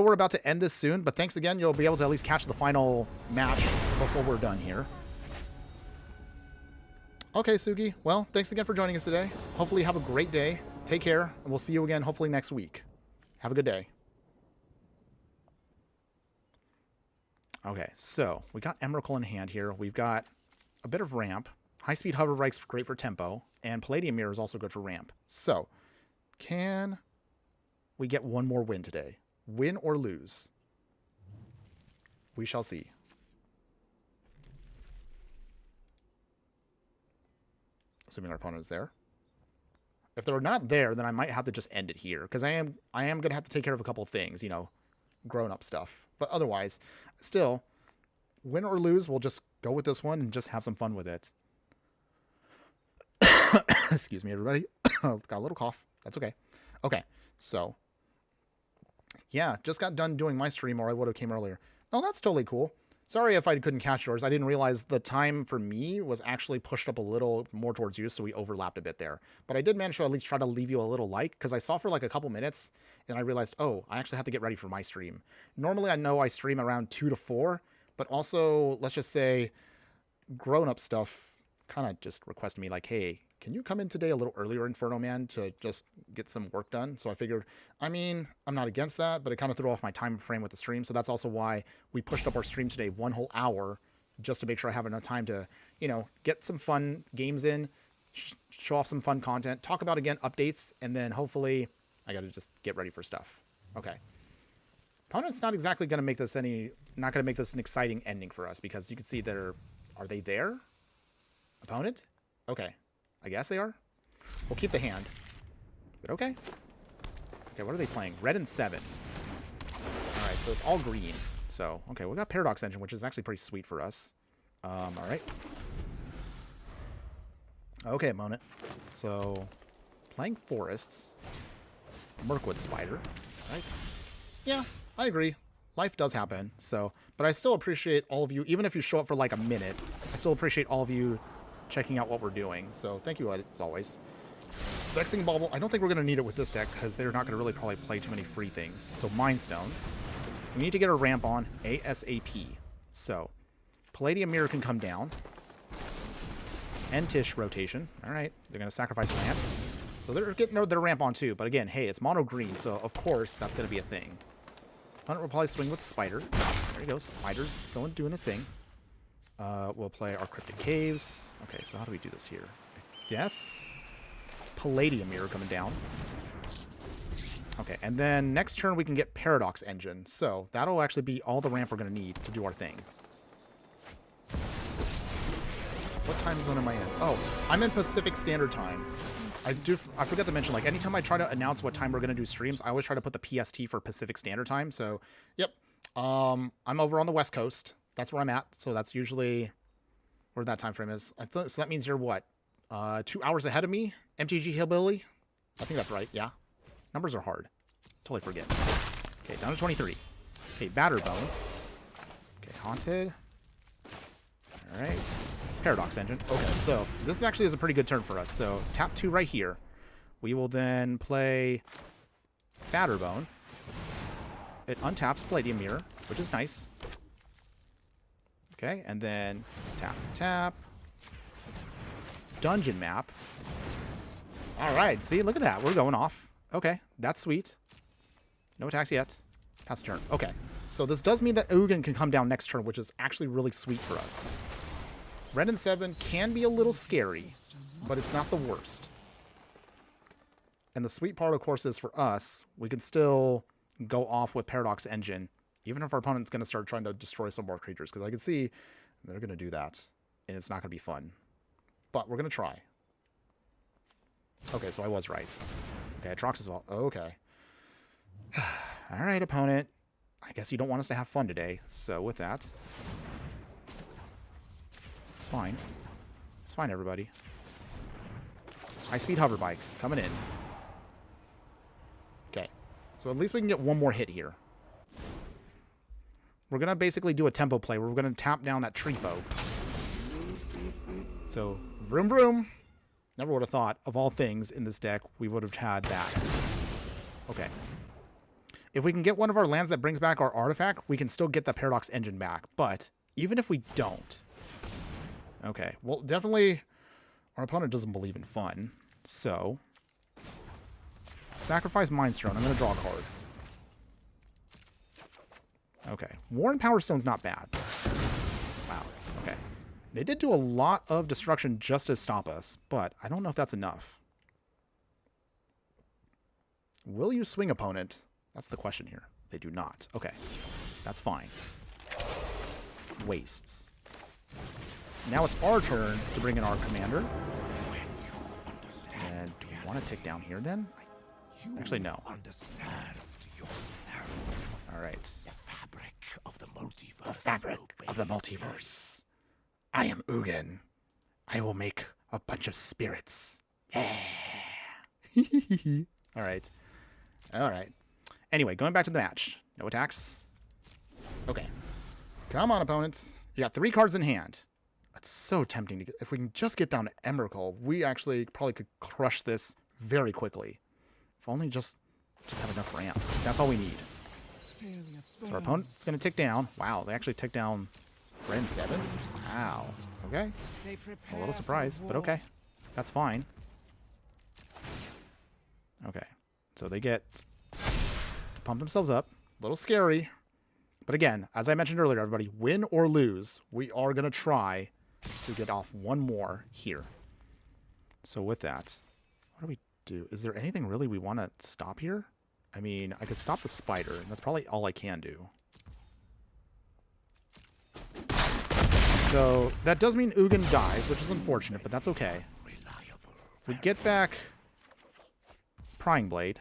we're about to end this soon, but thanks again. You'll be able to at least catch the final match before we're done here. Okay, Sugi. Well, thanks again for joining us today. Hopefully you have a great day. Take care, and we'll see you again hopefully next week. Have a good day. Okay, so we got Emrakul in hand here. We've got a bit of ramp. High-speed hover bike's great for tempo, and Palladium Mirror is also good for ramp. So, can we get one more win today? Win or lose? We shall see. Assuming our opponent is there. If they're not there, then I might have to just end it here, because I am going to have to take care of a couple of things, you know, grown-up stuff. But otherwise, still, win or lose, we'll just go with this one and just have some fun with it. Excuse me, everybody. Got a little cough. That's okay. Okay, so yeah, just got done doing my stream, or I would have came earlier. Oh, that's totally cool. Sorry if I couldn't catch yours. I didn't realize the time for me was actually pushed up a little more towards you, so we overlapped a bit there. But I did manage to at least try to leave you a little like, because I saw for like a couple minutes, and I realized, oh, I actually have to get ready for my stream. Normally, I know I stream around 2 to 4, but also, let's just say, grown-up stuff kind of just requested me, like, hey, can you come in today a little earlier, Infernoman, to just get some work done? So I figured, I mean, I'm not against that, but it kind of threw off my time frame with the stream. So that's also why we pushed up our stream today 1 whole hour, just to make sure I have enough time to, you know, get some fun games in, show off some fun content, talk about, again, updates, and then hopefully I got to just get ready for stuff. Okay. Opponent's not exactly going to make this not going to make this an exciting ending for us, because you can see are they there? Opponent? Okay. I guess they are. We'll keep the hand. But okay. Okay, what are they playing? Red and 7. Alright, so it's all green. So, okay, we got Paradox Engine, which is actually pretty sweet for us. Alright. Okay, opponent. So, playing Forests. Mirkwood Spider. Right? Yeah, I agree. Life does happen. So, but I still appreciate all of you, even if you show up for like a minute, I still appreciate all of you checking out what we're doing. So thank you as always. Vexing Bauble, I don't think we're going to need it with this deck, because they're not going to really probably play too many free things. So Mind Stone. We need to get our ramp on ASAP. So Palladium Mirror can come down. Entish rotation. Alright, they're going to sacrifice ramp. So they're getting their ramp on too. But again, hey, it's mono green, so of course that's going to be a thing. Hunter will probably swing with the Spider. There you go, Spider's doing a thing. We'll play our Cryptic Caves. Okay, so how do we do this here? Yes. Palladium Mirror coming down. Okay, and then next turn we can get Paradox Engine. So that'll actually be all the ramp we're going to need to do our thing. What time zone am I in? Oh, I'm in Pacific Standard Time. I forgot to mention, like, anytime I try to announce what time we're going to do streams, I always try to put the PST for Pacific Standard Time. So, yep. I'm over on the West Coast. That's where I'm at. So that's usually where that time frame is. So that means you're what? 2 hours ahead of me? MTG Hillbilly? I think that's right. Yeah. Numbers are hard. Totally forget. Okay, down to 23. Okay, Batter Bone. Okay, Haunted. All right. Paradox Engine. Okay, so this actually is a pretty good turn for us. So tap 2 right here. We will then play Batter Bone. It untaps Palladium Mirror, which is nice. Okay, and then tap. Dungeon Map. All right, see, look at that. We're going off. Okay, that's sweet. No attacks yet. That's the turn. Okay, so this does mean that Ugin can come down next turn, which is actually really sweet for us. Red and 7 can be a little scary, but it's not the worst. And the sweet part, of course, is for us, we can still go off with Paradox Engine, even if our opponent's going to start trying to destroy some more creatures, because I can see they're going to do that, and it's not going to be fun. But we're going to try. Okay, so I was right. Okay, Atrox as well. Okay. All right, opponent. I guess you don't want us to have fun today, so with that... It's fine. It's fine, everybody. High-speed hover bike coming in. Okay. So at least we can get one more hit here. We're going to basically do a tempo play where we're going to tap down that Tree Folk. So, vroom vroom. Never would have thought, of all things in this deck, we would have had that. Okay. If we can get one of our lands that brings back our artifact, we can still get the Paradox Engine back. But even if we don't... Okay, well, definitely our opponent doesn't believe in fun, so sacrifice Mind Stone. I'm going to draw a card. Okay, Warren Power Stone's not bad. Wow, okay. They did do a lot of destruction just to stop us, but I don't know if that's enough. Will you swing, opponent? That's the question here. They do not. Okay, that's fine. Wastes. Now it's our turn to bring in our commander. And do we want to tick down here then? Actually, no. All right. The fabric of the multiverse. The fabric of the multiverse. I am Ugin. I will make a bunch of spirits. All right. All right. Anyway, going back to the match. No attacks. Okay. Come on, opponents. You got 3 cards in hand. It's so tempting to get. If we can just get down to Emrakul, we actually probably could crush this very quickly. If only just have enough ramp. That's all we need. So our opponent's going to tick down. Wow, they actually tick down Red and 7? Wow. Okay. A little surprised, but okay. That's fine. Okay. So they get to pump themselves up. A little scary. But again, as I mentioned earlier, everybody, win or lose, we are going to try to get off one more here. So with that, what do we do? Is there anything really we want to stop here? I mean, I could stop the spider, and that's probably all I can do. So that does mean Ugin dies, which is unfortunate, but that's okay. We get back Prying Blade.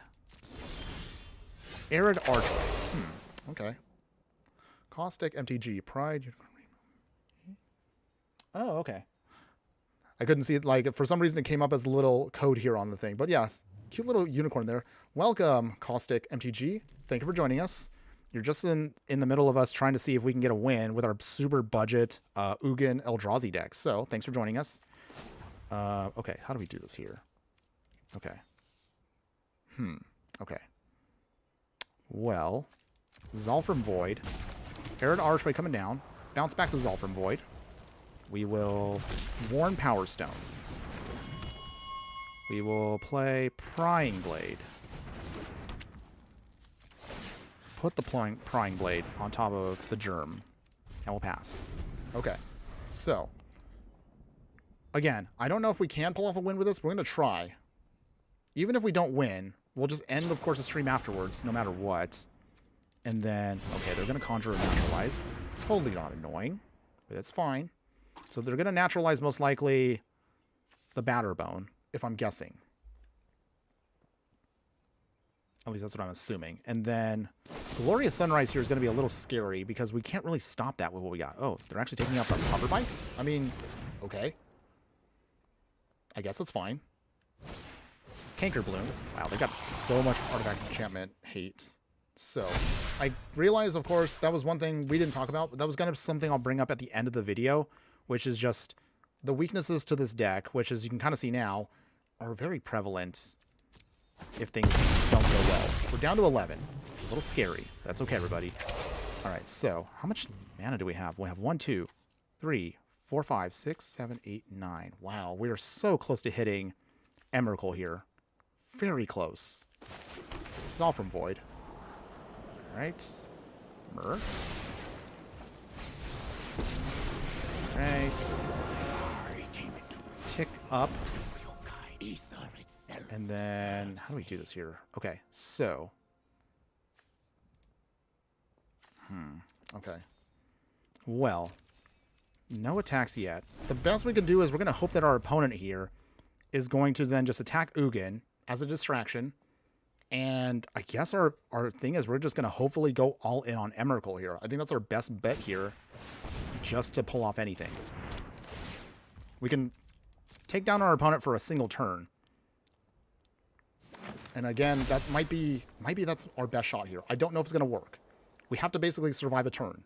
Arid Archway. Okay. Caustic MTG. Pride. Oh, okay. I couldn't see it. Like, for some reason, it came up as a little code here on the thing. But yes, cute little unicorn there. Welcome, Caustic MTG. Thank you for joining us. You're just in the middle of us trying to see if we can get a win with our super budget Ugin Eldrazi deck. So, thanks for joining us. Okay, how do we do this here? Okay. Okay. Well, Zolfram Void. Arid Archway coming down. Bounce back to Zolfram Void. We will Worn Power Stone. We will play Prying Blade. Put the Prying Blade on top of the Germ. And we'll pass. Okay. So, again, I don't know if we can pull off a win with this. We're going to try. Even if we don't win, we'll just end, of course, the stream afterwards, no matter what. And then, okay, they're going to conjure and naturalize. Totally not annoying, but it's fine. So they're going to naturalize most likely the Batterbone, if I'm guessing. At least that's what I'm assuming. And then Glorious Sunrise here is going to be a little scary because we can't really stop that with what we got. Oh, they're actually taking out the Hover Bike? I mean, okay. I guess that's fine. Canker Bloom. Wow, they got so much artifact enchantment hate. So, I realize, of course, that was one thing we didn't talk about, but that was going to be something I'll bring up at the end of the video, which is just the weaknesses to this deck, which, as you can kind of see now, are very prevalent if things don't go well. We're down to 11. A little scary. That's okay, everybody. All right, so how much mana do we have? We have 1, 2, 3, 4, 5, 6, 7, 8, 9. Wow, we are so close to hitting Emrakul here. Very close. It's all from Void. All right. Myrrh. All right. Tick up. And then, how do we do this here? Okay, so. Okay. Well, no attacks yet. The best we can do is we're going to hope that our opponent here is going to then just attack Ugin as a distraction. And I guess our thing is we're just going to hopefully go all in on Emrakul here. I think that's our best bet here just to pull off anything. We can take down our opponent for a single turn. And again, that maybe that's our best shot here. I don't know if it's going to work. We have to basically survive a turn.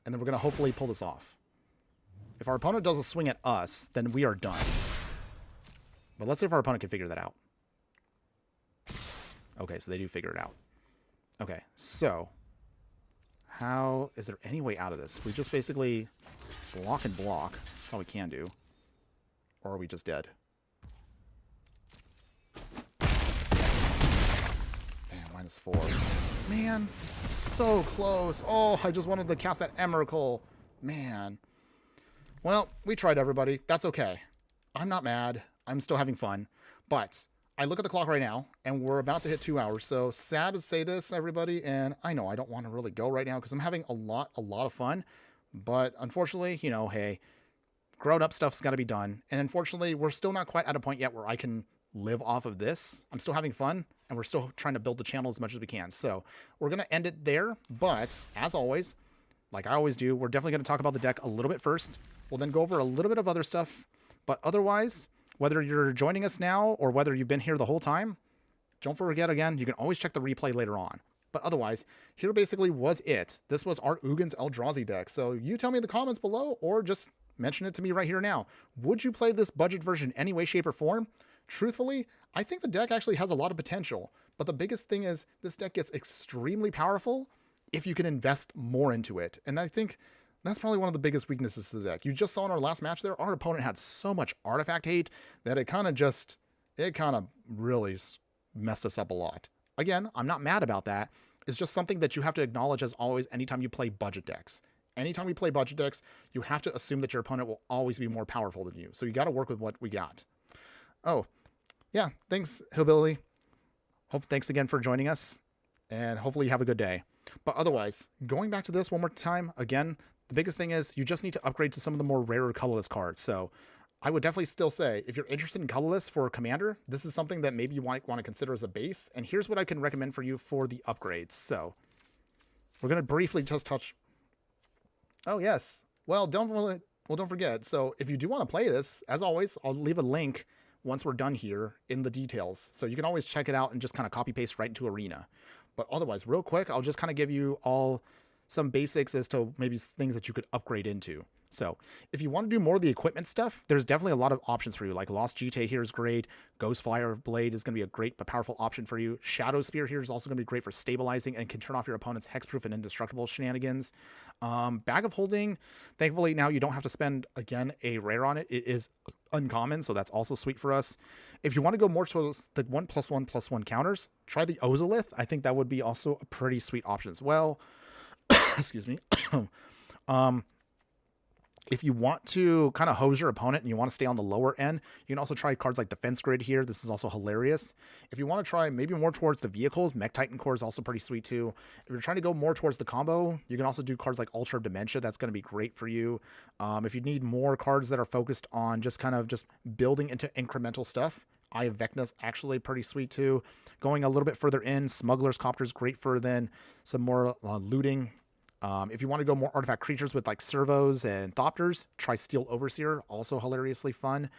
And then we're going to hopefully pull this off. If our opponent does a swing at us, then we are done. But let's see if our opponent can figure that out. Okay, so they do figure it out. Okay, so how is there any way out of this? We just basically block and block. That's all we can do. Or are we just dead? -4. Man, so close. Oh, I just wanted to cast that Emrakul. Man. Well, we tried, everybody. That's okay. I'm not mad. I'm still having fun. But I look at the clock right now, and we're about to hit 2 hours. So sad to say this, everybody. And I know I don't want to really go right now because I'm having a lot of fun. But unfortunately, you know, hey, grown-up stuff's got to be done. And unfortunately, we're still not quite at a point yet where I can live off of this. I'm still having fun, and we're still trying to build the channel as much as we can. So we're going to end it there. But as always, like I always do, we're definitely going to talk about the deck a little bit first. We'll then go over a little bit of other stuff. But otherwise, whether you're joining us now or whether you've been here the whole time, don't forget, again, you can always check the replay later on. But otherwise, here basically was it. This was our Ugin's Eldrazi deck. So you tell me in the comments below or just mention it to me right here now. Would you play this budget version any way, shape, or form? Truthfully, I think the deck actually has a lot of potential, but the biggest thing is this deck gets extremely powerful if you can invest more into it. And I think that's probably one of the biggest weaknesses to the deck. You just saw in our last match there, our opponent had so much artifact hate that it kind of really messed us up a lot. Again, I'm not mad about that. It's just something that you have to acknowledge as always anytime you play budget decks. Anytime you play budget decks, you have to assume that your opponent will always be more powerful than you. So you got to work with what we got. Oh, yeah. Thanks, Hillbilly. Thanks again for joining us, and hopefully you have a good day. But otherwise, going back to this one more time, again, the biggest thing is you just need to upgrade to some of the more rarer colorless cards. So I would definitely still say, if you're interested in colorless for a commander, this is something that maybe you might want to consider as a base. And here's what I can recommend for you for the upgrades. So we're going to briefly just touch. Oh, yes. Well, don't forget. So if you do want to play this, as always, I'll leave a link once we're done here in the details. So you can always check it out and just kind of copy paste right into Arena. But otherwise, real quick, I'll just kind of give you all some basics as to maybe things that you could upgrade into. So if you want to do more of the equipment stuff, there's definitely a lot of options for you. Like Lost Jite here is great. Ghost Fire Blade is going to be a great but powerful option for you. Shadow Spear here is also going to be great for stabilizing and can turn off your opponent's hexproof and indestructible shenanigans. Bag of Holding, thankfully now you don't have to spend, again, a rare on it. It is uncommon, so that's also sweet for us. If you want to go more towards the 1+1/+1 counters, try the Ozolith. I think that would be also a pretty sweet option as well. Excuse me. If you want to kind of hose your opponent and you want to stay on the lower end, you can also try cards like Defense Grid here. This is also hilarious. If you want to try maybe more towards the vehicles, Mech Titan Core is also pretty sweet too. If you're trying to go more towards the combo, you can also do cards like Ultra Dementia. That's going to be great for you. If you need more cards that are focused on just kind of just building into incremental stuff, Eye of Vecna's actually pretty sweet too. Going a little bit further in, Smuggler's Copter is great for then some more looting. If you want to go more artifact creatures with like servos and thopters, try Steel Overseer, also hilariously fun.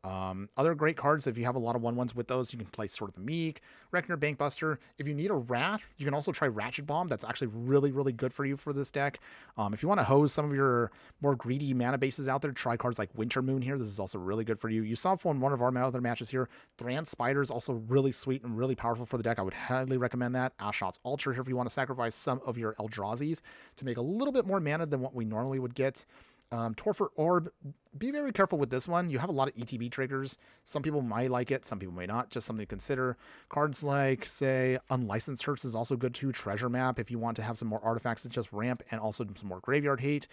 Other great cards, if you have a lot of 1/1s with those, you can play Sword of the Meek, Reckoner, Bankbuster. If you need a Wrath, you can also try Ratchet Bomb. That's actually really, really good for you for this deck. If you want to hose some of your more greedy mana bases out there, try cards like Winter Moon here. This is also really good for you. You saw from one of our other matches here, Thran Spider is also really sweet and really powerful for the deck. I would highly recommend that. Ashnod's Ultra here if you want to sacrifice some of your Eldrazi's to make a little bit more mana than what we normally would get. Torpor Orb, be very careful with this one. You have a lot of ETB triggers. Some people might like it, some people may not. Just something to consider. Cards like, say, Unlicensed Hearts is also good too. Treasure Map, if you want to have some more artifacts that just ramp and also some more graveyard hate.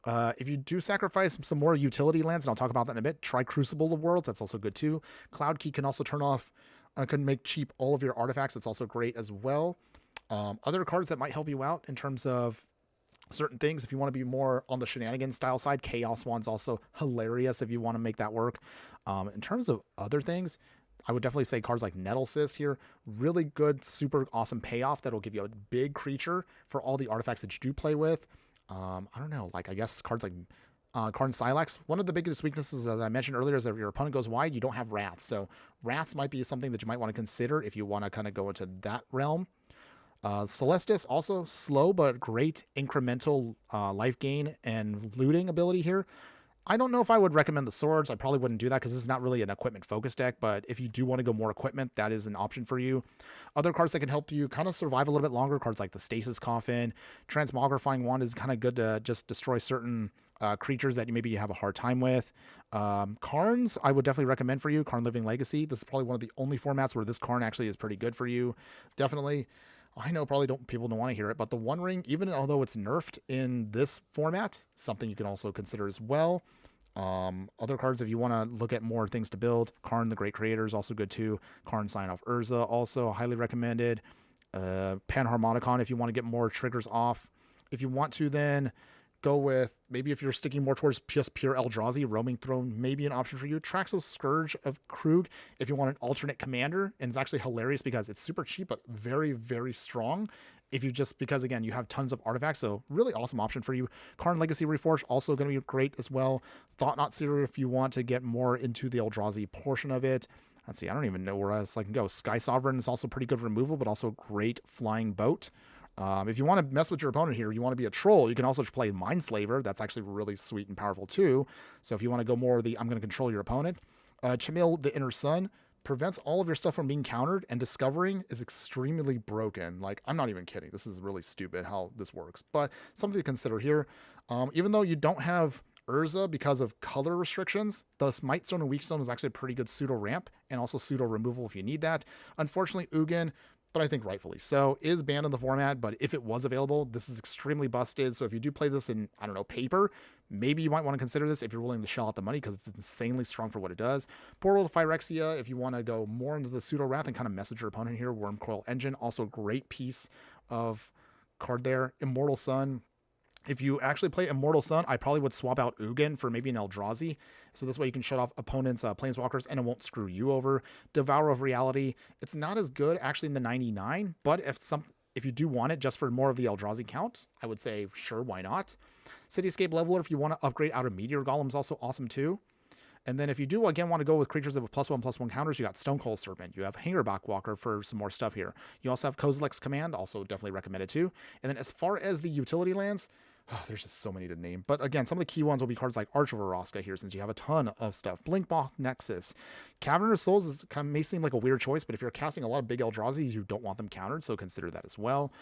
If you do sacrifice some more utility lands, and I'll talk about that in a bit, try Crucible of Worlds. That's also good too. Cloud Key can also turn off, can make cheap all of your artifacts. It's also great as well. Other cards that might help you out in terms of certain things, if you want to be more on the shenanigans style side, Chaos Wand's also hilarious if you want to make that work. In terms of other things, I would definitely say cards like Nettlecyst here, really good, super awesome payoff that'll give you a big creature for all the artifacts that you do play with. I don't know, like I guess cards like Karn Silex. One of the biggest weaknesses, as I mentioned earlier, is that if your opponent goes wide, you don't have Wraths. So Wraths might be something that you might want to consider if you want to kind of go into that realm. Celestis, also slow but great incremental life gain and looting ability here. I don't know if I would recommend the swords. I probably wouldn't do that because this is not really an equipment focused deck, but if you do want to go more equipment, that is an option for you. Other cards that can help you kind of survive a little bit longer, cards like the Stasis Coffin. Transmogrifying Wand is kind of good to just destroy certain creatures that maybe you have a hard time with. Karns, I would definitely recommend for you. Karn Living Legacy. This is probably one of the only formats where this Karn actually is pretty good for you. Definitely. I know probably people don't want to hear it, but the One Ring, even although it's nerfed in this format, something you can also consider as well. Other cards, if you want to look at more things to build, Karn the Great Creator is also good too. Karn Sign Off Urza, also highly recommended. Panharmonicon, if you want to get more triggers off. If you want to then go with, maybe if you're sticking more towards just pure Eldrazi, Roaming Throne may be an option for you. Traxos Scourge of Krug, if you want an alternate commander, and it's actually hilarious because it's super cheap, but very, very strong. If you just, because again, you have tons of artifacts, so really awesome option for you. Karn Legacy Reforged, also going to be great as well. Thought-Knot Seer, if you want to get more into the Eldrazi portion of it. Let's see, I don't even know where else I can go. Sky Sovereign is also pretty good removal, but also great flying boat. If you want to mess with your opponent here, you want to be a troll, you can also play Mindslaver. That's actually really sweet and powerful too. So if you want to go more the I'm going to control your opponent. Chamil, the Inner Sun, prevents all of your stuff from being countered, and discovering is extremely broken. Like, I'm not even kidding. This is really stupid how this works, but something to consider here. Even though you don't have Urza because of color restrictions, the Might Stone and Weak Stone is actually a pretty good pseudo ramp and also pseudo removal if you need that. Unfortunately, Ugin, but I think rightfully so, is banned in the format, but if it was available, this is extremely busted. So if you do play this in, I don't know, paper, maybe you might want to consider this if you're willing to shell out the money because it's insanely strong for what it does. Portal to Phyrexia, if you want to go more into the pseudo-wrath and kind of mess with your opponent here. Wormcoil Engine, also a great piece of card there. Immortal Sun. If you actually play Immortal Sun, I probably would swap out Ugin for maybe an Eldrazi. So this way you can shut off opponents' planeswalkers and it won't screw you over. Devourer of Reality. It's not as good actually in the 99, but if you do want it just for more of the Eldrazi count, I would say sure, why not? Cityscape Leveler, if you want to upgrade out of Meteor Golem, is also awesome too. And then if you do, again, want to go with creatures of +1/+1 counters, you got Stonecold Serpent. You have Hangerback Walker for some more stuff here. You also have Kozilek's Command, also definitely recommended too. And then as far as the utility lands, there's just so many to name. But again, some of the key ones will be cards like Arch of Araska here, since you have a ton of stuff. Blinkmoth Nexus, Cavern of Souls is may seem like a weird choice, but if you're casting a lot of big Eldrazi, you don't want them countered, so consider that as well.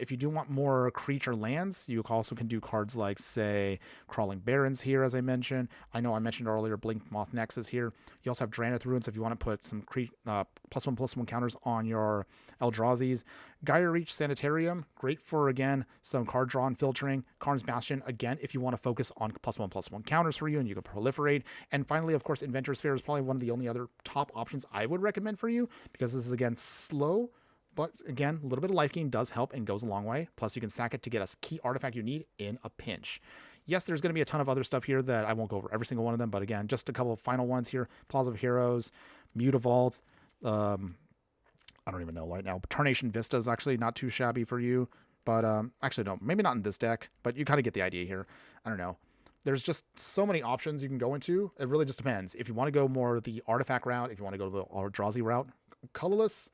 If you do want more creature lands, you also can do cards like, say, Crawling Barrens here, as I mentioned. I know I mentioned earlier Blink Moth Nexus here. You also have Drannith Ruins if you want to put some +1/+1 counters on your Eldrazi's. Gaia Reach Sanitarium, great for, again, some card draw and filtering. Karn's Bastion, again, if you want to focus on +1/+1 counters for you and you can proliferate. And finally, of course, Inventor's Sphere is probably one of the only other top options I would recommend for you, because this is, again, slow, but again, a little bit of life gain does help and goes a long way. Plus, you can sack it to get a key artifact you need in a pinch. Yes, there's going to be a ton of other stuff here that I won't go over every single one of them, but again, just a couple of final ones here. Plaza of Heroes, Mutavault, I don't even know right now. Tarnation Vista is actually not too shabby for you, but actually, no, maybe not in this deck, but you kind of get the idea here. I don't know. There's just so many options you can go into. It really just depends. If you want to go more the artifact route, if you want to go the Eldrazi route, Colorless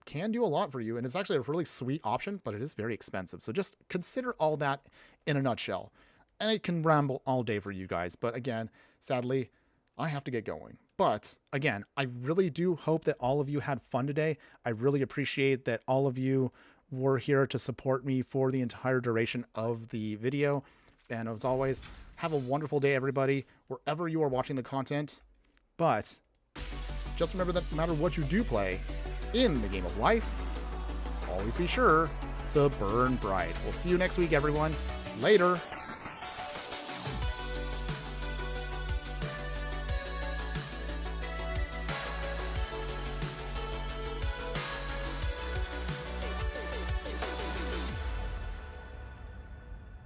can do a lot for you, and it's actually a really sweet option, but it is very expensive. So just consider all that in a nutshell. And it can ramble all day for you guys, but again, sadly, I have to get going. But again, I really do hope that all of you had fun today. I really appreciate that all of you were here to support me for the entire duration of the video. And as always, have a wonderful day, everybody, wherever you are watching the content. But just remember that no matter what you do play in the game of life, always be sure to burn bright. We'll see you next week, everyone. Later.